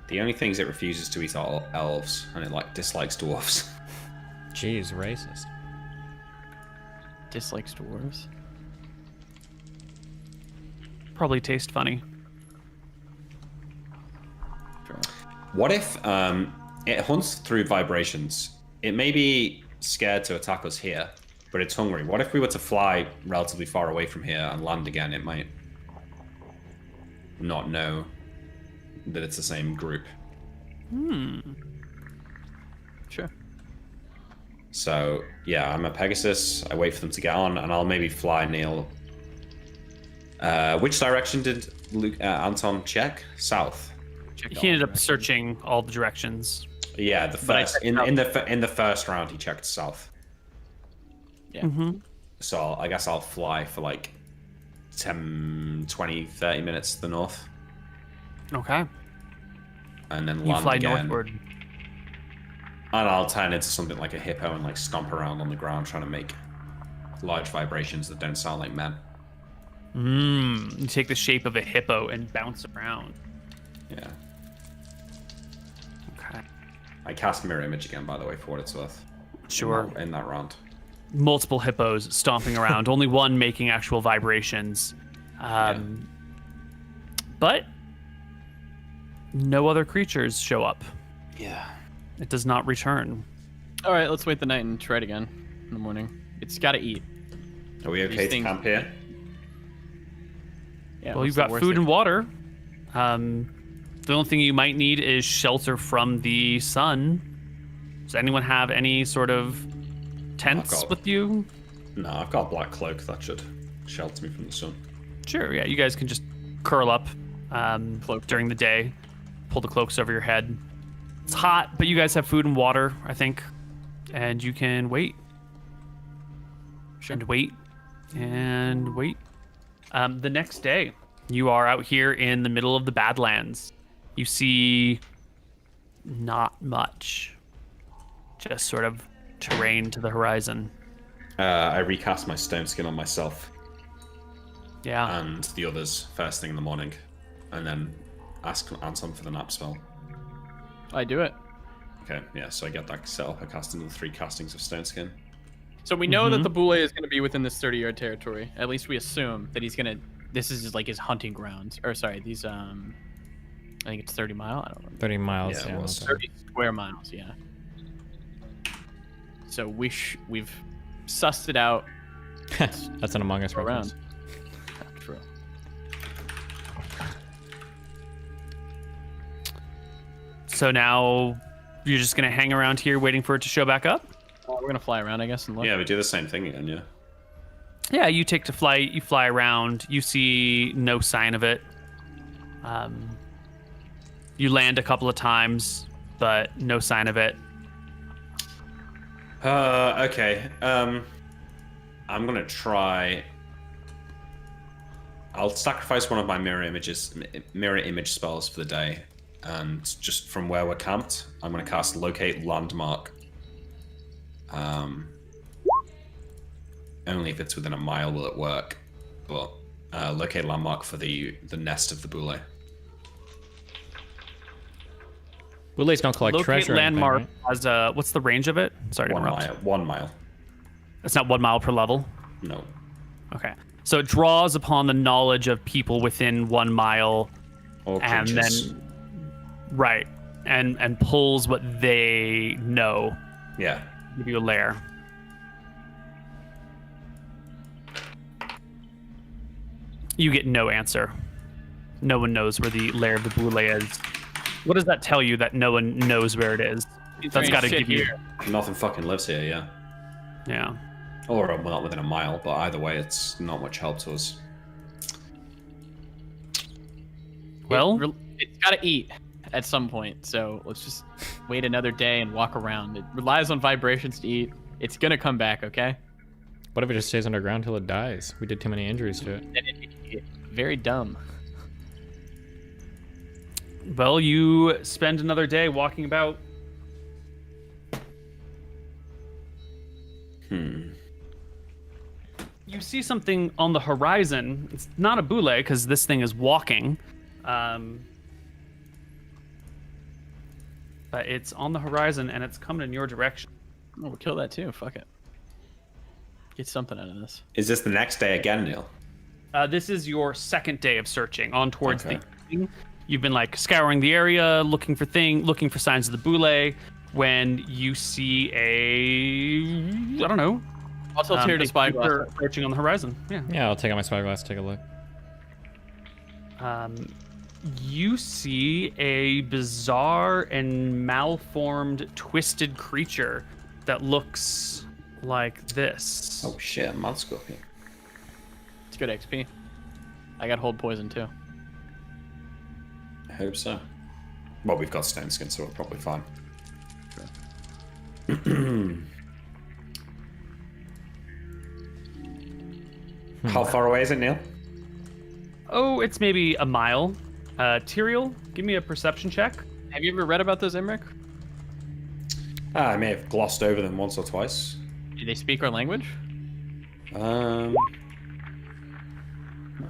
The only things it refuses to eat are elves, and it like dislikes dwarves. Jeez, racist. Dislikes dwarves. Probably taste funny. Sure. What if it hunts through vibrations? It may be scared to attack us here, but it's hungry. What if we were to fly relatively far away from here and land again? It might not know that it's the same group. Sure. So yeah, I'm a Pegasus. I wait for them to get on, and I'll maybe fly Neil. Which direction did Anton check? South. Check He all ended up directions. searching all the directions. Yeah, the But I first checked in the first round he checked south. Yeah. So I guess I'll fly for like 10, 20, 30 minutes to the north, Okay. and then You land fly again. northward. And I'll turn into something like a hippo and like stomp around on the ground trying to make large vibrations that don't sound like men. You take the shape of a hippo and bounce around. Yeah. Okay. I cast mirror image again, by the way, for what it's worth. Sure. In that round. Multiple hippos stomping around, only one making actual vibrations. But no other creatures show up. Yeah. It does not return. All right, let's wait the night and try it again in the morning. It's got to eat. Are we okay These to things- camp here? Yeah. Well, what's you've the got worst food that and water. The only thing you might need is shelter from the sun. Does anyone have any sort of tents got- with you? No, I've got a black cloak that should shelter me from the sun. Sure, yeah. You guys can just curl up Cloak. during the day, pull the cloaks over your head. It's hot, but you guys have food and water, I think, and you can wait. Sure. And wait And wait. The next day, you are out here in the middle of the Badlands. You see not much. Just sort of terrain to the horizon. I recast my stone skin on myself Yeah. and the others first thing in the morning, and then ask Anton for the nap spell. I do it. Okay, yeah, so I get that set up. I cast another 3 castings of stone skin. So we know that the Boule is going to be within this 30-yard territory. At least we assume that he's going to. This is like his hunting grounds. Or sorry, these I think it's 30 mile. I don't know. 30 miles. Yeah, it Yeah, was. 30 square miles. Yeah. So we've sussed it out. That's an Among Us reference. Around. True. So now you're just gonna hang around here waiting for it to show back up? We're gonna fly around, I guess, and look. Yeah, we do the same thing again, yeah. Yeah, you take to flight, you fly around, you see no sign of it. You land a couple of times, but no sign of it. Okay. I'm gonna try. I'll sacrifice one of my mirror image spells for the day, and just from where we're camped, I'm gonna cast Locate Landmark. Only if it's within a mile will it work. But Locate Landmark for the nest of the Boule. Boules don't collect Locate treasure. or anything, landmark right? has what's the range of it? Sorry to 1 interrupt. mile. 1 mile. It's not 1 mile per level. No. Okay. So it draws upon the knowledge of people within 1 mile, Or and creatures. then right, and pulls what they know. Yeah. Give you a lair. You get no answer. No one knows where the lair of the Boule is. What does that tell you that no one knows where it is? That's got to give you. Nothing fucking lives here, yeah. Yeah. Or well, not within a mile, but either way, it's not much help to us. Well, It's got to eat at some point, so let's just wait another day and walk around. It relies on vibrations to eat. It's gonna come back, okay? What if it just stays underground till it dies? We did too many injuries to it. And it's very dumb. well, you spend another day walking about. You see something on the horizon. It's not a Boule because this thing is walking. But it's on the horizon and it's coming in your direction. Oh, we'll kill that too. Fuck it. Get something out of this. Is this the next day again, Neil? This is your second day of searching on towards Okay. the evening. You've been like scouring the area, looking for signs of the Boule. When you see I don't know, I'll tilt here to a spyglass. creature approaching on the horizon. Yeah. Yeah, I'll take out my spyglass, take a look. You see a bizarre and malformed, twisted creature that looks like this. Oh shit, mud scorpion. It's good XP. I got hold poison too. I hope so. Well, we've got stone skin, so we're probably fine. How far away is it, Neil? Oh, it's maybe a mile. Tyrael, give me a perception check. Have you ever read about those Imric? I may have glossed over them once or twice. Do they speak our language? Let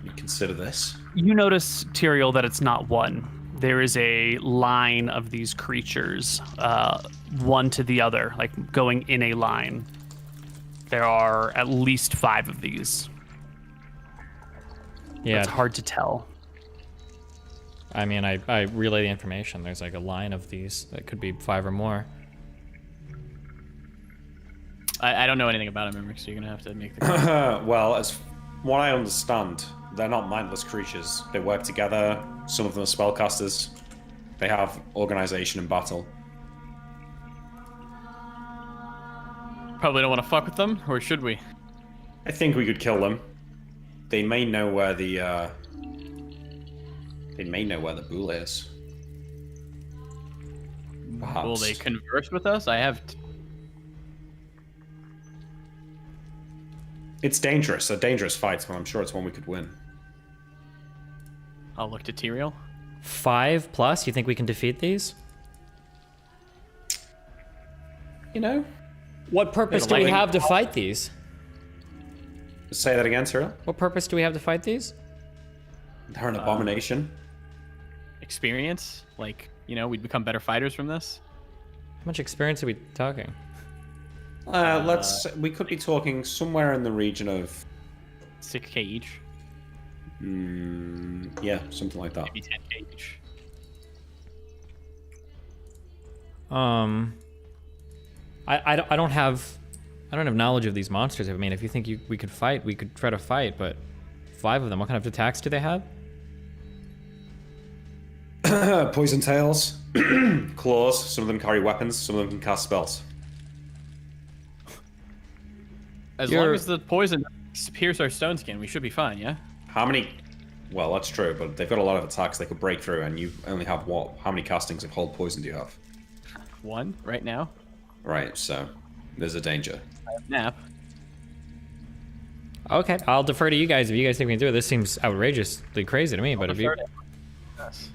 me consider this. You notice, Tyrael, that it's not one. There is a line of these creatures, one to the other, like going in a line. There are at least 5 of these. Yeah, It's hard to tell. I mean, I relay the information. There's like a line of these that could be 5 or more. I don't know anything about them, Imric, so you're gonna have to make the. Well, as what I understand, they're not mindless creatures. They work together. Some of them are spellcasters. They have organization in battle. Probably don't want to fuck with them, or should we? I think we could kill them. They may know where the Boule is. Perhaps. Will they converse with us? I have. It's dangerous. A dangerous fight, but I'm sure it's one we could win. I'll look to Tyrael. 5+? You think we can defeat these? You know? What purpose Yeah, do we lightning- have to fight these? Say that again, Cyril. What purpose do we have to fight these? They're an abomination. Experience, like, we'd become better fighters from this. How much experience are we talking? We could be talking somewhere in the region of 6k each, yeah, something like that. maybe 10k each. I don't have knowledge of these monsters. I mean, if you think we could fight, we could try to fight, but 5 of them, what kind of attacks do they have? Poison tails, claws. Some of them carry weapons. Some of them can cast spells. As long as the poison pierces our stone skin, we should be fine, yeah? How many? Well, that's true, but they've got a lot of attacks they could break through, and you only have what? How many castings of hold poison do you have? 1 right now. Right, so there's a danger. I have nap. Okay, I'll defer to you guys if you guys think we can do it. This seems outrageously crazy to me, but if you... Yes.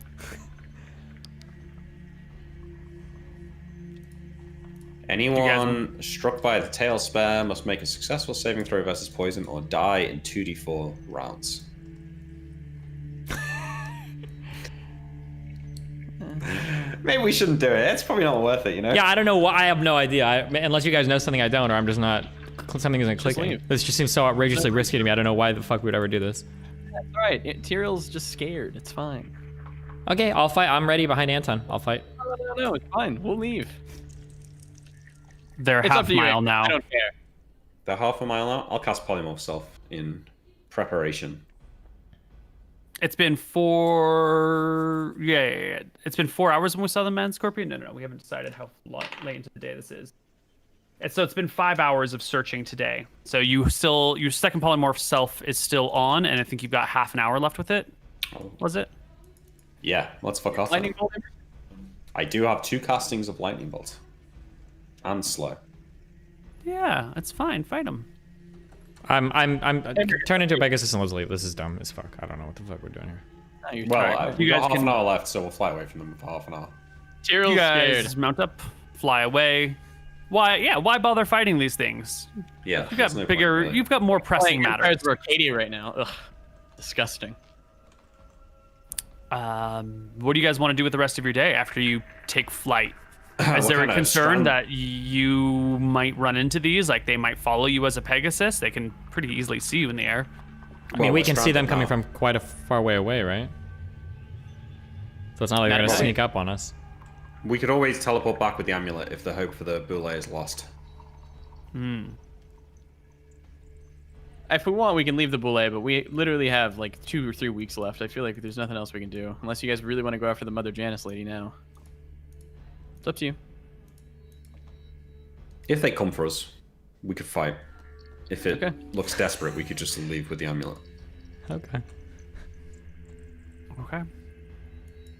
Anyone struck by the tail spare must make a successful saving throw versus poison or die in 2d4 rounds. Maybe we shouldn't do it. It's probably not worth it, you know? Yeah, I don't know. I have no idea. Unless you guys know something I don't, or I'm just not... Something isn't clicking. leave. This just seems so outrageously risky to me. I don't know why the fuck we would ever do this. That's right. Tyrael's just scared. It's fine. Okay, I'll fight. I'm ready behind Anton. I'll fight. No, it's fine. We'll leave. They're It's up half to you. mile now. I don't care. They're half a mile out. I'll cast Polymorph Self in preparation. It's been It's been 4 hours when we saw the man scorpion. No. We haven't decided how late into the day this is. So it's been 5 hours of searching today. So your second polymorph self is still on, and I think you've got half an hour left with it. Oh. Was it? Yeah, let's fuck off. Lightning bolt. I do have 2 castings of Lightning Bolt. And Slow. Yeah, that's fine. Fight him. I'm turning into a Pegasus and let's leave. This is dumb as fuck. I don't know what the fuck we're doing here. No, you're Well, tired. we've You got guys half can- an hour left, so we'll fly away from them for half an hour. Tyrael's You guys scared. mount up, fly away. Why? Yeah. Why bother fighting these things? Yeah, You've there's got no bigger. point, really. You've got more pressing Playing matters. Empires of Arcadia right now. Ugh. Disgusting. What do you guys want to do with the rest of your day after you take flight? Is What there a kind of concern strand- that you might run into these? Like they might follow you as a Pegasus? They can pretty easily see you in the air. I mean, Well, we we're can see them stranded coming now. from quite a far way away, right? So it's not like they're Not gonna really. sneak up on us. We could always teleport back with the amulet if the hope for the boule is lost. If we want, we can leave the boule, but we literally have like 2 or 3 weeks left. I feel like there's nothing else we can do. Unless you guys really want to go after the Mother Janice lady now. It's up to you. If they come for us, we could fight. If it Okay. looks desperate, we could just leave with the amulet. Okay. Okay.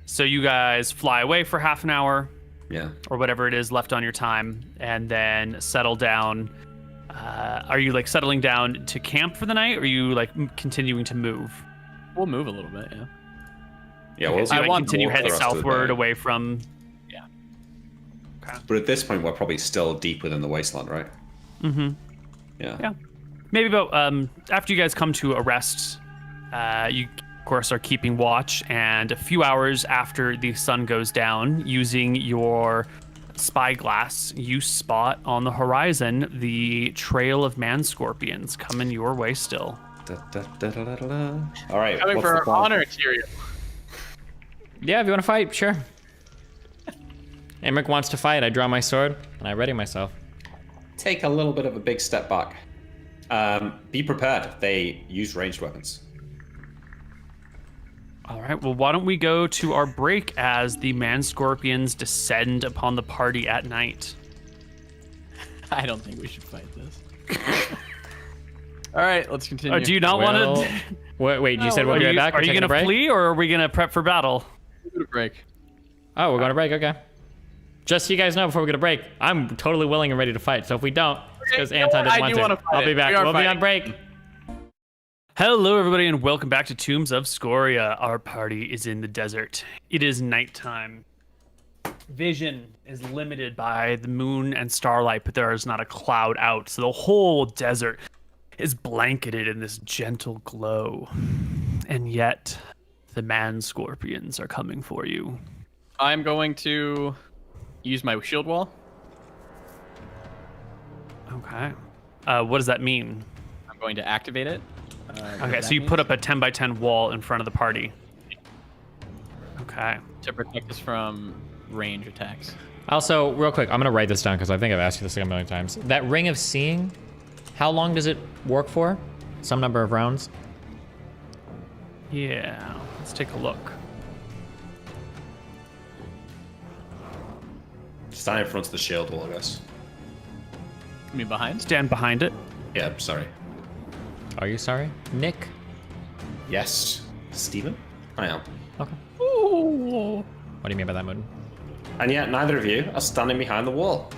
So you guys fly away for half an hour Yeah. or whatever it is left on your time, and then settle down. Are you like settling down to camp for the night, or are you like continuing to move? We'll move a little bit, yeah. Yeah, we'll So you I like, want continue walk the heading rest of the southward day. away from. But at this point, we're probably still deep within the wasteland, right? Mm-hmm. Yeah. Yeah. Maybe about after you guys come to a rest, you of course are keeping watch, and a few hours after the sun goes down, using your spyglass, you spot on the horizon the trail of man scorpions coming your way still. Da, da, da, da, da, da. All right. Coming what's for the our plan? honor, Tyrael. Yeah, if you want to fight, sure. Emmerich wants to fight. I draw my sword and I ready myself. Take a little bit of a big step back. Be prepared. They use ranged weapons. All right, well, why don't we go to our break as the man scorpions descend upon the party at night? I don't think we should fight this. All right, let's continue. Do you not Well, want to? wait, you said we'll Are be right you, back? are We're you taking gonna a break? flee, or are we gonna prep for battle? Go to break. Oh, we're going to break? Okay. Just so you guys know before we go to break, I'm totally willing and ready to fight. So if we don't, because you know Anton what? didn't I do want wanna to. fight I'll be it. back. We are We'll be on fighting. break. Hello, everybody, and welcome back to Tombs of Scoria. Our party is in the desert. It is nighttime. Vision is limited by the moon and starlight, but there is not a cloud out, so the whole desert is blanketed in this gentle glow. And yet, the man scorpions are coming for you. I'm going to use my shield wall. Okay. What does that mean? I'm going to activate it. Okay, so you put up a 10 by 10 wall in front of the party. Okay. to protect us from range attacks. Also, real quick, I'm gonna write this down because I think I've asked you this like a million times. That ring of seeing, how long does it work for? Some number of rounds? Yeah, let's take a look. Stand in front of the shield wall, I guess. You mean behind? Stand behind it. Yeah, sorry. Are you sorry? Nick? Yes. Steven? I am. Okay. Ooh. What do you mean by that, Mooden? And yet, neither of you are standing behind the wall.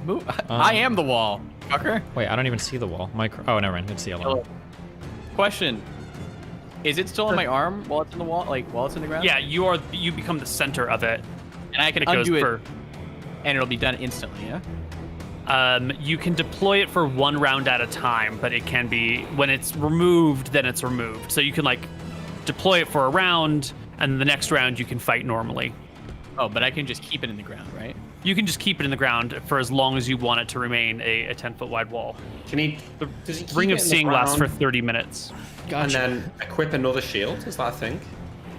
Move. I am the wall, fucker. Wait, I don't even see the wall. Oh, never mind. It's the yellow. Question. Is it still on my arm while it's in the wall, like while it's in the ground? Yeah, you become the center of it. And I can It goes undo it, for. and it'll be done instantly, yeah? You can deploy it for 1 round at a time, but it can be when it's removed, then it's removed. So you can like deploy it for a round, and the next round you can fight normally. Oh, but I can just keep it in the ground, right? You can just keep it in the ground for as long as you want it to remain a 10-foot wide wall. Can he? The Does he keep Ring it of in the Seeing lasts for ground 30 minutes. And then equip another shield? Is that a thing?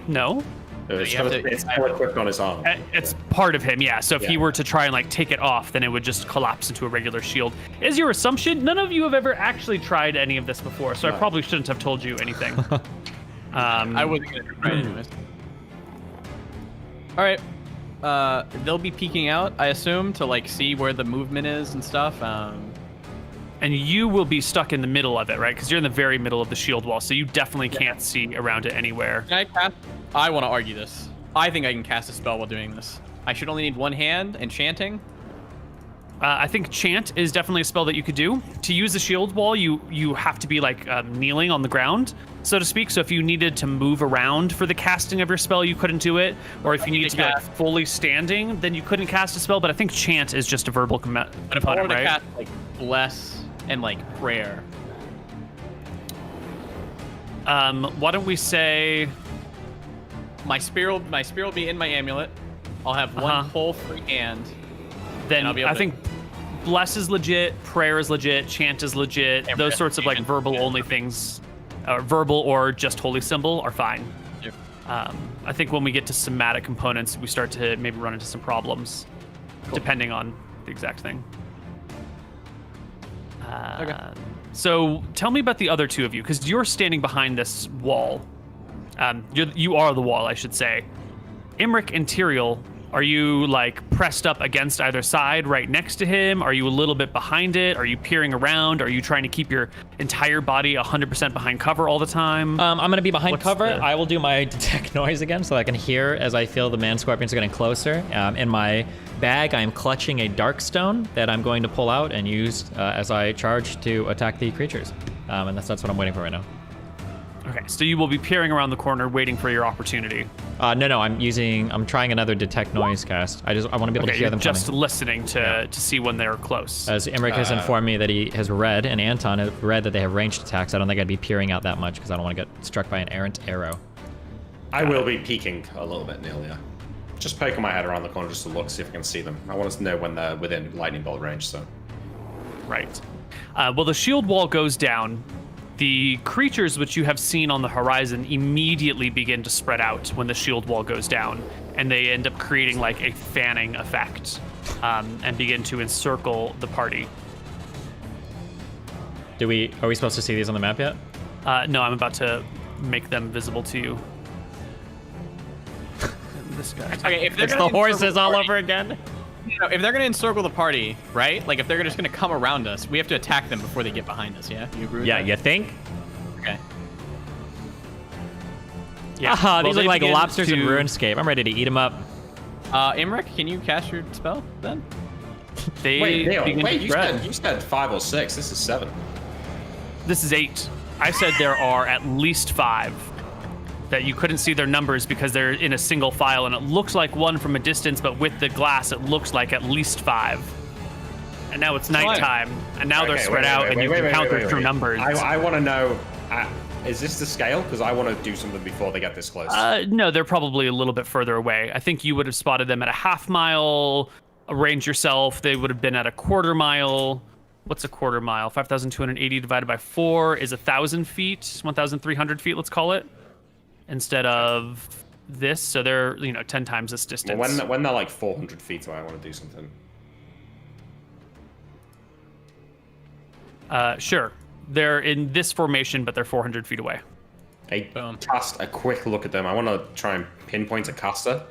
No, Or it's you have still- to- it's still equipped on his arm. it's part of him. Yeah. So if he Yeah. were to try and like take it off, then it would just collapse into a regular shield. Is your assumption? None of you have ever actually tried any of this before, so I No. probably shouldn't have told you anything. I wasn't gonna try it anyways. All right. They'll be peeking out, I assume, to like see where the movement is and stuff. And you will be stuck in the middle of it, right? Because you're in the very middle of the shield wall, so you definitely can't see around it anywhere. Can I cast? I want to argue this. I think I can cast a spell while doing this. I should only need one hand and chanting. I think Chant is definitely a spell that you could do. To use the shield wall, you have to be like kneeling on the ground, so to speak. So if you needed to move around for the casting of your spell, you couldn't do it. Or if you needed to be like fully standing, then you couldn't cast a spell. But I think Chant is just a verbal But if I wanted component, to right? cast like bless and like prayer, Why don't we say? my spear will be in my amulet. I'll have one full free hand. Then I'll be able I to- think bless is legit, prayer is legit, chant is legit. And Those sorts of like reputation, verbal yeah. only things, verbal or just holy symbol are fine. Yep. I think when we get to somatic components, we start to maybe run into some problems, depending on the exact thing. Okay. So tell me about the other two of you, because you're standing behind this wall. You are the wall, I should say. Imric and Tyrael, are you like pressed up against either side right next to him? Are you a little bit behind it? Are you peering around? Are you trying to keep your entire body 100% behind cover all the time? I'm gonna be behind What's cover. the- I will do my detect noise again so I can hear as I feel the man scorpions are getting closer. In my bag, I am clutching a dark stone that I'm going to pull out and use as I charge to attack the creatures. And that's what I'm waiting for right now. Okay, so you will be peering around the corner waiting for your opportunity. No, I'm trying another detect noise cast. I want to be able to Okay, hear you're them just coming. listening to see when they're close. As Imric has informed me that he has read, and Anton has read that they have ranged attacks, I don't think I'd be peering out that much because I don't want to get struck by an errant arrow. I will be peeking a little bit, Neil, yeah. Just poking my head around the corner just to look, see if I can see them. I want to know when they're within lightning bolt range, so. Right. Well, the shield wall goes down. The creatures which you have seen on the horizon immediately begin to spread out when the shield wall goes down, and they end up creating like a fanning effect and begin to encircle the party. Are we supposed to see these on the map yet? No, I'm about to make them visible to you. This guy. Okay, if they're It's gonna the horses encircle all party- over again. No, if they're gonna encircle the party, right? Like if they're just gonna come around us, we have to attack them before they get behind us. Yeah, you agree with Yeah, that? you think? Okay. Yeah. Aha, well, these they look like begin lobsters in to- RuneScape. I'm ready to eat them up. Imric, can you cast your spell then? They Wait, Neil, begin to spread. you said 5 or 6. This is 7. This is 8. I said there are at least 5 that you couldn't see their numbers because they're in a single file, and it looks like one from a distance, but with the glass, it looks like at least 5. And now it's nighttime, and now they're spread out, and you can count their true numbers. I want to know, is this the scale? Because I want to do something before they get this close. No, they're probably a little bit further away. I think you would have spotted them at a half-mile range yourself. They would have been at a quarter-mile. What's a quarter mile? 5,280 divided by 4 is 1,000 feet, 1,300 feet, let's call it, instead of this. So they're 10 times this distance. Well, when they're like 400 feet away, I want to do something. Sure, they're in this formation, but they're 400 feet away. Cast a quick look at them. I want to try and pinpoint a caster.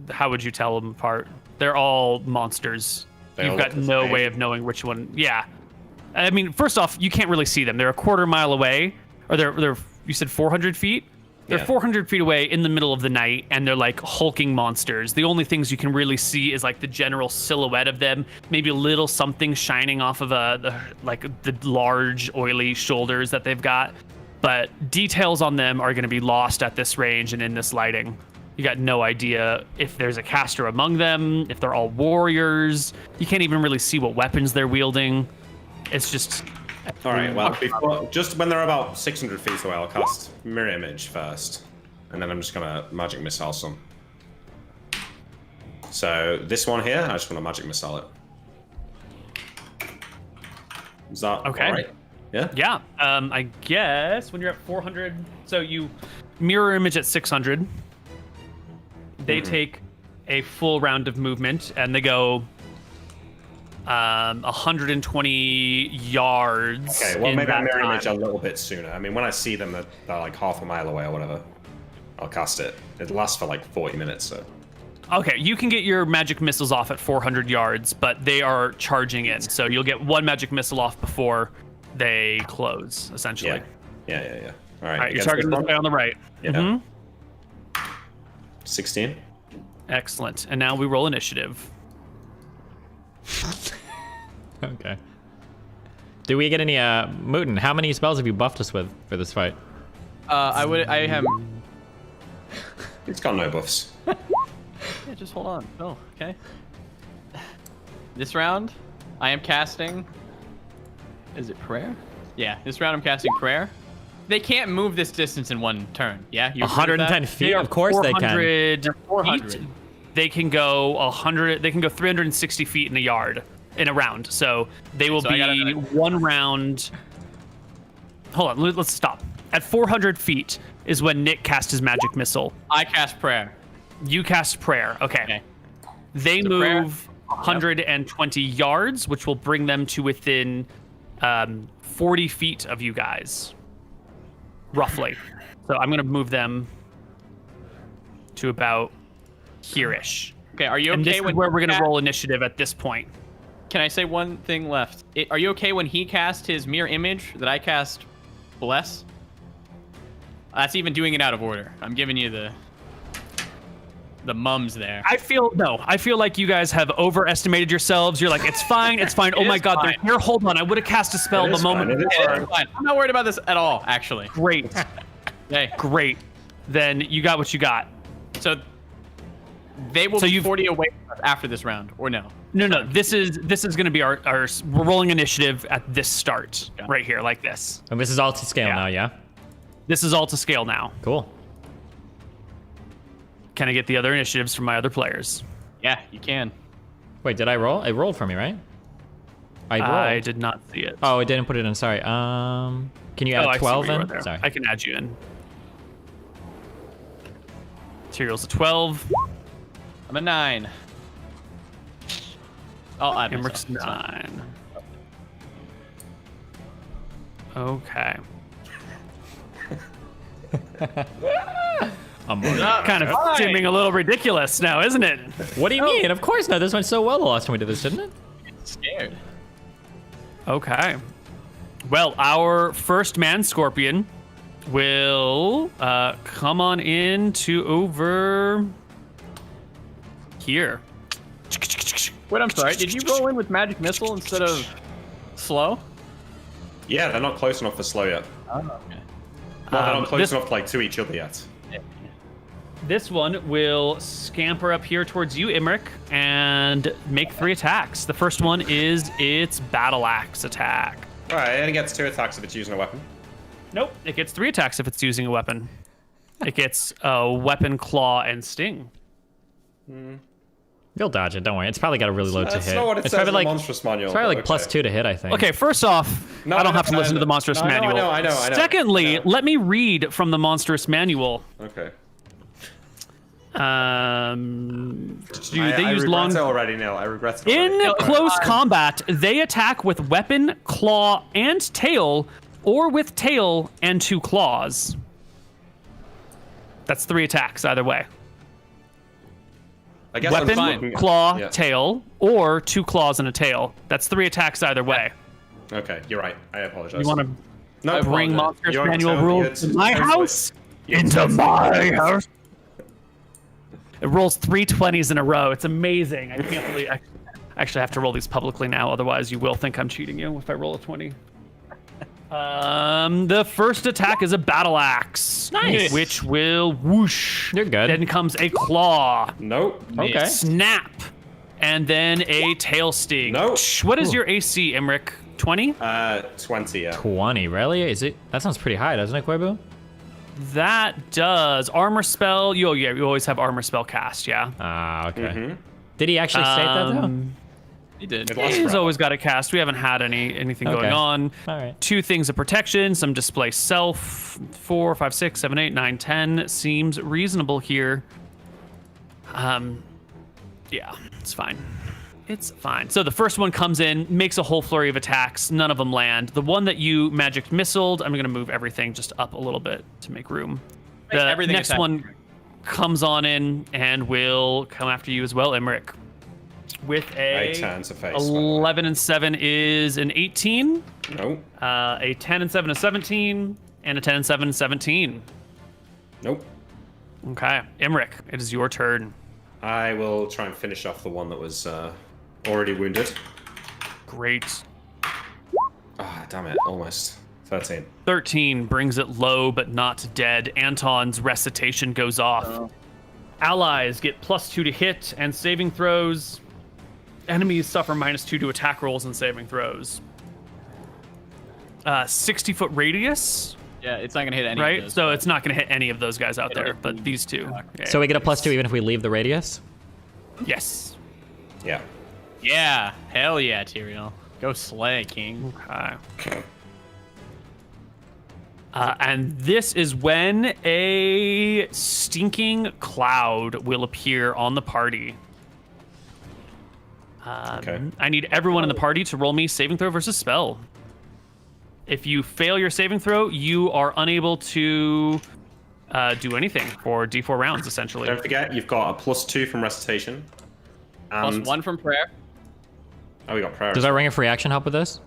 How would you tell them apart? They're all monsters. You've got no way of knowing which one. Yeah. I mean, first off, you can't really see them. They're a quarter mile away. Or they're you said 400 feet? They're 400 feet away in the middle of the night, and they're like hulking monsters. The only things you can really see is like the general silhouette of them, maybe a little something shining off of the large, oily shoulders that they've got. But details on them are going to be lost at this range and in this lighting. You got no idea if there's a caster among them, if they're all warriors. You can't even really see what weapons they're wielding. It's just... All right, well, just when they're about 600 feet away, I'll cast Mirror Image first. And then I'm just going to Magic Missile some. So this one here, I just want to Magic Missile it. Is that okay? All right? Yeah? Yeah. I guess when you're at 400... So you Mirror Image at 600... They take a full round of movement, and they go 120 yards. Okay, well, maybe I mirror image a little bit sooner. I mean, when I see them, they're like half a mile away or whatever. I'll cast it. It lasts for like 40 minutes, so. Okay, you can get your magic missiles off at 400 yards, but they are charging in, so you'll get one magic missile off before they close, essentially. Yeah. All right, you're targeting this guy on the right. Yeah. 16. Excellent. And now we roll initiative. Okay. Do we get any Mooten? How many spells have you buffed us with for this fight? I have. It's got no buffs. Yeah, just hold on. Oh, okay. This round, I am casting. Is it prayer? Yeah, this round I'm casting prayer. They can't move this distance in one turn. Yeah, you 110 feet. Of course they can. 400. They can go 100. They can go 360 feet in a yard in a round. So they will be one round. Hold on. Let's stop. At 400 feet is when Nick casts his magic missile. I cast prayer. You cast prayer. Okay. They move 120 yards, which will bring them to within 40 feet of you guys. Roughly. So I'm going to move them to about here-ish. Okay, are you okay and this is where we're going to roll initiative at this point. Can I say one thing left? Are you okay when he cast his mirror image that I cast bless? That's even doing it out of order. I'm giving you the mums there. I feel like you guys have overestimated yourselves. You're like, it's fine. Oh my God, they're here. Hold on. I would have cast a spell the moment before. I'm not worried about this at all, actually. Great. Okay. Great. Then you got what you got. So they will be 40 away after this round, or no? No. This is going to be our we're rolling initiative at this start right here, like this. And this is all to scale now, yeah? This is all to scale now. Cool. Can I get the other initiatives from my other players? Yeah, you can. Wait, did I roll? I rolled for me, right? I did not see it. Oh, I didn't put it in. Sorry. Can you add 12 in? Sorry. I can add you in. Materials a 12. I'm a 9. I'll add Emmerich 9. Okay. Kind of seeming a little ridiculous now, isn't it? What do you mean? Of course not. This went so well the last time we did this, didn't it? I'm scared. Okay. Well, our first man scorpion will come on in to over here. Wait, I'm sorry. Did you roll in with magic missile instead of slow? Yeah, they're not close enough for slow yet. Oh, okay. Well, they're not close this- enough like to each other yet. This one will scamper up here towards you, Imric, and make 3 attacks. The first one is its battle axe attack. All right, it only gets 2 attacks if it's using a weapon. Nope, it gets 3 attacks if it's using a weapon. It gets a weapon, claw, and sting. You'll dodge it. Don't worry. It's probably got a really low to That's hit. not what it It's says probably in the like monstrous manual. it's probably like but +2 to hit, I think. Okay, first off, No, I don't no, have to listen to the monstrous no, manual. I know. Secondly, I know. let me read from the monstrous manual. Okay. They I use regret long. it already, Neil. I regret it In already. close combat, they attack with weapon, claw, and tail, or with tail and 2 claws. That's 3 attacks either way. I guess I'm Weapon, looking- claw, yeah. tail, or 2 claws and a tail. That's 3 attacks either way. Okay, you're right. I apologize. You want to no, bring apologize. monstrous You manual understand? rules It's- to my it's- house? Into my house? It rolls 3 20s in a row. It's amazing. I can't believe I actually have to roll these publicly now. Otherwise, you will think I'm cheating you if I roll a 20. The first attack is a battle axe. Nice. Which will whoosh. You're good. Then comes a claw. Nope. Okay. Snap. And then a tail sting. Nope. What is your AC, Imric? 20? 20, yeah. 20, really? Is it? That sounds pretty high, doesn't it, Koibu? That does. Armor spell. You always have armor spell cast, yeah. Ah, okay. Did he actually state that though? He did. It lasts He's forever. always got a cast. We haven't had anything Okay. going on. All right. 2 things of protection, some display self. 4, 5, 6, 7, 8, 9, 10 seems reasonable here. Yeah, it's fine. It's fine. So the first one comes in, makes a whole flurry of attacks. None of them land. The one that you magic missiled, I'm going to move everything just up a little bit to make room. Makes The everything next attack. one comes on in and will come after you as well, Emmerich. With I a turn to face. 11 and 7 is an 18. Nope. A 10 and 7 is 17. And a 10 and 7 is 17. Nope. Okay. Emmerich, it is your turn. I will try and finish off the one that was already wounded. Great. Ah, damn it. Almost. 13. 13 brings it low but not dead. Anton's recitation goes off. Allies get +2 to hit and saving throws. Enemies suffer -2 to attack rolls and saving throws. 60-foot radius, Yeah, it's not gonna hit any. right? Of those, So it's not going to hit any of those guys out It'll there, hit but the- these two. Yeah. So we get a +2 even if we leave the radius? Yes. Yeah. Yeah, hell yeah, Tyrael. Go slay, King. Okay. And this is when a stinking cloud will appear on the party. Okay. I need everyone in the party to roll me saving throw versus spell. If you fail your saving throw, you are unable to do anything for D4 rounds, essentially. Don't forget, you've got a +2 from recitation. And +1 from prayer. Oh, we got prayer. Does our ring of free action help with this?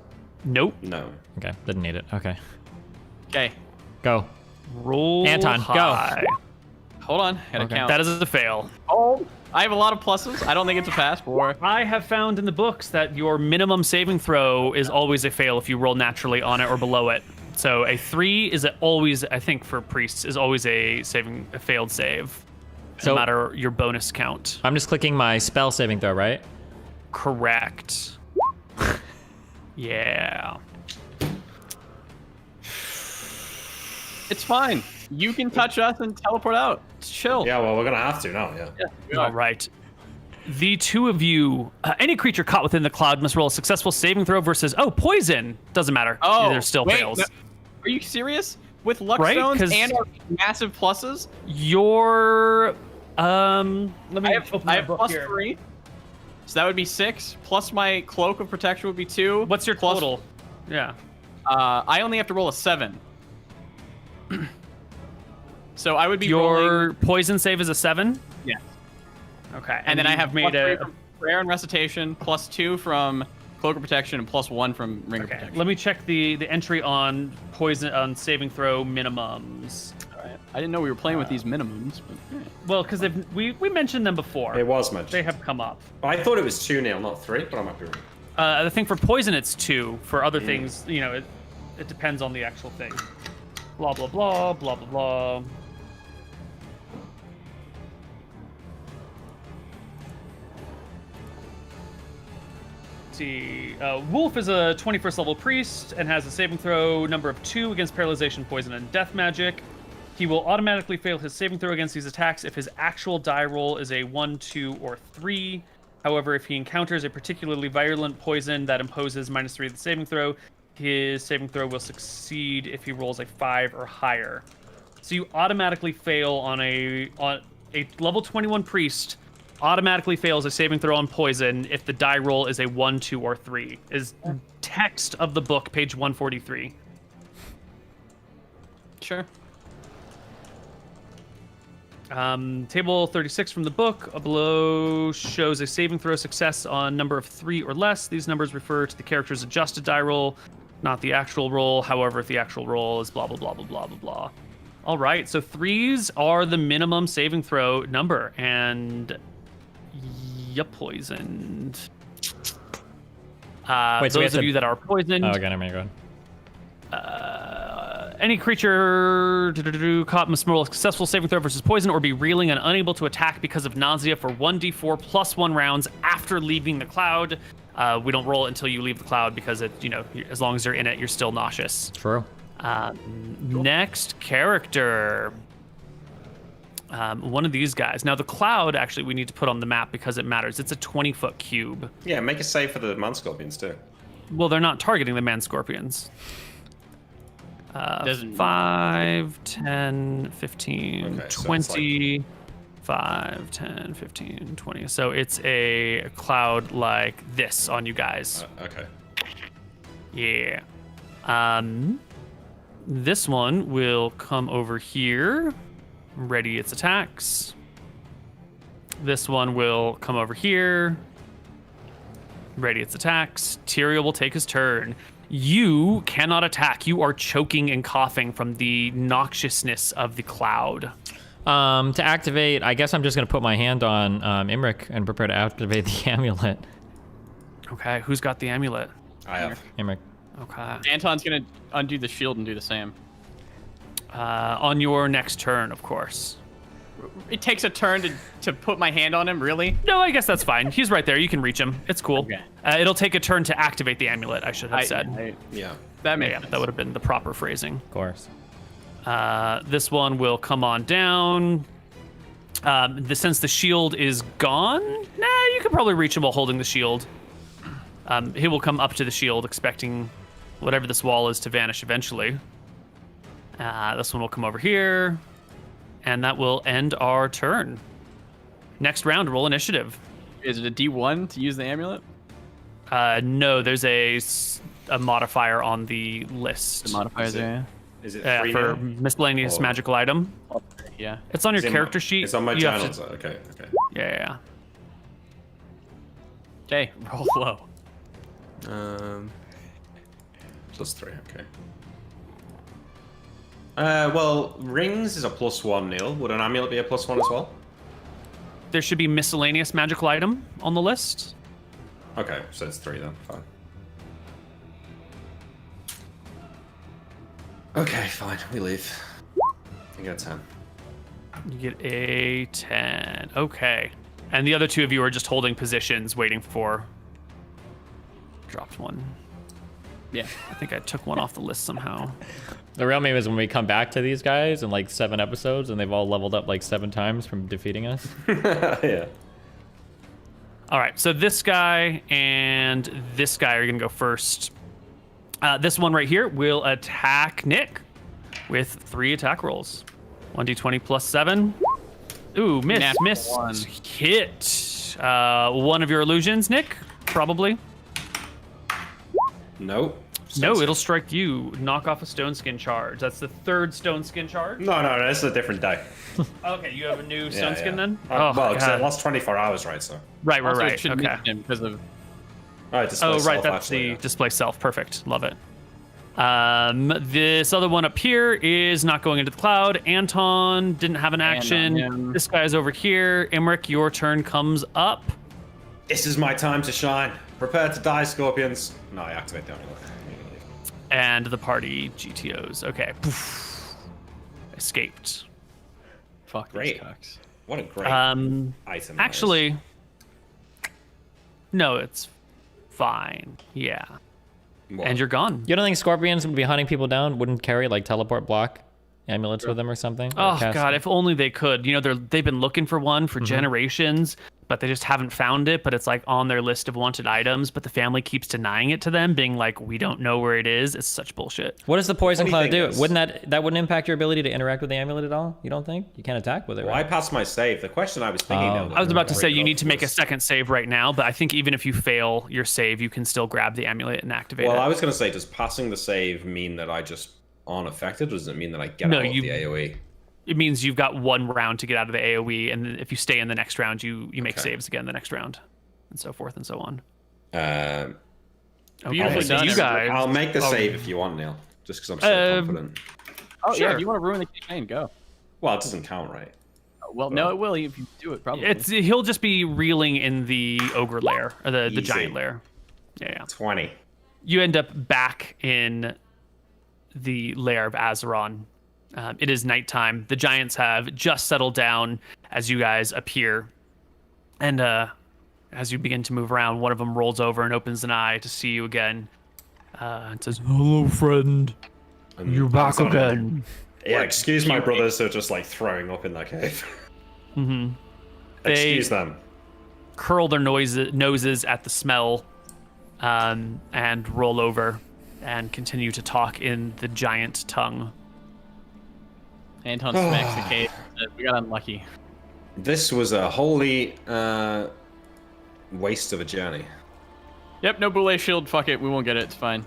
Nope. No. Okay, didn't need it. Okay. Okay, Go. Roll Anton, go. high. hold on. Gotta Okay. count. That is a fail. Oh, I have a lot of pluses. I don't think it's a pass. 4. I have found in the books that your minimum saving throw is always a fail if you roll naturally on it or below it. So a 3 is always, I think for priests, is always a failed save, So- no matter your bonus count. I'm just clicking my spell saving throw, right? Correct. Yeah. It's fine. You can touch us and teleport out. It's chill. Yeah, well, we're going to have to now, yeah. All right. The two of you, any creature caught within the cloud must roll a successful saving throw versus, poison. Doesn't matter. Oh, There's still wait, fails. no- Are you serious? With luck Right? stones 'Cause- and our massive pluses? Your, let me I have, open I my have book here. +3. So that would be 6. Plus my cloak of protection would be 2. What's your plus- total? Yeah. I only have to roll a 7. So I would be rolling. Your poison save is a 7? Yeah. Okay. And then I you've have made +3 a. from prayer and recitation, +2 from cloak of protection, and +1 from ring of Okay. protection. Let me check the entry on poison on saving throw minimums. right. I didn't know we were playing with these minimums, but Well, because we mentioned them before. It was much. They have come up. I thought it was 2-0, not 3, but I might be wrong. I think for poison it's 2. For other things, you know, it depends on the actual thing. Blah blah blah blah blah blah. Let's see, Wolf is a 21st level priest and has a saving throw number of 2 against paralyzation, poison, and death magic. He will automatically fail his saving throw against these attacks if his actual die roll is a 1, 2, or 3. However, if he encounters a particularly virulent poison that imposes -3 to the saving throw, his saving throw will succeed if he rolls a 5 or higher. So you automatically fail on a level 21 priest. Automatically fails a saving throw on poison if the die roll is a 1, 2, or 3. Is text of the book, page 143. sure. Table 36 from the book below shows a saving throw success on number of 3 or less. These numbers refer to the character's adjusted die roll, not the actual roll. However, if the actual roll is blah, blah, blah, blah, blah, blah, blah. All right, so 3s are the minimum saving throw number, and you're poisoned. Wait, so we have those of to- you that are poisoned, Oh, okay, never mind. Go any creature caught must roll a successful saving throw versus poison or be reeling and unable to attack because of nausea for 1d4 plus 1 rounds after leaving the cloud. We don't roll it until you leave the cloud because it, you know, as long as you're in it, you're still nauseous. True. Next character. One of these guys. Now the cloud, actually, we need to put on the map because it matters. It's a 20-foot cube. Yeah, make a save for the man scorpions too. Well, they're not targeting the man scorpions. Doesn't 5, 10, 15, Okay, so 20, 5, 10, 15, 20. So it's a cloud like this on you guys. Okay. Yeah. This one will come over here, ready its attacks. This one will come over here, ready its attacks. Tyrael will take his turn. You cannot attack. You are choking and coughing from the noxiousness of the cloud. To activate, I guess I'm just going to put my hand on Imric and prepare to activate the amulet. Okay, who's got the amulet? I have. Imric. Okay. Anton's gonna undo the shield and do the same. On your next turn, of course. It takes a turn to put my hand on him, really? No, I guess that's fine. He's right there. You can reach him. It's cool. Okay. It'll take a turn to activate the amulet, I should have said. Yeah. That makes Yeah, sense. that would have been the proper phrasing. Of course. This one will come on down. Since the shield is gone, you can probably reach him while holding the shield. He will come up to the shield, expecting whatever this wall is to vanish eventually. This one will come over here, and that will end our turn. Next round, roll initiative. Is it a D1 to use the amulet? No, There's a modifier on the list. The modifiers there. Is it 3 for now? miscellaneous Or- magical item. Yeah. It's on your It's in character my- sheet. It's on my You have channel. to- So, okay. Yeah. Okay, roll low. +3, okay. Well, rings is a +1, Neil. Would an amulet be a +1 as well? There should be miscellaneous magical item on the list. Okay, so it's 3 then. Fine. Okay, fine. We leave. I get a 10. You get a 10. Okay. And the other two of you are just holding positions, waiting for... Dropped one. Yeah. I think I took one off the list somehow. The real meme is when we come back to these guys in like 7 episodes and they've all leveled up like 7 times from defeating us. Yeah. All right, so this guy and this guy are going to go first. This one right here will attack Nick with 3 attack rolls. 1d20 plus 7. Ooh, miss, Natural miss, one. hit. One of your illusions, Nick, probably. Nope. No, it'll strike you. Knock off a stone skin charge. That's the 3rd stone skin charge. No, this is a different day. Okay, you have a new stone skin then? Well, Oh, because God. it lasts 24 hours, right? So. Right, Also, it right. should Okay. mention him because of Oh, it displays Oh, right, self, that's actually, the yeah. display self. Perfect. Love it. This other one up here is not going into the cloud. Anton didn't have an action. him. This guy's over here. Imric, your turn comes up. This is my time to shine. Prepare to die, Scorpions. No, I activate the amulet. And the party GTOs. Okay. Poof. Escaped. Fuck Great. these cocks. What a great item. that is. Actually, no, it's fine. Yeah. What? And you're gone. You don't think scorpions would be hunting people down? Wouldn't carry like teleport block amulets with them or something? Or Oh cast- God! If only they could. You know, they've been looking for one for generations, but they just haven't found it. But it's like on their list of wanted items. But the family keeps denying it to them, being like, "We don't know where it is." It's such bullshit. What does the poison What do cloud you do? think, guys? Wouldn't that wouldn't impact your ability to interact with the amulet at all? You don't think? You can't attack with it, Well, right? I passed my save. The question I was thinking Oh. of I was about to say you need to make a second. second save right now, but I think even if you fail your save, you can still grab the amulet and activate Well, it. I was going to say, does passing the save mean that I just aren't affected, or does it mean that I get No, out of you- the AoE? It means you've got one round to get out of the AoE, and then if you stay in the next round, you make Okay. saves again the next round, and so forth and so on. Beautifully so done, you Emric. guys. I'll make the Oh. save if you want, Neil. Just because I'm so confident. Oh yeah, Sure. if you want to ruin the campaign, go. Well, it doesn't count, right? Well, no, it will if you do it. Probably. He'll just be reeling in the ogre lair or the Easy. giant lair. Yeah. 20. You end up back in the lair of Azeron. It is nighttime. The giants have just settled down as you guys appear, and as you begin to move around, one of them rolls over and opens an eye to see you again. And says, Hello, friend. And You're back Anton- again. Yeah, excuse my brothers who are just like throwing up in that cave. They- Excuse them. curl their noses at the smell, and roll over and continue to talk in the giant tongue. Anton smacks the cave. Says, we got unlucky. This was a holy waste of a journey. Yep, no boule shield. Fuck it, we won't get it. It's fine.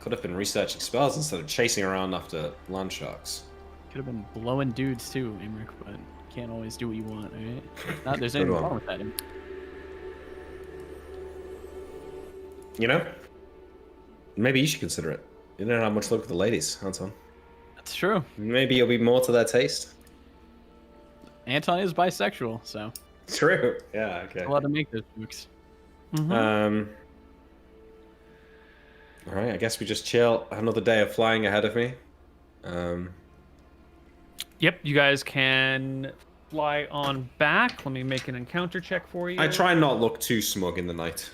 Could have been researching spells instead of chasing around after land sharks. Could have been blowing dudes too, Imric, but can't always do what you want, right? Not there's Good anything one. wrong with that. Imric. You know? Maybe you should consider it. You don't have much luck with the ladies, Anton. That's true. Maybe you'll be more to their taste. Anton is bisexual, so True. Yeah, okay. allowed to make those jokes. All right, I guess we just chill. Another day of flying ahead of me. Yep, you guys can fly on back. Let me make an encounter check for you. I try and not look too smug in the night.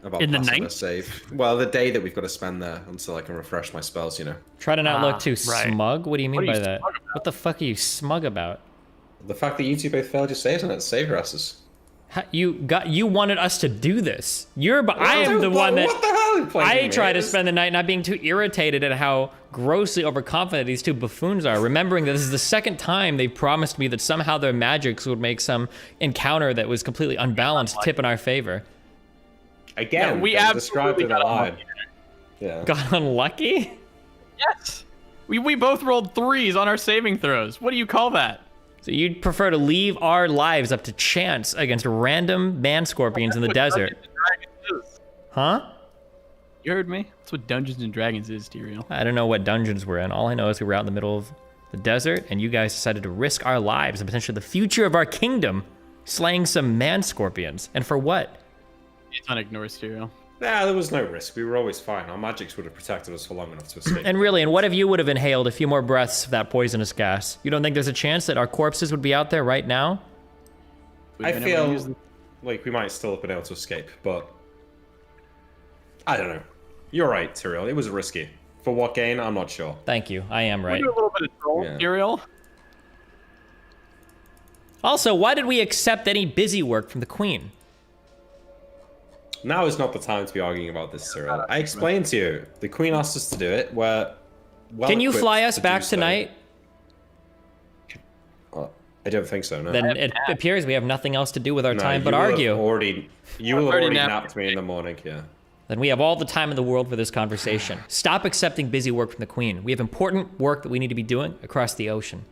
About In the passing a night? save. Well, the day that we've got to spend there until I can refresh my spells, you know. Try to not look too right. smug. What do you mean What are by you that? smug about? What the fuck are you smug about? The fact that you two both failed your saves on it, save your asses. You wanted us to do this. I am the one that What the hell are you playing I with try me? to spend the night not being too irritated at how grossly overconfident these two buffoons are, remembering that this is the second time they promised me that somehow their magics would make some encounter that was completely unbalanced tip in our favor. Again, Yeah, we they described absolutely it got aloud. unlucky. Yeah. Got unlucky? Yes. We both rolled 3s on our saving throws. What do you call that? So you'd prefer to leave our lives up to chance against random man scorpions in the What desert? Dungeons and Dragons is. Huh? You heard me. That's what Dungeons and Dragons is, Tyrael. I don't know what dungeons we're in. All I know is we were out in the middle of the desert, and you guys decided to risk our lives and potentially the future of our kingdom, slaying some man scorpions. And for what? Anton ignores Tyrael. Nah, there was no risk. We were always fine. Our magics would have protected us for long enough to escape. And really, and what if you would have inhaled a few more breaths of that poisonous gas? You don't think there's a chance that our corpses would be out there right now? We've I been able to use feel the- like we might still have been able to escape, but I don't know. You're right, Tyrael. It was risky. For what gain? I'm not sure. Thank you. I am We'll right. do a little bit of troll, Yeah. Tyrael. Also, why did we accept any busy work from the queen? Now is not the time to be arguing about this, Tyrael. I explained to you. The Queen asked us to do it. We're well Can you equipped fly us to do back so. tonight? I don't think so, no. Then it appears we have nothing else to do with our No, time you but will have argue. you will have already already napped napped me in the morning, yeah. Then we have all the time in the world for this conversation. Stop accepting busy work from the queen. We have important work that we need to be doing across the ocean.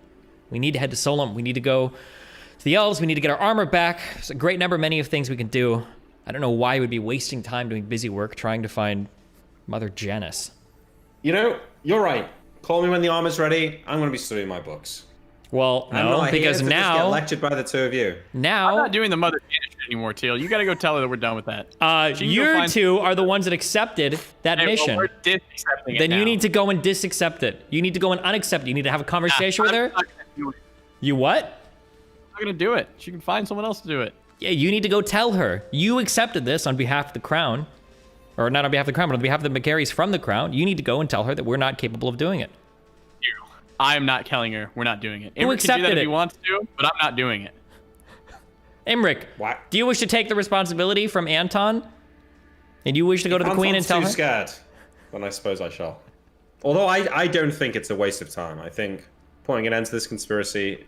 We need to head to Solom. We need to go to the elves. We need to get our armor back. There's a great number, many of things we can do. I don't know why we would be wasting time doing busy work trying to find Mother Janice. You know, you're right. Call me when the armor's ready. I'm going to be studying my books. Well, I'm no, not because here to just get now, lectured by the two of you. I'm now, not doing the mother Janice anymore, Teal. You gotta go tell her that we're done with that. She can go you find- two are the ones that accepted that Hey, well, mission. we're dis-accepting it Then you now. need to go and disaccept it. You need to go and unaccept it. You need to have a conversation with I'm her. not gonna do it. You what? I'm not gonna do it. She can find someone else to do it. Yeah, you need to go tell her. You accepted this on behalf of the crown. Or not on behalf of the crown, but on behalf of the McGarrys from the crown. You need to go and tell her that we're not capable of doing it. I am not telling her we're not doing it. Who Imric can do accepted that if it? he wants to, but I'm not doing it. Imric, What? do you wish to take the responsibility from Anton? And you wish to go to the queen and Anton's tell too her? scared, then I suppose I shall. Although I don't think it's a waste of time. I think putting an end to this conspiracy,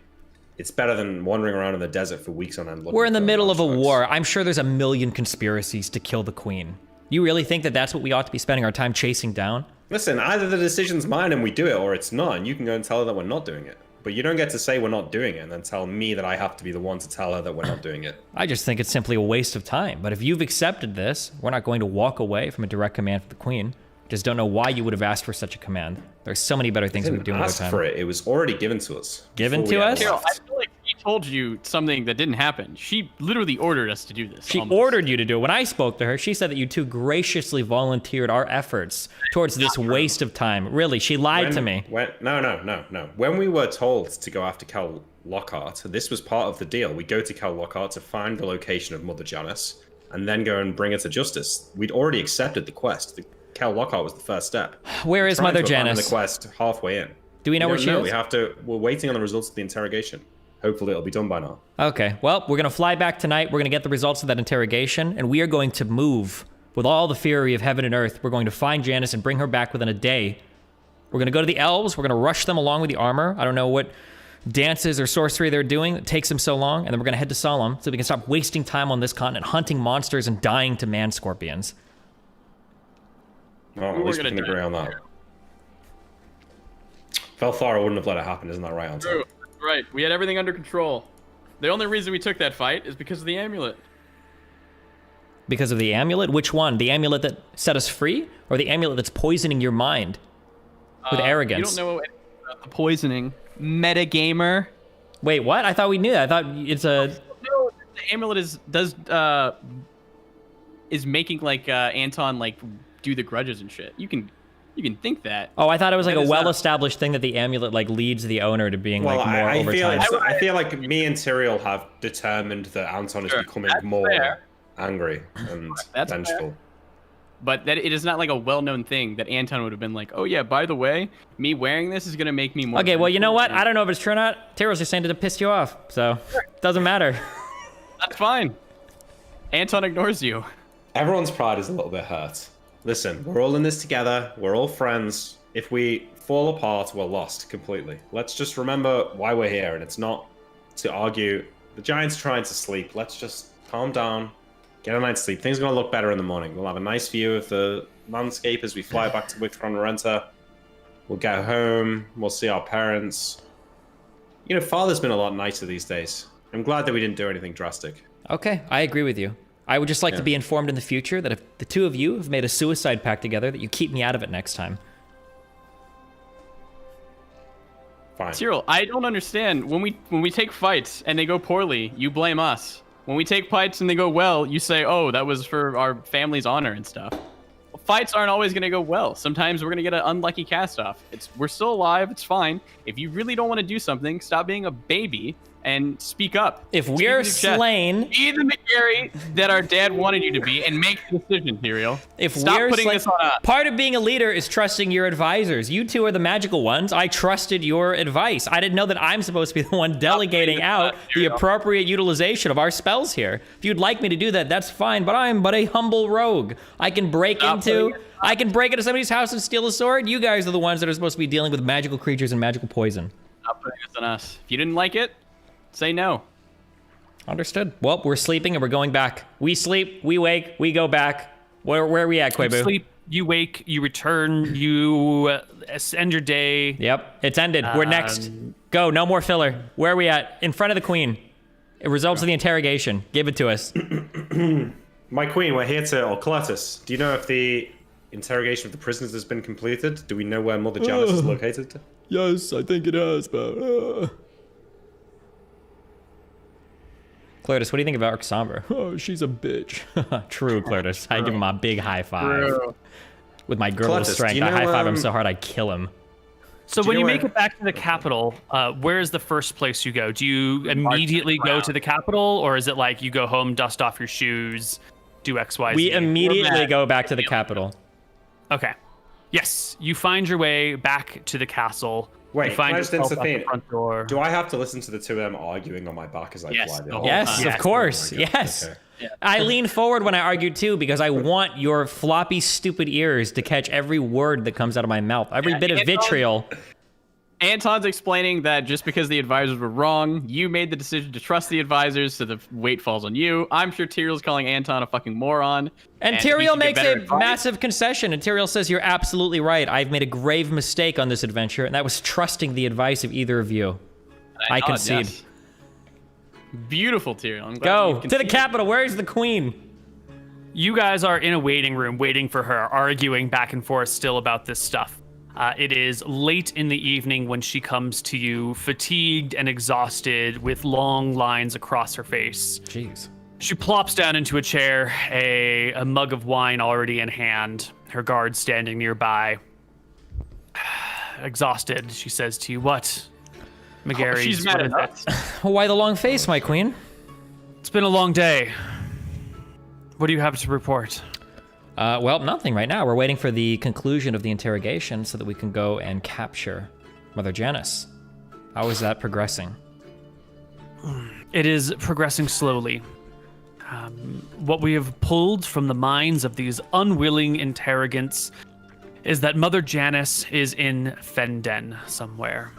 it's better than wandering around in the desert for weeks on end. We're in the looking for middle of a artifacts. war. I'm sure there's a million conspiracies to kill the queen. You really think that that's what we ought to be spending our time chasing down? Listen, either the decision's mine and we do it, or it's not, and you can go and tell her that we're not doing it. But you don't get to say we're not doing it and then tell me that I have to be the one to tell her that we're not doing it. I just think it's simply a waste of time. But if you've accepted this, we're not going to walk away from a direct command from the queen. Just don't know why you would have asked for such a command. There's so many better things we could do Didn't with our ask time. for it. It was already given to us. Given before we to ever us? Carol, left. I feel like she told you something that didn't happen. She literally ordered us to do this. She almost. ordered you to do it. When I spoke to her, she said that you two graciously volunteered our efforts towards this waste of time. Really, she lied to me. No. When we were told to go after Cal Lockhart, this was part of the deal. We go to Cal Lockhart to find the location of Mother Janice and then go and bring her to justice. We'd already accepted the quest. Cal Lockhart was the first step. Where is Trying Mother to abandon Janice? the quest halfway in. Do we know where don't she know. is? We have to. We're waiting on the results of the interrogation. Hopefully, it'll be done by now. Okay, well, we're going to fly back tonight. We're going to get the results of that interrogation, and we are going to move with all the fury of heaven and earth. We're going to find Janice and bring her back within a day. We're going to go to the elves. We're going to rush them along with the armor. I don't know what dances or sorcery they're doing that takes them so long, and then we're going to head to Solemn so we can stop wasting time on this continent hunting monsters and dying to man scorpions. Well, We at were least we gonna can do agree it. on that. Velthara wouldn't have let it happen, isn't that right, Anton? True. That's right. We had everything under control. The only reason we took that fight is because of the amulet. Because of the amulet? Which one? The amulet that set us free? Or the amulet that's poisoning your mind with arrogance? You don't know anything about the poisoning. Metagamer. Wait, what? I thought we knew that. I thought it's a... No, the amulet is making like Anton like do the grudges and shit. You can think that. Oh, I thought it was like That a is not- well-established thing that the amulet like leads the owner to being Well, like more I over feel time. I feel like me and Tyrael have determined that Anton is Sure, becoming that's more fair. angry and That's vengeful. fair. But that it is not like a well-known thing that Anton would have been like, oh yeah, by the way, me wearing this is gonna make me more. Okay, well, you know vengeful what? and- I don't know if it's true or not. Tyrell's just saying it to piss you off, so doesn't matter. That's fine. Anton ignores you. Everyone's pride is a little bit hurt. Listen, we're all in this together. We're all friends. If we fall apart, we're lost completely. Let's just remember why we're here, and it's not to argue. The giant's trying to sleep. Let's just calm down, get a night's sleep. Things are going to look better in the morning. We'll have a nice view of the landscape as we fly back to Wictron. We'll get home. We'll see our parents. You know, Father's been a lot nicer these days. I'm glad that we didn't do anything drastic. Okay, I agree with you. I would just like to be informed in the future that if the two of you have made a suicide pact together, that you keep me out of it next time. Fine. Cyril, I don't understand. When we take fights and they go poorly, you blame us. When we take fights and they go well, you say, "Oh, that was for our family's honor and stuff." Well, fights aren't always going to go well. Sometimes we're going to get an unlucky cast off. We're still alive. It's fine. If you really don't want to do something, stop being a baby and speak up. If Speak we're with your chest. slain, Be the McGarry that our dad wanted you to be and make the decision, Tyrael. if Stop we're putting slain, this on us. part of being a leader is trusting your advisors. You two are the magical ones. I trusted your advice. I didn't know that I'm supposed to be the one delegating this out up, the Tyrael. appropriate utilization of our spells here. If you'd like me to do that, that's fine, but I'm but a humble rogue. I can break Stop putting into somebody's house and steal a sword. You guys are the ones that are supposed to be dealing with magical creatures and magical poison. Stop putting this on us. If you didn't like it, say no. Understood. Well, we're sleeping and we're going back. We sleep, we wake, we go back. Where are we at, Koibu? You sleep, you wake, you return, you end your day. Yep, it's ended. We're next. Go, no more filler. Where are we at? In front of the queen. Results of the interrogation. Give it to us. My queen, we're here to, or Cletus, do you know if the interrogation of the prisoners has been completed? Do we know where Mother Janice is located? Yes, I think it has, but... Clodus, what do you think about Arxamber? Oh, she's a bitch. True, Clodus. I give him a big high five. True. With my girl Clodus, do strength, you I know, high five him so hard I kill him. So Do you when know you where- make it back to the capital, where is the first place you go? Do you immediately go to the capital, or is it like you go home, dust off your shoes, do X, Y, Z? We immediately go back to the capital. Okay. Yes, you find your way back to the castle. Wait, you find can I just yourself at the intervene? front door. Do I have to listen to the two of them arguing on my back as I Yes, fly the down? whole Yes, time. of course. Oh my God. Yes. Okay. I lean forward when I argue too because I want your floppy, stupid ears to catch every word that comes out of my mouth, every bit of Anton- vitriol. Anton's explaining that just because the advisors were wrong, you made the decision to trust the advisors, so the weight falls on you. I'm sure Tyrell's calling Anton a fucking moron. And he Tyrael should get makes better a advice. massive concession, and Tyrael says, "You're absolutely right. I've made a grave mistake on this adventure, and that was trusting the advice of either of you. I nod, concede. yes. Beautiful, Tyrael. I'm glad Go you to the conceded. capital. Where's the queen?" You guys are in a waiting room waiting for her, arguing back and forth still about this stuff. It is late in the evening when she comes to you, fatigued and exhausted, with long lines across her face. Jeez. She plops down into a chair, a mug of wine already in hand, her guard standing nearby. Exhausted, she says to you, "What, McGarry? She's mad at us. Why the long face, my queen? It's been a long day. What do you have to report?" Well, nothing right now. We're waiting for the conclusion of the interrogation so that we can go and capture Mother Janice. How is that progressing? It is progressing slowly. What we have pulled from the minds of these unwilling interrogants is that Mother Janice is in Fenden somewhere.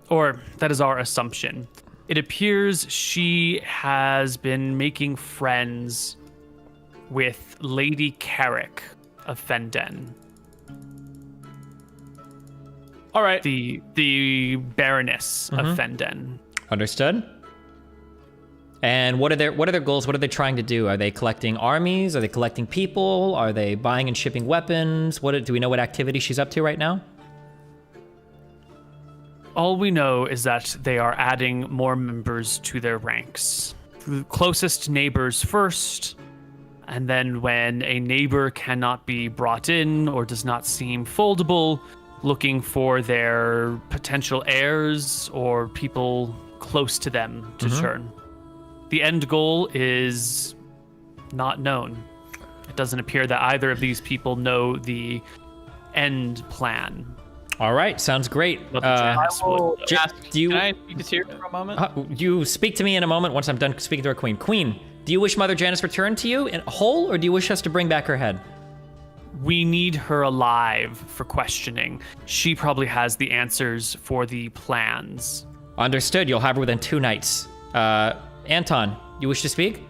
Or that is our assumption. It appears she has been making friends with Lady Carrick of Fenden, All right. the Baroness of Fenden. Understood. And what are their goals? What are they trying to do? Are they collecting armies? Are they collecting people? Are they buying and shipping weapons? Do we know what activity she's up to right now? All we know is that they are adding more members to their ranks. The closest neighbors first, and then when a neighbor cannot be brought in or does not seem foldable, looking for their potential heirs or people close to them to turn. The end goal is not known. It doesn't appear that either of these people know the end plan. All right, sounds great. But the Janice would. do you- Can I speak to Tyrael for a moment? You speak to me in a moment once I'm done speaking to our queen. Queen, do you wish Mother Janice returned to you in whole, or do you wish us to bring back her head? We need her alive for questioning. She probably has the answers for the plans. Understood. You'll have her within 2 nights. Anton, you wish to speak?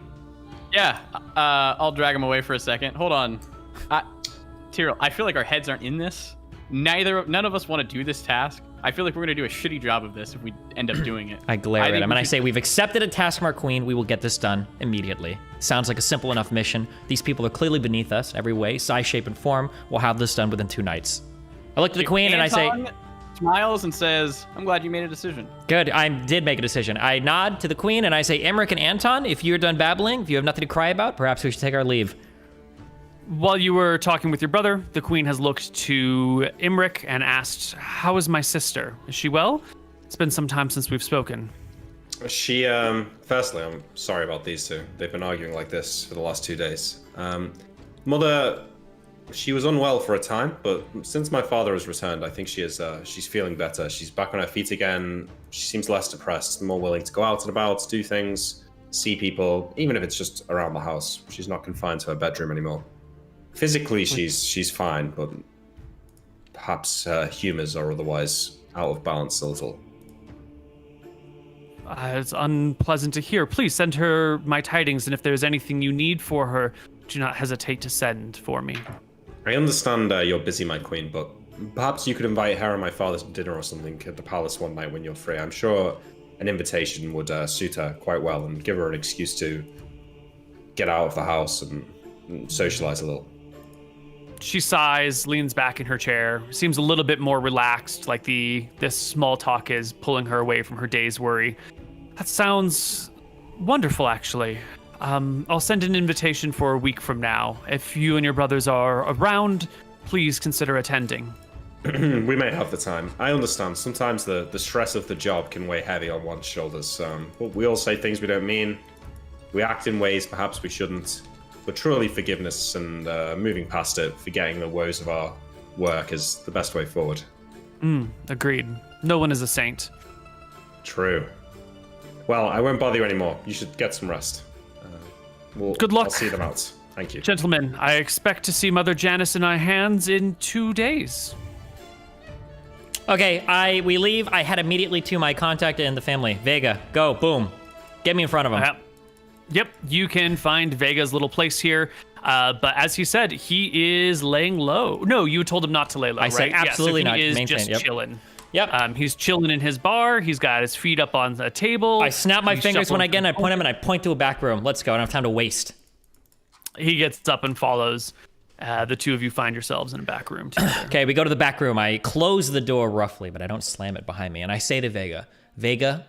Yeah. I'll drag him away for a second. Hold on. Tyrael, I feel like our heads aren't in this. None of us want to do this task. I feel like we're going to do a shitty job of this if we end up doing it. I glare at think him we and I should- say, we've accepted a task from our queen. We will get this done immediately. Sounds like a simple enough mission. These people are clearly beneath us every way, size, shape, and form. We'll have this done within 2 nights. I look at the queen and I say, Anton smiles and says, "I'm glad you made a decision." good, I did make a decision. I nod to the queen and I say, Emmerich and Anton, if you're done babbling, if you have nothing to cry about, perhaps we should take our leave. While you were talking with your brother, the queen has looked to Imric and asked, "How is my sister? Is she well? It's been some time since we've spoken." She, firstly, I'm sorry about these two. They've been arguing like this for the last 2 days. Mother, she was unwell for a time, but since my father has returned, I think she's feeling better. She's back on her feet again. She seems less depressed, more willing to go out and about, do things, see people, even if it's just around the house. She's not confined to her bedroom anymore. Physically, she's fine, but perhaps her humors are otherwise out of balance a little. It's unpleasant to hear. Please send her my tidings, and if there's anything you need for her, do not hesitate to send for me. I understand you're busy, my queen, but perhaps you could invite her and my father to dinner or something at the palace one night when you're free. I'm sure an invitation would suit her quite well and give her an excuse to get out of the house and socialize a little. She sighs, leans back in her chair, seems a little bit more relaxed, like this small talk is pulling her away from her day's worry. That sounds wonderful, actually. I'll send an invitation for a week from now. If you and your brothers are around, please consider attending. We may have the time. I understand. Sometimes the stress of the job can weigh heavy on one's shoulders. But we all say things we don't mean. We act in ways perhaps we shouldn't. But truly, forgiveness and moving past it, forgetting the woes of our work is the best way forward. Agreed. No one is a saint. True. Well, I won't bother you anymore. You should get some rest. Good luck. I'll see them out. Thank you. Gentlemen, I expect to see Mother Janice in my hands in 2 days. Okay, we leave. I head immediately to my contact in the family. Vega, go, boom. Get me in front of him. Yep, you can find Vega's little place here. But as he said, he is laying low. No, you told him not to lay low, I right? said absolutely not. He is Maintain, just yep. chilling. Yep. He's chilling in his bar. He's got his feet up on a table. I snap my He's fingers when I shuffling get in, I point him, and I point to a back room. Let's go. I don't have time to waste. He gets up and follows. The two of you find yourselves in a back room together. Okay, we go to the back room. I close the door roughly, but I don't slam it behind me. And I say to Vega, Vega,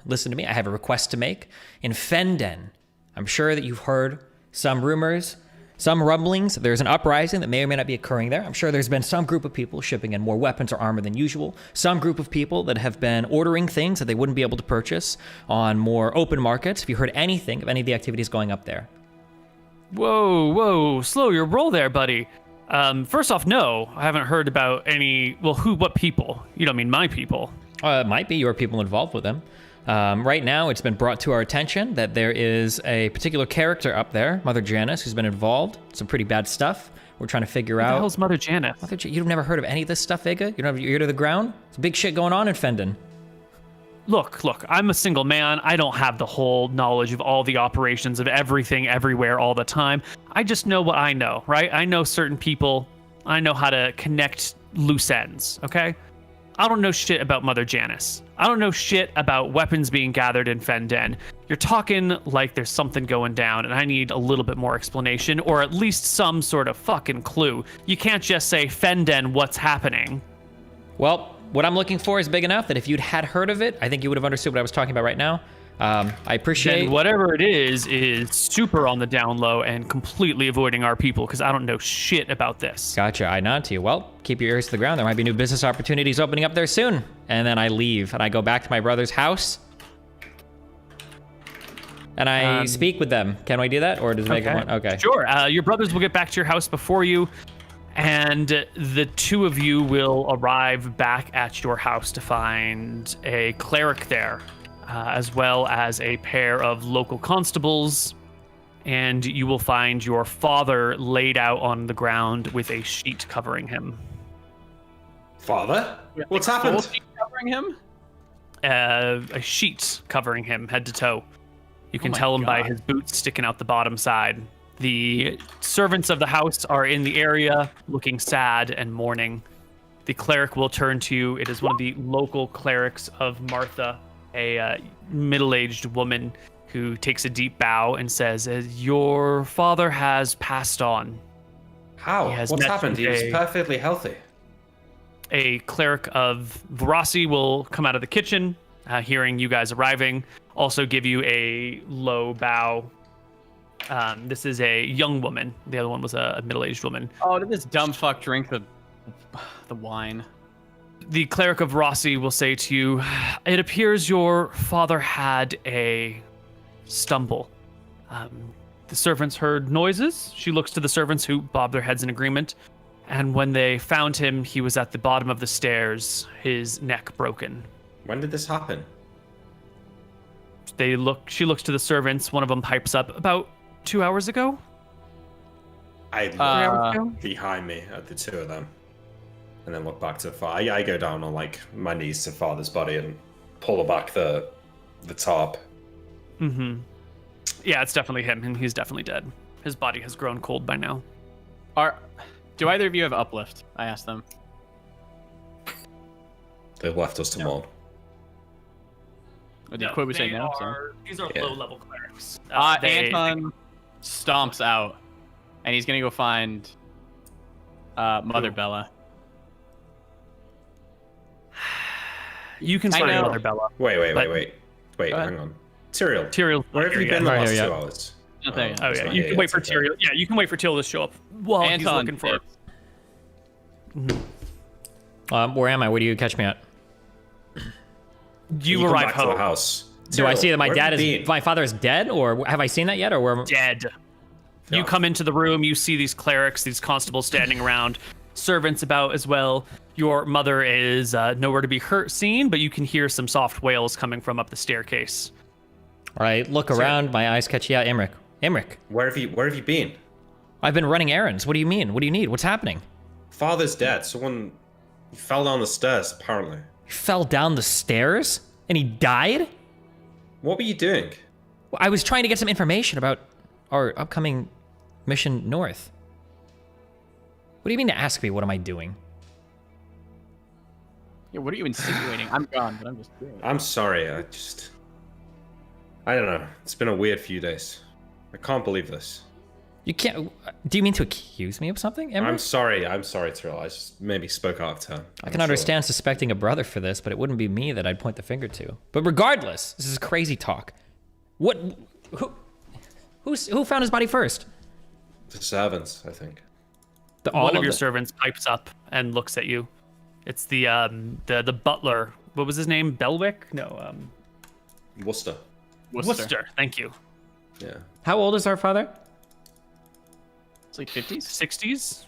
listen to me. I have a request to make. In Fenden, I'm sure that you've heard some rumors, some rumblings. There's an uprising that may or may not be occurring there. I'm sure there's been some group of people shipping in more weapons or armor than usual. Some group of people that have been ordering things that they wouldn't be able to purchase on more open markets. Have you heard anything of any of the activities going up there? Whoa, slow your roll there, buddy. First off, no, I haven't heard about any. Well, what people? You don't mean my people. It might be your people involved with them. Right now, it's been brought to our attention that there is a particular character up there, Mother Janice, who's been involved. Some pretty bad stuff. We're trying to figure out. Who the hell's Mother Janice? You've never heard of any of this stuff, Vega? You don't have your ear to the ground? It's big shit going on in Fenden. Look, I'm a single man. I don't have the whole knowledge of all the operations of everything, everywhere, all the time. I just know what I know, right? I know certain people. I know how to connect loose ends, okay? I don't know shit about Mother Janice. I don't know shit about weapons being gathered in Fenden. You're talking like there's something going down, and I need a little bit more explanation, or at least some sort of fucking clue. You can't just say, Fenden, what's happening? Well, what I'm looking for is big enough that if you'd had heard of it, I think you would have understood what I was talking about right now. I appreciate... Then whatever it is super on the down low and completely avoiding our people, because I don't know shit about this. Gotcha, I nod to you. Well, keep your ears to the ground. There might be new business opportunities opening up there soon. And then I leave, and I go back to my brother's house. And I speak with them. Can I do that, or does Vega want... Okay. Sure, your brothers will get back to your house before you. And the two of you will arrive back at your house to find a cleric there, as well as a pair of local constables. And you will find your father laid out on the ground with a sheet covering him. Father? What's happened? Covering him? A sheet covering him head to toe. You can my tell him by God. his boots sticking out the bottom side. The servants of the house are in the area, looking sad and mourning. The cleric will turn to you. It is one of the local clerics of Martha, a middle-aged woman who takes a deep bow and says, "Your father has passed on." How? He has What's met happened? He was a- perfectly healthy. A cleric of Verasi will come out of the kitchen, hearing you guys arriving, also give you a low bow. This is a young woman. The other one was a middle-aged woman. Oh, did this dumb fuck drink the wine? The cleric of Rossi will say to you, "It appears your father had a stumble. The servants heard noises." She looks to the servants, who bob their heads in agreement. And when they found him, he was at the bottom of the stairs, his neck broken. When did this happen? She looks to the servants. One of them pipes up, "About 2 hours ago?" I Three look hours ago? behind me at the two of them, and then look back to Father. I go down on like my knees to Father's body and pull back the tarp. Mm-hmm. Yeah, it's definitely him, and he's definitely dead. His body has grown cold by now. Do either of you have uplift? I asked them. They've left us to mourn. Or did Koibu say no? These are Yeah. low-level clerics. Anton stomps out, and he's gonna go find Mother Who? Bella. You can I start know. Mother Bella. Wait, But- Wait, Go ahead. hang on. Tyrael, Tyrael's where not have you here been yet. the Not last here 2 yet. hours? Not there yet. Oh he's yeah, not you here can yet, wait for okay. Tyrael. Yeah, you can wait for Tyrael to show up while he's Anton looking for. did. Where am I? Where do you catch me at? You come arrive back to the home house. Do I Tyrael, see that my where have dad you is been? my father is dead, or have I seen that yet, or where? dead. Yeah. You come into the room, you see these clerics, these constables standing around, servants about as well. Your mother is nowhere to be seen, but you can hear some soft wails coming from up the staircase. All right, look around. My eyes catch you out, Imric. Imric, Where have you been? I've been running errands. What do you mean? What do you need? What's happening? Father's dead. Someone fell down the stairs, apparently. He fell down the stairs and he died? What were you doing? I was trying to get some information about our upcoming mission north. What do you mean to ask me? What am I doing? Yeah, what are you insinuating? I'm gone, but I'm just doing it. I'm sorry. I don't know. It's been a weird few days. I can't believe this. You can't. Do you mean to accuse me of something, Imric? I'm sorry, Tyrael. I just maybe spoke out of turn. I can understand suspecting a brother for this, but it wouldn't be me that I'd point the finger to. But regardless, this is crazy talk. What? Who found his body first? The servants, I think. All One of your the- servants pipes up and looks at you. It's the butler. What was his name? Belwick? No, Worcester. Worcester. Thank you. Yeah. How old is our father? It's like 50s. 60s.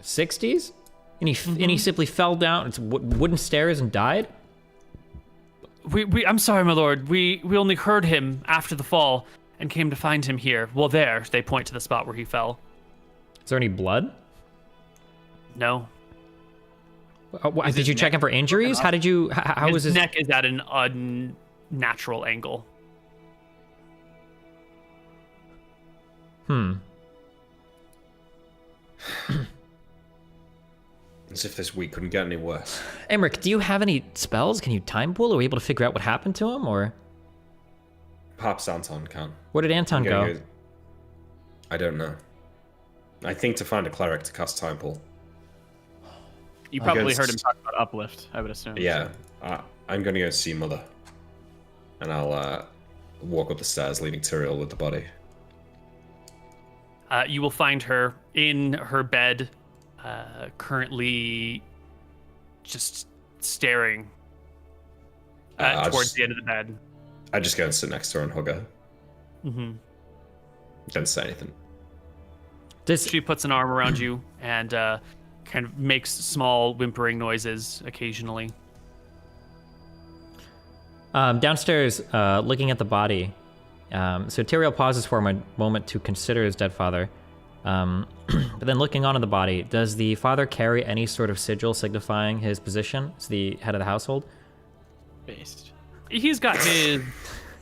60s? And he simply fell down wooden stairs and died? I'm sorry, my lord. We only heard him after the fall and came to find him here. Well, there. They point to the spot where he fell. Is there any blood? No. Did his you check neck him for injuries? How did you? How was His his neck is at an unnatural angle. As if this week couldn't get any worse. Emmerich, do you have any spells? Can you time pull? Are we able to figure out what happened to him, or Perhaps Anton can. where did Anton go? I don't know. I think to find a cleric to cast time pull. You probably guess- heard him talk about uplift, I would assume. Yeah, I'm gonna go see Mother, and I'll walk up the stairs, leaving Tyrael with the body. You will find her in her bed, currently just staring I'll towards just- the end of the bed. I just go and sit next to her and hug her. hmm Don't say anything. She puts an arm around you and kind of makes small whimpering noises occasionally. Downstairs, looking at the body. So Tyrael pauses for a moment to consider his dead father. But then looking onto the body, does the father carry any sort of sigil signifying his position as the head of the household? Based. He's got his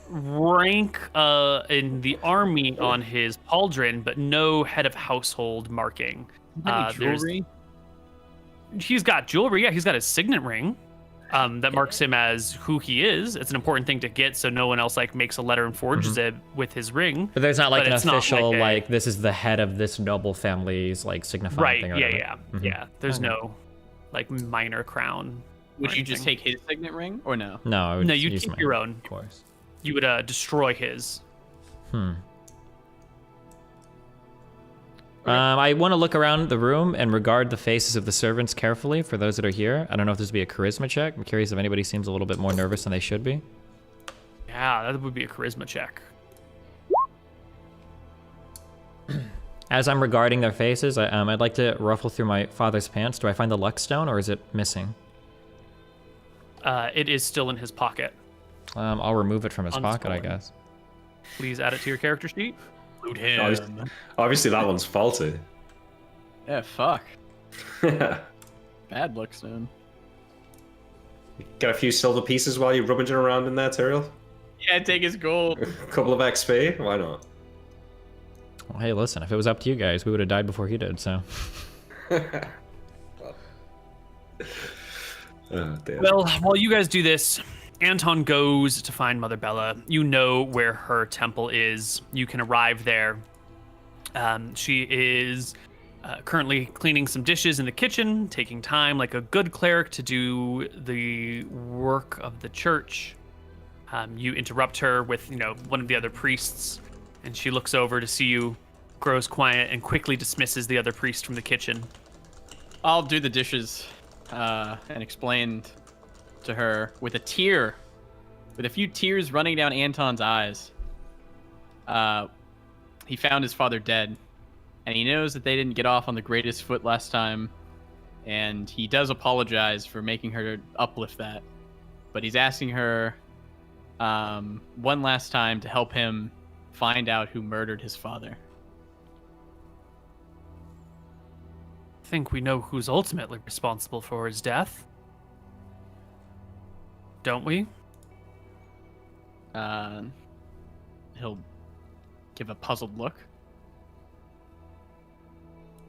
rank in the army on his pauldron, but no head of household marking. Any jewelry? He's got jewelry. Yeah, he's got his signet ring that marks him as who he is. It's an important thing to get, so no one else like makes a letter and forges it with his ring. But there's not like But an it's not official, like a- this is the head of this noble family's like signifying Right? thing. Or Yeah, whatever. yeah. There's Okay. no like minor crown. Would or you just anything. take his signet ring or no? No, I would No, just you'd use keep mine, your own. Of course. You would destroy his. I want to look around the room and regard the faces of the servants carefully for those that are here. I don't know if this would be a charisma check. I'm curious if anybody seems a little bit more nervous than they should be. Yeah, that would be a charisma check. As I'm regarding their faces, I'd like to ruffle through my father's pants. Do I find the luck stone or is it missing? It is still in his pocket. I'll remove it from his pocket, I Unstolen. guess. Please add it to your character sheet. Loot Obviously, that one's faulty. Yeah, fuck. Get Bad luck stone. a few silver pieces while you're rummaging around in there, Tyrael? Yeah, take his gold. A couple of XP? Why not? Well, hey, listen, if it was up to you guys, we would have died before he did, so. Oh, dear. Well, while you guys do this, Anton goes to find Mother Bella. You know where her temple is. You can arrive there. She is currently cleaning some dishes in the kitchen, taking time like a good cleric to do the work of the church. You interrupt her with, one of the other priests, and she looks over to see you, grows quiet, and quickly dismisses the other priest from the kitchen. I'll do the dishes and explain to her with a few tears running down Anton's eyes. He found his father dead, and he knows that they didn't get off on the greatest foot last time, and he does apologize for making her uplift that. But he's asking her one last time to help him find out who murdered his father. I think we know who's ultimately responsible for his death. Don't we? He'll give a puzzled look.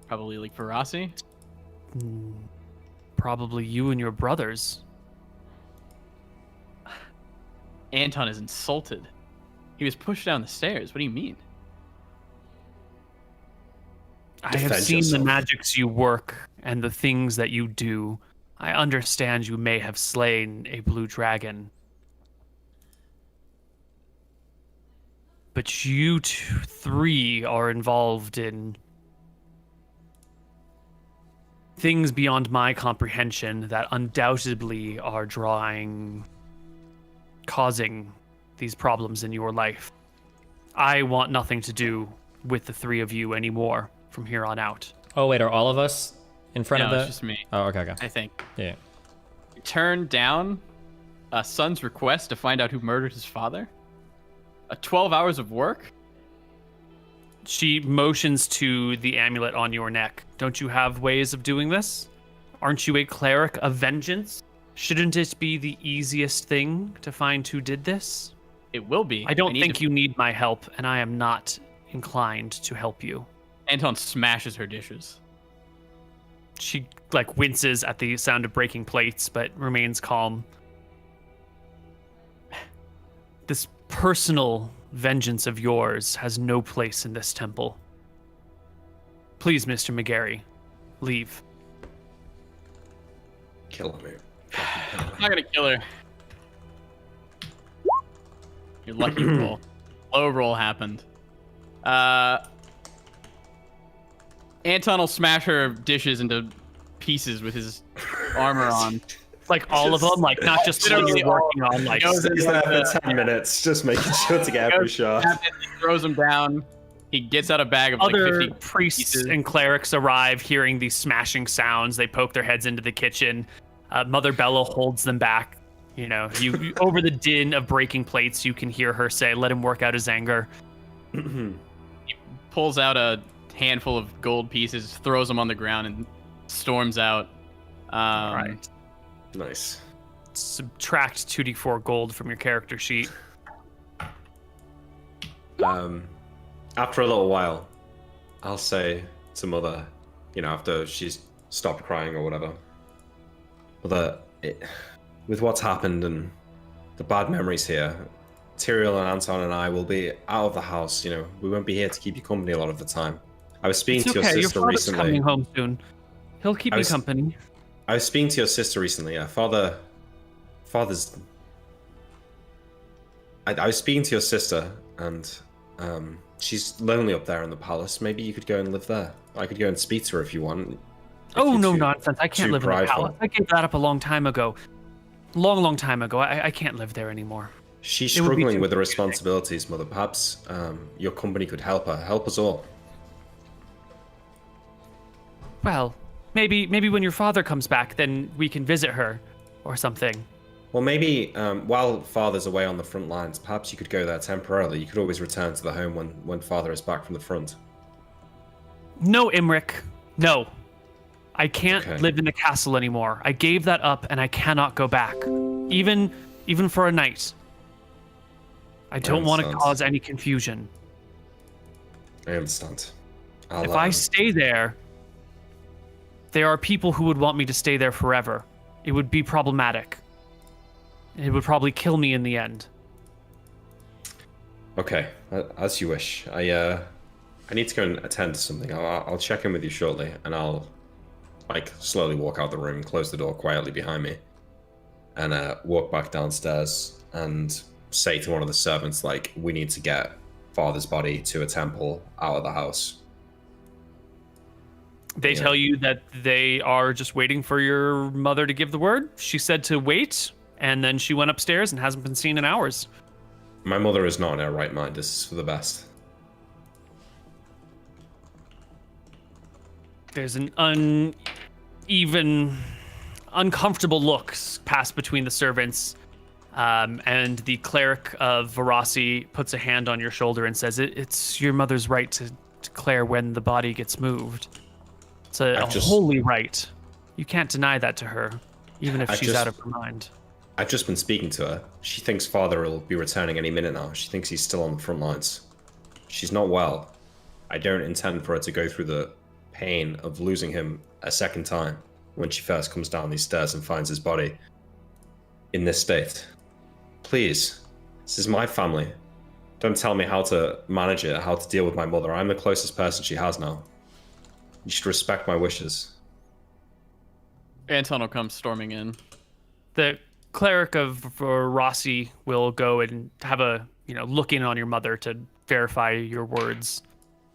Probably like Ferrasi. Probably you and your brothers. Anton is insulted. He was pushed down the stairs. What do you mean? I have Defend seen the yourself. magics you work and the things that you do. I understand you may have slain a blue dragon. But you three are involved in things beyond my comprehension that undoubtedly are causing these problems in your life. I want nothing to do with the three of you anymore from here on out. Oh wait, are all of us in front No, of the? it's just me. Oh, okay. I think. Yeah. Turned down a son's request to find out who murdered his father? 12 hours of work? She motions to the amulet on your neck. Don't you have ways of doing this? Aren't you a cleric of vengeance? Shouldn't it be the easiest thing to find who did this? It will be. I don't need think to- you need my help, and I am not inclined to help you. Anton smashes her dishes. She winces at the sound of breaking plates, but remains calm. This personal vengeance of yours has no place in this temple. Please, Mr. McGarry, leave. Kill me. I'm not gonna kill her. Your lucky roll. Low roll happened. Anton will smash her dishes into pieces with his armor on. All of them, not just what Literally you're working on, Goes in He's there like for 10 minutes, just making sure to get every shot. He throws them down. He gets out a bag of Other 50 priests pieces. and clerics arrive, hearing these smashing sounds. They poke their heads into the kitchen. Mother Bella holds them back. You over the din of breaking plates, you can hear her say, "Let him work out his anger." Pulls out a handful of gold pieces, throws them on the ground, and storms out. Right. Nice. Subtract 2d4 gold from your character sheet. After a little while, I'll say to Mother, after she's stopped crying or whatever, Mother, with what's happened and the bad memories here, Tyrael and Anton and I will be out of the house. We won't be here to keep you company a lot of the time. I was speaking It's to okay. your Your sister father's recently. coming home soon. He'll keep I you was- company. I was speaking to your sister recently. Father's. I was speaking to your sister, and she's lonely up there in the palace. Maybe you could go and live there. I could go and speak to her if you want. Oh, you're no too- nonsense. I can't too live in the prideful. palace. I gave that up a long time ago. Long time ago. I can't live there anymore. She's It would be struggling too with the confusing. responsibilities, Mother. Perhaps your company could help her. Help us all. Well, maybe when your father comes back, then we can visit her or something. Well, maybe while Father's away on the front lines, perhaps you could go there temporarily. You could always return to the home when Father is back from the front. No, Imric. No. I can't Okay. live in the castle anymore. I gave that up and I cannot go back. Even for a night. I don't want to understand. cause any confusion. I understand. If I stay there are people who would want me to stay there forever. It would be problematic. It would probably kill me in the end. Okay, as you wish. I I need to go and attend to something. I'll check in with you shortly, and I'll like slowly walk out the room, close the door quietly behind me, and walk back downstairs and say to one of the servants, like, we need to get father's body to a temple out of the house. They tell you that they are just waiting for your mother to give the word. She said to wait, and then she went upstairs and hasn't been seen in hours. My mother is not in her right mind. This is for the best. There's an uneven, uncomfortable look pass between the servants, and the cleric of Verasi puts a hand on your shoulder and says, "It's your mother's right to declare when the body gets moved. It's a holy right. You can't deny that to her, even if she's out of her mind." I've just been speaking to her. She thinks father will be returning any minute now. She thinks he's still on the front lines. She's not well. I don't intend for her to go through the pain of losing him a second time when she first comes down these stairs and finds his body in this state. Please, this is my family. Don't tell me how to manage it, how to deal with my mother. I'm the closest person she has now. You should respect my wishes. Anton will come storming in. The cleric of Rossi will go and have a look in on your mother to verify your words.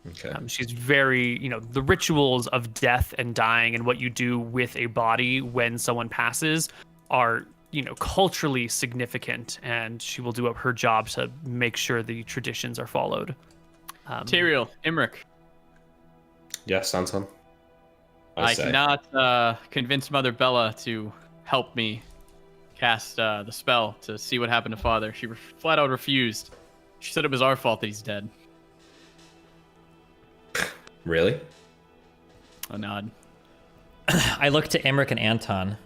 Okay. She's very, the rituals of death and dying and what you do with a body when someone passes are, culturally significant, and she will do up her job to make sure the traditions are followed. Tyrael, Imric. Yes, Anton. I cannot convince Mother Bella to help me cast the spell to see what happened to Father. She flat out refused. She said it was our fault that he's dead. Really? A nod. I look to Emmerich and Anton,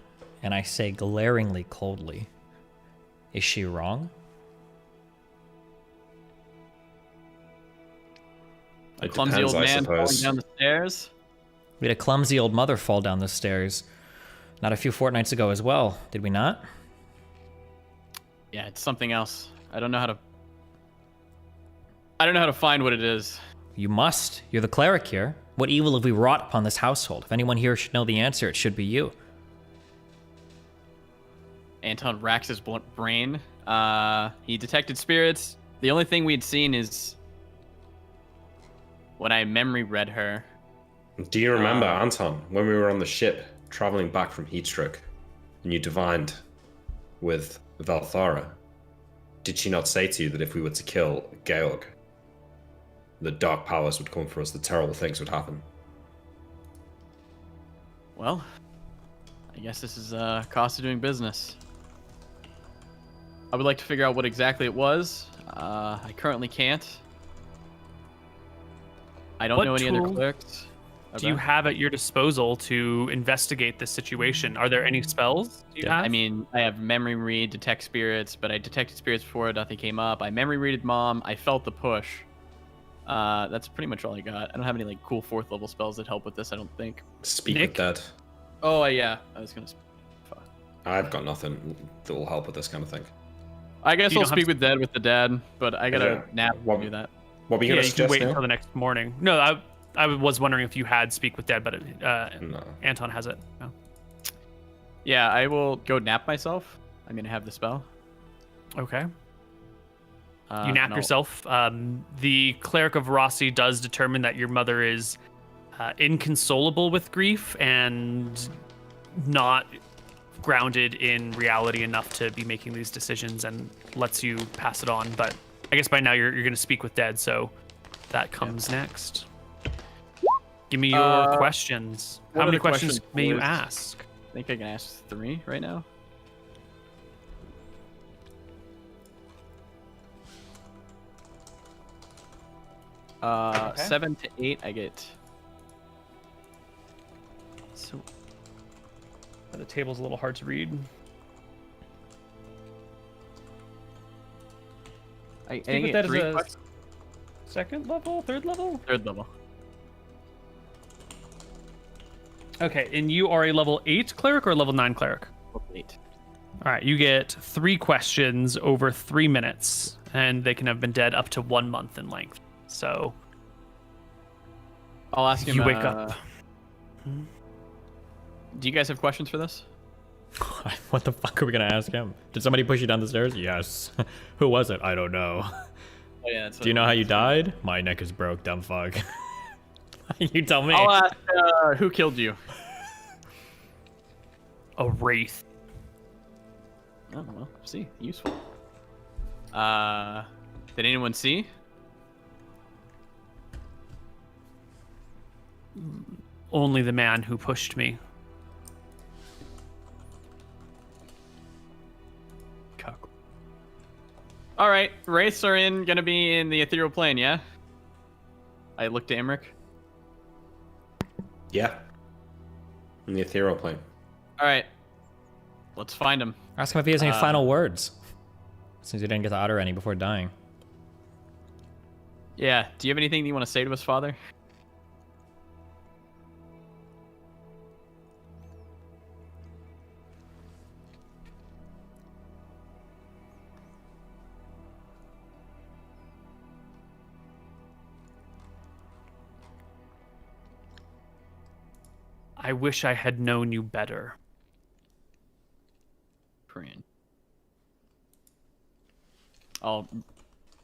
and I say glaringly coldly, "Is she wrong?" A clumsy old man falling down the stairs. We had a clumsy old mother fall down the stairs not a few fortnights ago as well, did we not? Yeah, it's something else. I don't know how to find what it is. You must. You're the cleric here. What evil have we wrought upon this household? If anyone here should know the answer, it should be you. Anton racks his brain. He detected spirits. The only thing we'd seen is when I memory read her. Do you remember, Anton, when we were on the ship traveling back from Heatstroke and you divined with Valthara? Did she not say to you that if we were to kill Georg, the dark powers would come for us, the terrible things would happen? Well, I guess this is cost of doing business. I would like to figure out what exactly it was. I currently can't. I don't know any other clerics. Do you have at your disposal to investigate this situation? Are there any spells you have? I mean, I have memory read, detect spirits, but I detected spirits before nothing came up. I memory readed mom. I felt the push. That's pretty much all I got. I don't have any cool 4th level spells that help with this, I don't think. Speak Nick? with dead. Oh yeah, I was gonna. Fuck. I've got nothing that will help with this kind of thing. I guess You I'll don't have speak with Dad with the dad, but I gotta Yeah. nap What- to do that. What were you Yeah, going to you can suggest wait now? until the next morning. No, I was wondering if you had Speak with Dead, but No. Anton has it. No. Yeah, I will go nap myself. I'm gonna have the spell. Okay. Uh, You nap and I'll- yourself. The cleric of Rossi does determine that your mother is inconsolable with grief and not grounded in reality enough to be making these decisions, and lets you pass it on. But I guess by now you're going to speak with Dead, so that comes next. Give me your questions. what How are many the questions questions, may you boys? ask? I think I can ask 3 right now. Okay. 7 to 8, I get. So the table's a little hard to read. I Speak think with I Dead get 3 is a questions. second level, third level? 3rd level. Okay, and you are a level 8 cleric or a level 9 cleric? Level 8. All right, you get 3 questions over 3 minutes, and they can have been dead up to 1 month in length. So I'll ask him. You wake up. Do you guys have questions for this? What the fuck are we gonna ask him? Did somebody push you down the stairs? Yes. Who was it? I don't know. Oh, yeah, that's Do you know how you died? My neck is broke, dumb fuck. You tell me. I'll ask who killed you. A wraith. Oh well, see, useful. Did anyone see? Only the man who pushed me. All right, wraiths are gonna be in the ethereal plane, yeah? I looked to Emmerich. Yeah. In the ethereal plane. All right, let's find him. Ask him if he has any final words. Since he didn't get to utter any before dying. Yeah, do you have anything that you want to say to his father? I wish I had known you better. Korean.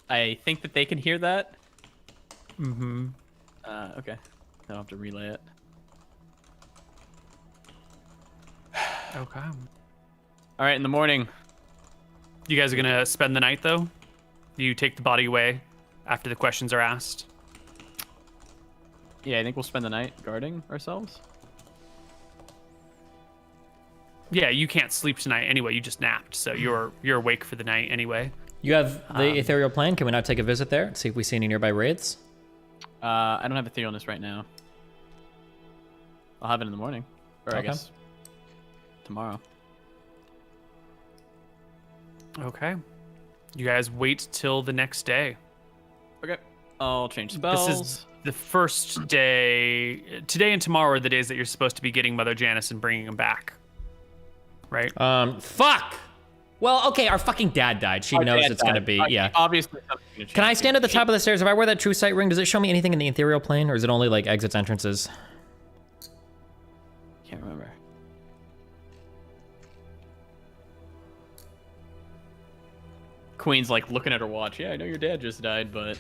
I think that they can hear that. Mm-hmm. Okay. I don't have to relay it. Okay. All right, in the morning. You guys are gonna spend the night though? You take the body away after the questions are asked? Yeah, I think we'll spend the night guarding ourselves. Yeah, you can't sleep tonight anyway. You just napped, so you're awake for the night anyway. You have the ethereal plane. Can we not take a visit there? See if we see any nearby raids? I don't have etherealness right now. I'll have it in the morning. Or I Okay. guess tomorrow. Okay. You guys wait till the next day. Okay. I'll change spells. This is the first day. Today and tomorrow are the days that you're supposed to be getting Mother Janice and bringing him back. Right? Fuck! Well, okay, our fucking dad died. She knows it's gonna be, yeah. Obviously, something's gonna change. Can I stand at the top of the stairs? If I wear that true sight ring, does it show me anything in the ethereal plane, or is it only like exits, entrances? Can't remember. Queen's like looking at her watch. Yeah, I know your dad just died, but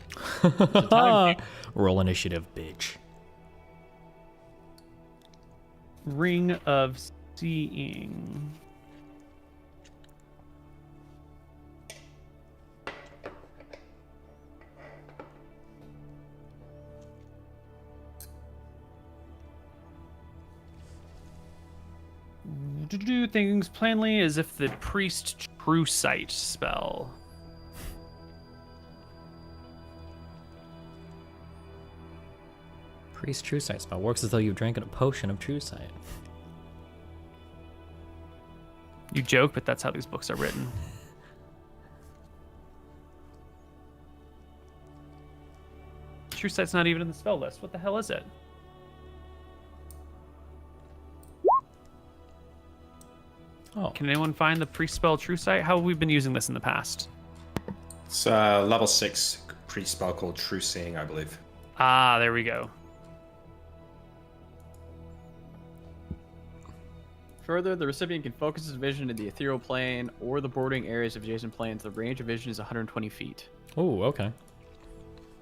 Roll initiative, bitch. Ring of Seeing. To do things plainly as if the priest true sight spell. Priest true sight spell works as though you've drank a potion of true sight. You joke, but that's how these books are written. True sight's not even in the spell list. What the hell is it? Oh, Can anyone find the priest spell true sight? How have we been using this in the past? It's a level 6 priest spell called True Seeing, I believe. Ah, there we go. Further, the recipient can focus his vision to the ethereal plane or the bordering areas of adjacent planes. The range of vision is 120 feet. oh, okay.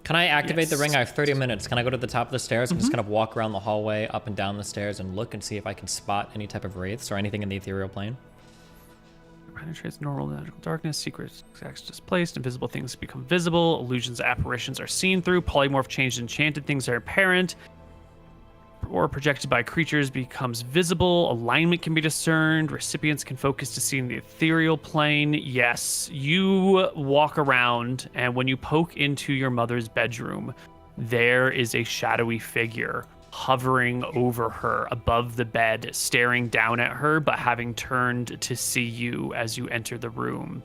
Can I activate the Yes. ring? I have 30 minutes. Can I go to the top of the stairs and just kind of walk around the hallway, up and down the stairs, and look and see if I can spot any type of wraiths or anything in the ethereal plane? Penetrates normal magical darkness. Secrets acts displaced. Invisible things become visible. Illusions, apparitions are seen through. Polymorph changed enchanted things are apparent. Or projected by creatures becomes visible. Alignment can be discerned. Recipients can focus to see in the ethereal plane. Yes, you walk around, and when you poke into your mother's bedroom, there is a shadowy figure hovering over her above the bed, staring down at her, but having turned to see you as you enter the room.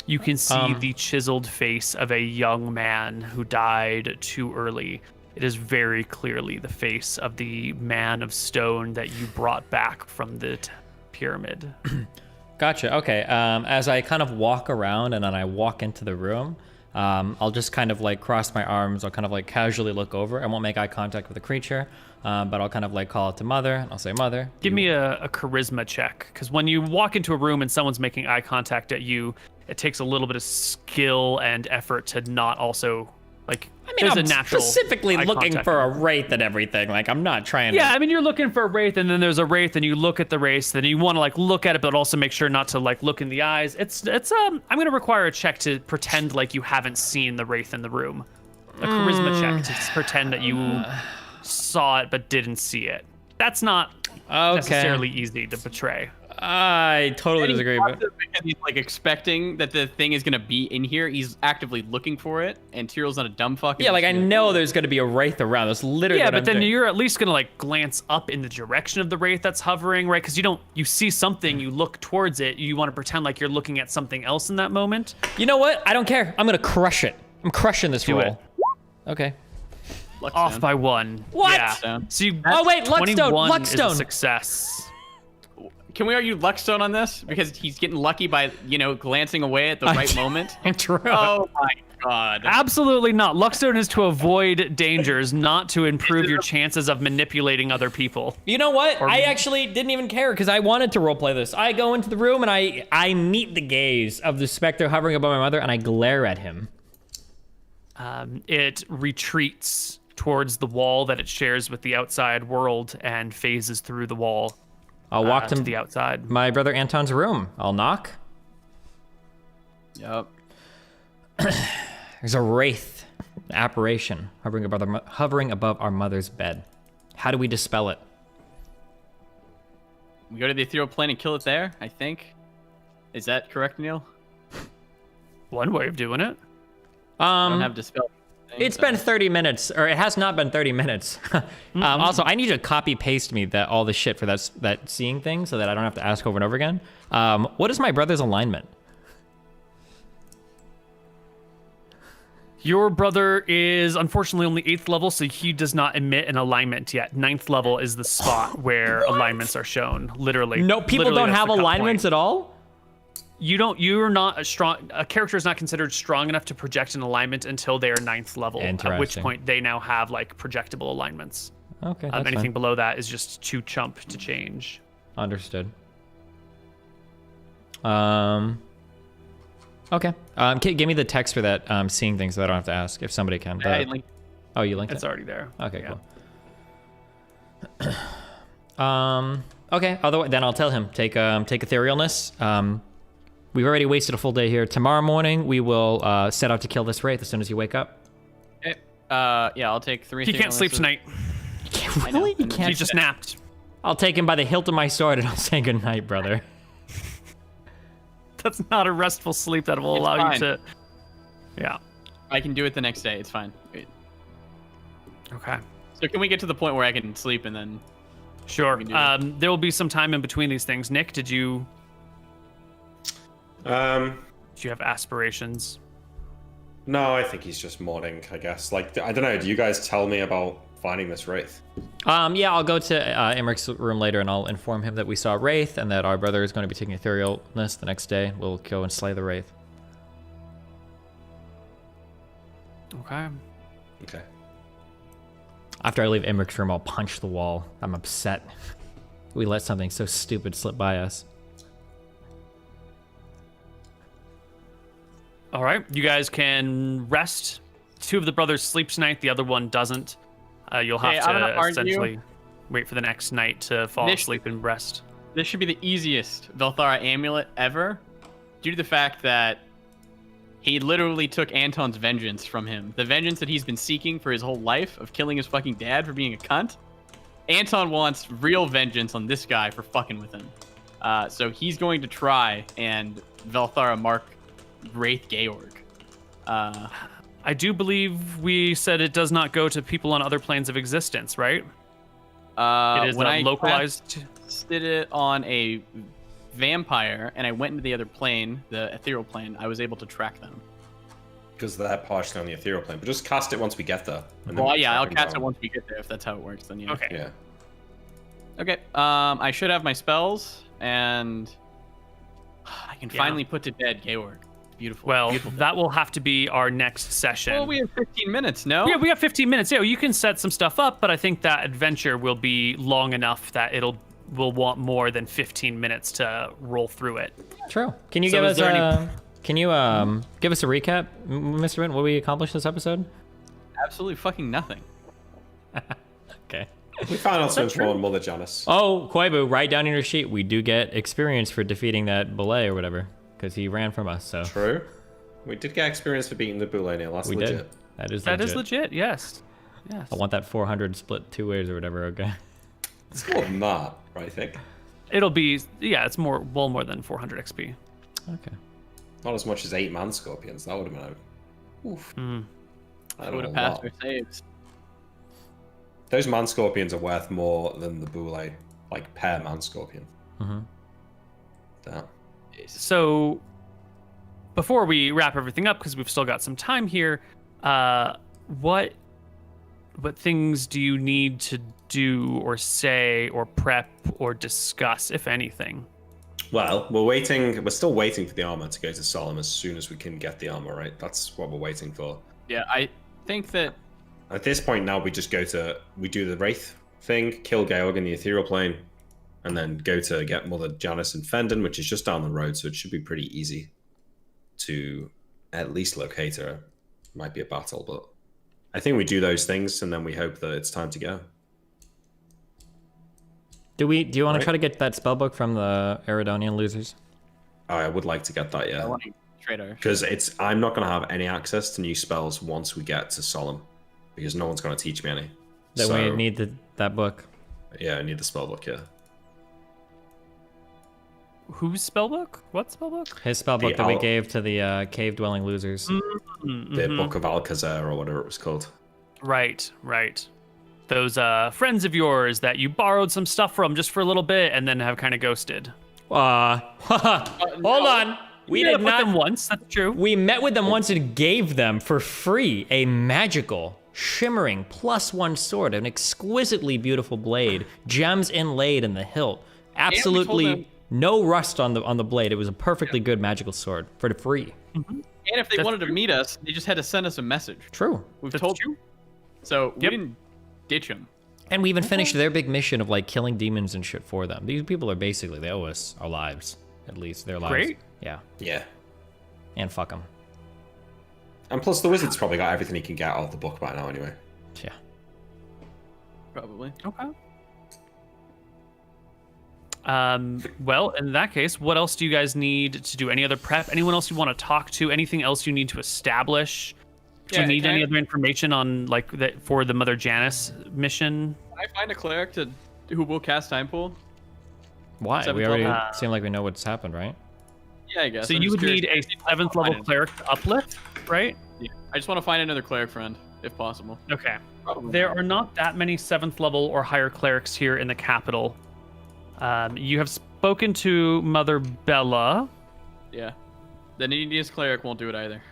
You can see the chiseled face of a young man who died too early. It is very clearly the face of the man of stone that you brought back from the pyramid. Gotcha. Okay. As I kind of walk around and then I walk into the room, I'll just kind of like cross my arms. I'll kind of like casually look over. I won't make eye contact with the creature, but I'll kind of like call it to Mother, and I'll say, Mother. Give me a charisma check, because when you walk into a room and someone's making eye contact at you, it takes a little bit of skill and effort to not also like. I mean, there's I'm a natural specifically eye looking contact. for a wraith and everything. Like, I'm not trying to. Yeah, I mean, you're looking for a wraith, and then there's a wraith, and you look at the wraith, then you want to like look at it, but also make sure not to like look in the eyes. It's I'm gonna require a check to pretend like you haven't seen the wraith in the room. A charisma check to pretend that you saw it but didn't see it. That's not necessarily easy to betray. I totally disagree. But Because he's like expecting that the thing is gonna be in here. He's actively looking for it, and Tyrell's not a dumb fuck. yeah, like I know there's gonna be a wraith around. That's literally. Yeah, what but I'm then doing. you're at least gonna like glance up in the direction of the wraith that's hovering, right? Because you see something, you look towards it, you want to pretend like you're looking at something else in that moment. You know what? I don't care. I'm gonna crush it. I'm crushing this Do roll. Okay. Off by 1. What? Yeah. So you, Oh, wait, Luckstone, 21 is a Luckstone. success. Can we argue Luckstone on this? Because he's getting lucky by, glancing away at the right moment. True. Oh my god. Absolutely not. Luckstone is to avoid dangers, not to improve your chances of manipulating other people. You know what? I actually didn't even care because I wanted to roleplay this. I go into the room and I meet the gaze of the specter hovering above my mother, and I glare at him. It retreats towards the wall that it shares with the outside world and phases through the wall. I'll walk to to the outside. my brother Anton's room. I'll knock. Yep. There's a wraith, an apparition hovering above our mother's bed. How do we dispel it? We go to the ethereal plane and kill it there, I think. Is that correct, Neil? One way of doing it. I don't have dispel. It's been 30 minutes, or it has not been 30 minutes. Also, I need you to copy paste me all the shit for that seeing thing so that I don't have to ask over and over again. What is my brother's alignment? Your brother is unfortunately only 8th level, so he does not emit an alignment yet. 9th level is the spot where alignments are shown. Literally. No, people Literally, don't that's have the cut alignments point. at all? You're not a character is not considered strong enough to project an alignment until they are 9th level, at which Interesting. point they now have like projectable alignments. Okay, that's Anything fine. below that is just too chump to change. Understood. Okay. Give me the text for that seeing thing so that I don't have to ask if somebody can. I linked- Oh, you linked It's it? already there. Okay, Yeah. cool. Okay. Otherwise, then I'll tell him take etherealness. We've already wasted a full day here. Tomorrow morning we will set out to kill this wraith as soon as you wake up. Okay. Yeah, I'll take 3. He can't sleep tonight. Really? You and can't. He just napped. I'll take him by the hilt of my sword and I'll say goodnight, brother. That's not a restful sleep that will It's allow fine. you to. Yeah. I can do it the next day. It's fine. Wait. Okay. So can we get to the point where I can sleep and then? Sure. We can do it. There will be some time in between these things. Nick, did you have aspirations? No, I think he's just mourning, I guess. Like, I don't know. Do you guys tell me about finding this wraith? Yeah, I'll go to Emmerich room later and I'll inform him that we saw a wraith and that our brother is going to be taking etherealness the next day. We'll go and slay the wraith. Okay. Okay. After I leave Emmerich's room, I'll punch the wall. I'm upset. We let something so stupid slip by us. All right. You guys can rest. 2 of the brothers sleep tonight. The other one doesn't. You'll have Hey, I'm gonna to argue- essentially wait for the next night to fall This- asleep and rest. This should be the easiest Velthara amulet ever, due to the fact that he literally took Anton's vengeance from him. The vengeance that he's been seeking for his whole life of killing his fucking dad for being a cunt. Anton wants real vengeance on this guy for fucking with him. So he's going to try and Velthara mark Wraith Georg. I do believe we said it does not go to people on other planes of existence, right? It is when I localized. did it on a vampire and I went into the other plane, the ethereal plane, I was able to track them. Because they're partially on the ethereal plane. But just cast it once we get there. and then Well, we yeah, track I'll them cast it down. once we get there if that's how it works. Then yeah. Okay. Yeah. Okay. I should have my spells and I can Yeah. finally put to bed Georg. Beautiful. Well, beautiful. that will have to be our next session. Well, we have 15 minutes, no? Yeah, we have 15 minutes. Yeah, you can set some stuff up, but I think that adventure will be long enough that we'll want more than 15 minutes to roll through it. True. Can you So give is us there any- a give us a recap, Mr. Mint? What we accomplished this episode? Absolutely fucking nothing. Okay. We found out something from Mother Janice. Oh, Koibu, write down in your sheet. We do get experience for defeating that belay or whatever, because he ran from us. So True. We did get experience for beating the Boule Neil. That's we legit. did. That is That legit. is legit, yes. Yes. I want that 400 split 2 ways or whatever. Okay. It's more than that, I think. It'll be, it's more than 400 XP. Okay. Not as much as 8 man scorpions. That would have been oof. That Would a have passed lot. our saves. Those man scorpions are worth more than the Boule, like pair man scorpion. Mm-hmm. Damn. So, before we wrap everything up, because we've still got some time here, what things do you need to do or say or prep or discuss, if anything? Well, we're still waiting for the armor to go to Solemn as soon as we can get the armor, right? That's what we're waiting for. Yeah, I think that At this point now, we just we do the Wraith thing, kill Georg in the Ethereal Plane, and then go to get Mother Janice and Fendon, which is just down the road, so it should be pretty easy to at least locate her. Might be a battle, but I think we do those things, and then we hope that it's time to go. Do you want Right. to try to get that spellbook from the Eridonian losers? I would like to get that, I yeah. want to trade our. Because I'm not going to have any access to new spells once we get to Solemn, because no one's going to teach me any. Then So, we need that book. Yeah, I need the spellbook, yeah. Whose spellbook? What spellbook? His spellbook The that we owl. gave to the cave-dwelling losers. The Book of Alcazar, or whatever it was called. Right. Those friends of yours that you borrowed some stuff from just for a little bit and then have kind of ghosted. Hold on. We met did up with them not. once. That's true. We met with them once and gave them for free a magical, shimmering +1 sword, an exquisitely beautiful blade, gems inlaid in the hilt. Absolutely them- no rust on the blade. It was a perfectly good magical sword for the free. And if they wanted to meet us, they just had to send us a message. True. We've That's told true. So we Yep. didn't ditch them. And we even finished their big mission of like killing demons and shit for them. These people are basically, they owe us our lives, at least their lives. Great. Yeah. Yeah. And fuck them. And plus, the wizard's probably got everything he can get out of the book by now, anyway. Yeah. Probably. Okay. Well, in that case, what else do you guys need to do? Any other prep? Anyone else you want to talk to? Anything else you need to establish? Do you Yeah, need can any I- other information on like that for the Mother Janice mission? Can I find a cleric who will cast Time Pool? Why? Seventh We already level. seem like we know what's happened, right? Yeah, I guess. So I'm you just would need curious. a 7th level Fine. cleric to uplift, right? Yeah. I just want to find another cleric friend, if possible. Okay. Probably. There are not that many 7th level or higher clerics here in the capital. You have spoken to Mother Bella. Yeah. The neediest cleric won't do it either.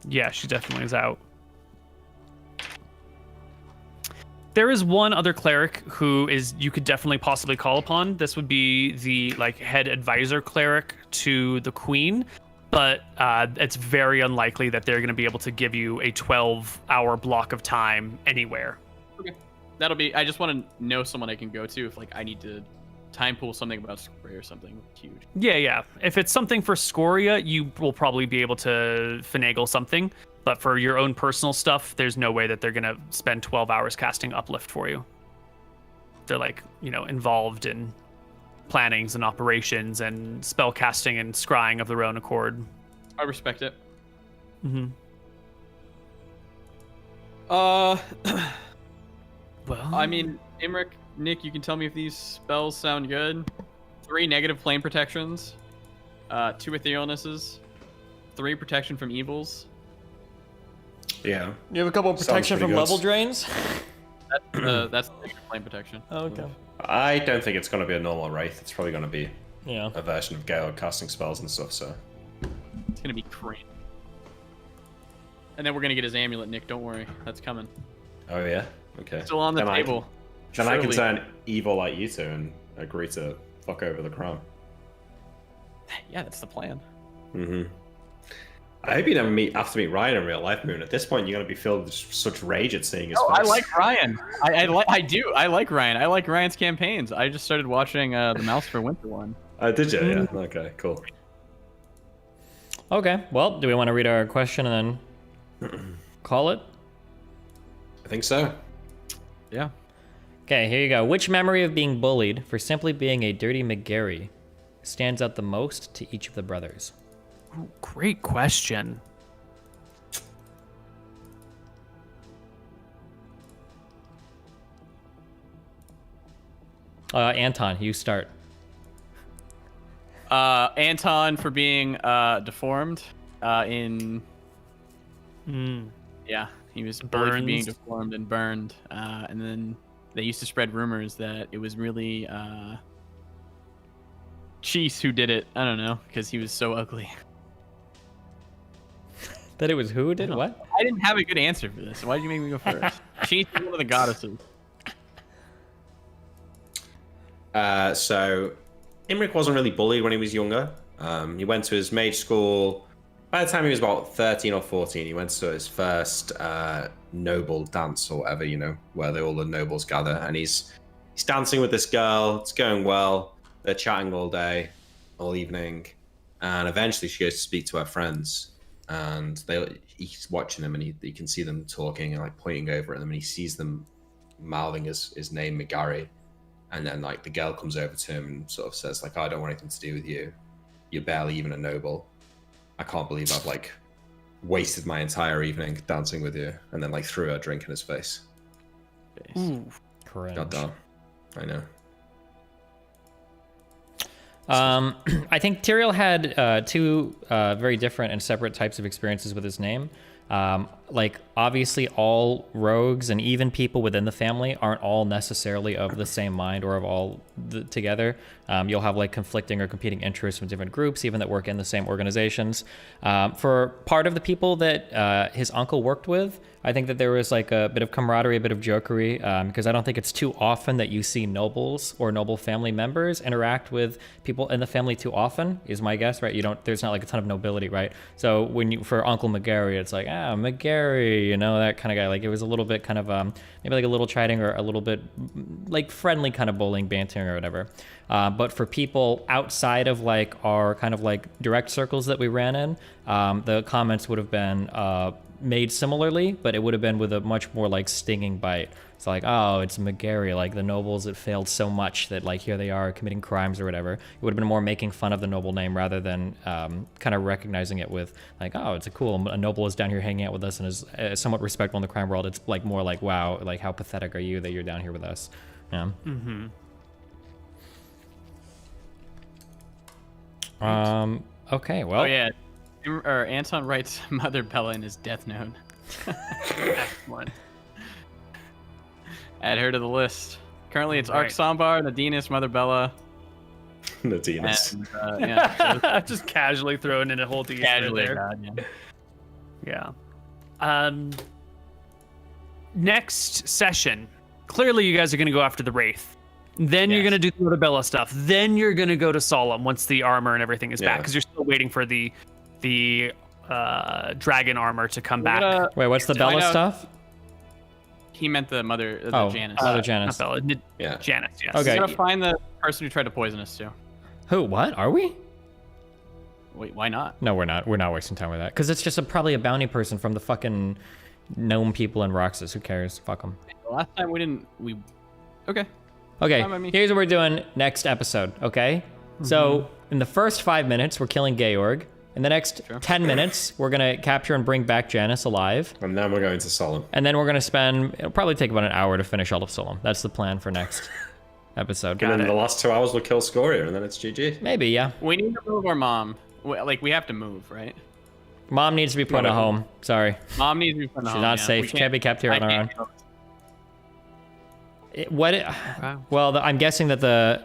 Yeah, she definitely is out. There is one other cleric who you could definitely possibly call upon. This would be the like head advisor cleric to the queen, but it's very unlikely that they're going to be able to give you a 12-hour block of time anywhere. Okay. That'll be. I just want to know someone I can go to if like I need to time pool something about Scoria or something huge. Yeah. If it's something for Scoria, you will probably be able to finagle something. But for your own personal stuff, there's no way that they're going to spend 12 hours casting Uplift for you. They're like, involved in plannings and operations and spell casting and scrying of their own accord. I respect it. Mm-hmm. Well, Well, I mean, Imric, Nick, you can tell me if these spells sound good. 3 negative plane protections, 2 etherealnesses, 3 protection from evils. Yeah. You have a couple of Sounds protection pretty from good. level drains? That's the negative plane protection. Okay. I don't think it's going to be a normal Wraith. It's probably going to be Yeah. a version of Georg casting spells and stuff, so. It's gonna be crazy. And then we're gonna get his amulet, Nick. Don't worry, that's coming. Oh, yeah? Okay. Still on the Then table. Then I can Surely. turn evil like you two and agree to fuck over the crown. Yeah, that's the plan. Mm-hmm. I hope you never have to meet Ryan in real life, Moon. At this point, you're gonna be filled with such rage at seeing his Oh, face. I like Ryan. I do. I like Ryan. I like Ryan's campaigns. I just started watching the Mouse for Winter one. Did you? Yeah. Okay. Cool. Okay. Well, do we want to read our question and then call it? I think so. Yeah. Okay, here you go. Which memory of being bullied for simply being a dirty McGarry stands out the most to each of the brothers? Ooh, great question. Anton, you start. Anton for being deformed in yeah, he was bullied for being Burns. deformed and burned, and then they used to spread rumors that it was really Cheese who did it. I don't know, because he was so ugly. That it was who did what? I didn't have a good answer for this. Why did you make me go first? Cheese is one of the goddesses. So Imric wasn't really bullied when he was younger. He went to his mage school. By the time he was about 13 or 14, he went to his first noble dance or whatever, you know, where all the nobles gather. And he's dancing with this girl. It's going well. They're chatting all day, all evening. And eventually she goes to speak to her friends. And he's watching them, and he can see them talking and like pointing over at them. And he sees them mouthing his name, McGarry. And then like the girl comes over to him and sort of says like, I don't want anything to do with you. You're barely even a noble. I can't believe I've like wasted my entire evening dancing with you. And then like threw a drink in his face. Ooh. Cringe. God damn. I know. I think Tyrael had two very different and separate types of experiences with his name. Like, obviously, all rogues and even people within the family aren't all necessarily of the same mind or of all together. You'll have like conflicting or competing interests with different groups, even that work in the same organizations. For part of the people that his uncle worked with, I think that there was like a bit of camaraderie, a bit of jokery, because I don't think it's too often that you see nobles or noble family members interact with people in the family too often, is my guess, right? There's not like a ton of nobility, right? So for Uncle McGarry, it's like, McGarry, you know, that kind of guy. Like it was a little bit kind of, maybe like a little chiding or a little bit like friendly kind of bullying, bantering or whatever. But for people outside of like our kind of like direct circles that we ran in, the comments would have been made similarly, but it would have been with a much more like stinging bite. It's like, oh, it's McGarry, like the nobles that failed so much that like here they are committing crimes or whatever. It would have been more making fun of the noble name rather than kind of recognizing it with like, oh, it's a noble is down here hanging out with us and is somewhat respectable in the crime world. It's like more like, wow, like how pathetic are you that you're down here with us? Yeah. Mm-hmm. Okay, well. Oh yeah, Anton writes Mother Bella in his death note. Excellent. Add her to the list. Currently, it's Right. Ark Sambar, Nadinas, Mother Bella, Nadinas. and yeah, so Just casually throwing in a whole D casually. there. God, yeah. Yeah. Next session. Clearly, you guys are going to go after the Wraith. Then you're Yes. going to do the Rotobella stuff. Then you're going to go to Solemn once the armor and everything is back, Yeah. because you're still waiting for the dragon armor to come back. Wait, what's the to find Bella out- stuff? He meant the mother, the Oh, Janice. Mother Not Janice. Bella, Yeah. Janice, yes. Okay. We gotta find the person who tried to poison us too. Who? What? Are we? Wait, why not? No, we're not. We're not wasting time with that. Because it's just probably a bounty person from the fucking gnome people in Roxas. Who cares? Fuck them. The last time we didn't. Okay. Okay, Fine by me. here's what we're doing next episode, okay? So, in the first 5 minutes, we're killing Georg. In the next 10 minutes, we're going to capture and bring back Janice alive. And then we're going to Solemn. And then we're going to it'll probably take about an hour to finish all of Solemn. That's the plan for next episode. And then the last 2 hours we'll kill Scoria, and then it's GG. Maybe, yeah. We need to move our mom. Like we have to move, right? Mom needs to be put in a home. Sorry. Mom needs to be put in a She's home, not yeah. safe. We She can't be kept here I on her own. can't handle this. Well, I'm guessing that the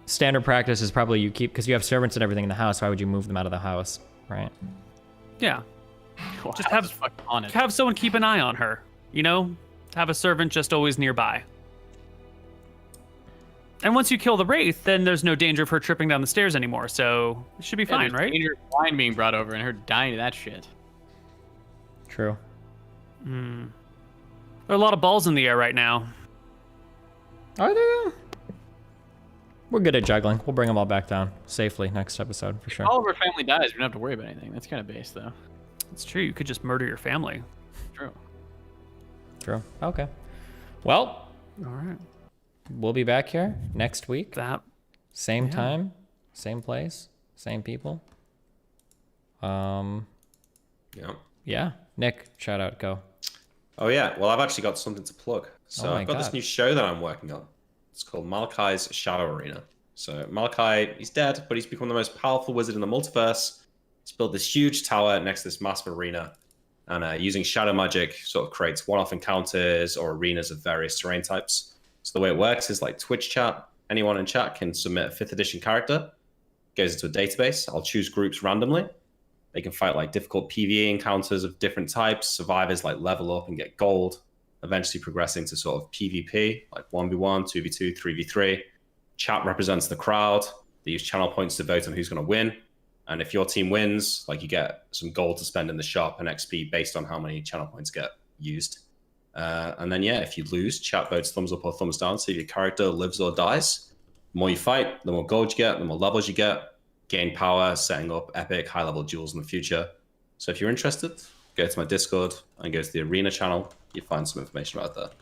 standard practice is probably you keep, because you have servants and everything in the house, why would you move them out of the house, right? Yeah. Wow, Just I have- was fucking on it. Have someone keep an eye on her, you know? Have a servant just always nearby. And once you kill the Wraith, then there's no danger of her tripping down the stairs anymore, so it should be Yeah, fine, there's right? danger of wine being brought over and her dying to that shit. True. There are a lot of balls in the air right now. Are there? We're good at juggling. We'll bring them all back down safely next episode for sure. All of our family dies. We don't have to worry about anything. That's kind of base, though. It's true. You could just murder your family. True. True. Okay. Well, All right. we'll be back here next week. That. Same time, same place, same people. Yeah. Yeah. Nick, shout out, go. Oh yeah, well I've actually got something to plug. So Oh my I've got this God. new show that I'm working on. It's called Malachi's Shadow Arena. So Malachi, he's dead, but he's become the most powerful wizard in the multiverse. He's built this huge tower next to this massive arena, and using shadow magic sort of creates one-off encounters or arenas of various terrain types. So the way it works is like Twitch chat. Anyone in chat can submit a 5th edition character, goes into a database. I'll choose groups randomly. They can fight like difficult PvE encounters of different types. Survivors like level up and get gold, eventually progressing to sort of PvP, like 1v1, 2v2, 3v3. Chat represents the crowd. They use channel points to vote on who's going to win. And if your team wins, like you get some gold to spend in the shop and XP based on how many channel points get used. And then, yeah, if you lose, chat votes thumbs up or thumbs down. So if your character lives or dies, the more you fight, the more gold you get, the more levels you get. Gain power, setting up epic high-level duels in the future. So if you're interested, go to my Discord and go to the Arena channel. You'll find some information about that.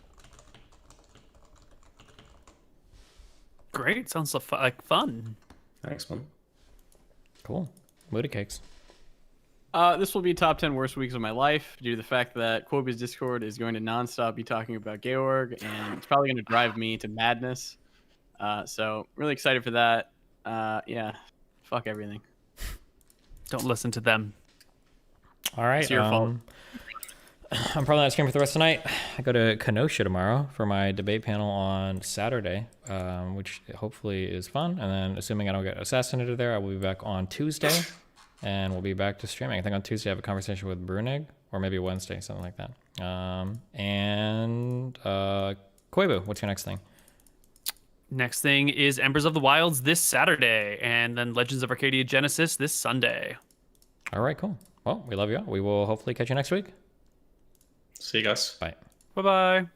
Great. Sounds like fun. Thanks, man. Cool. Moody cakes. This will be top 10 worst weeks of my life due to the fact that Koibu's Discord is going to nonstop be talking about Georg, and it's probably going to drive me to madness. So really excited for that. Yeah, fuck everything. Don't listen to them. All right. It's your fault. I'm probably not streaming for the rest of the night. I go to Kenosha tomorrow for my debate panel on Saturday, which hopefully is fun. And then, assuming I don't get assassinated there, I will be back on Tuesday, and we'll be back to streaming. I think on Tuesday I have a conversation with Brunig, or maybe Wednesday, something like that. Koibu, what's your next thing? Next thing is Embers of the Wilds this Saturday, and then Legends of Arcadia Genesis this Sunday. All right, cool. Well, we love you all. We will hopefully catch you next week. See you guys. Bye. Bye-bye.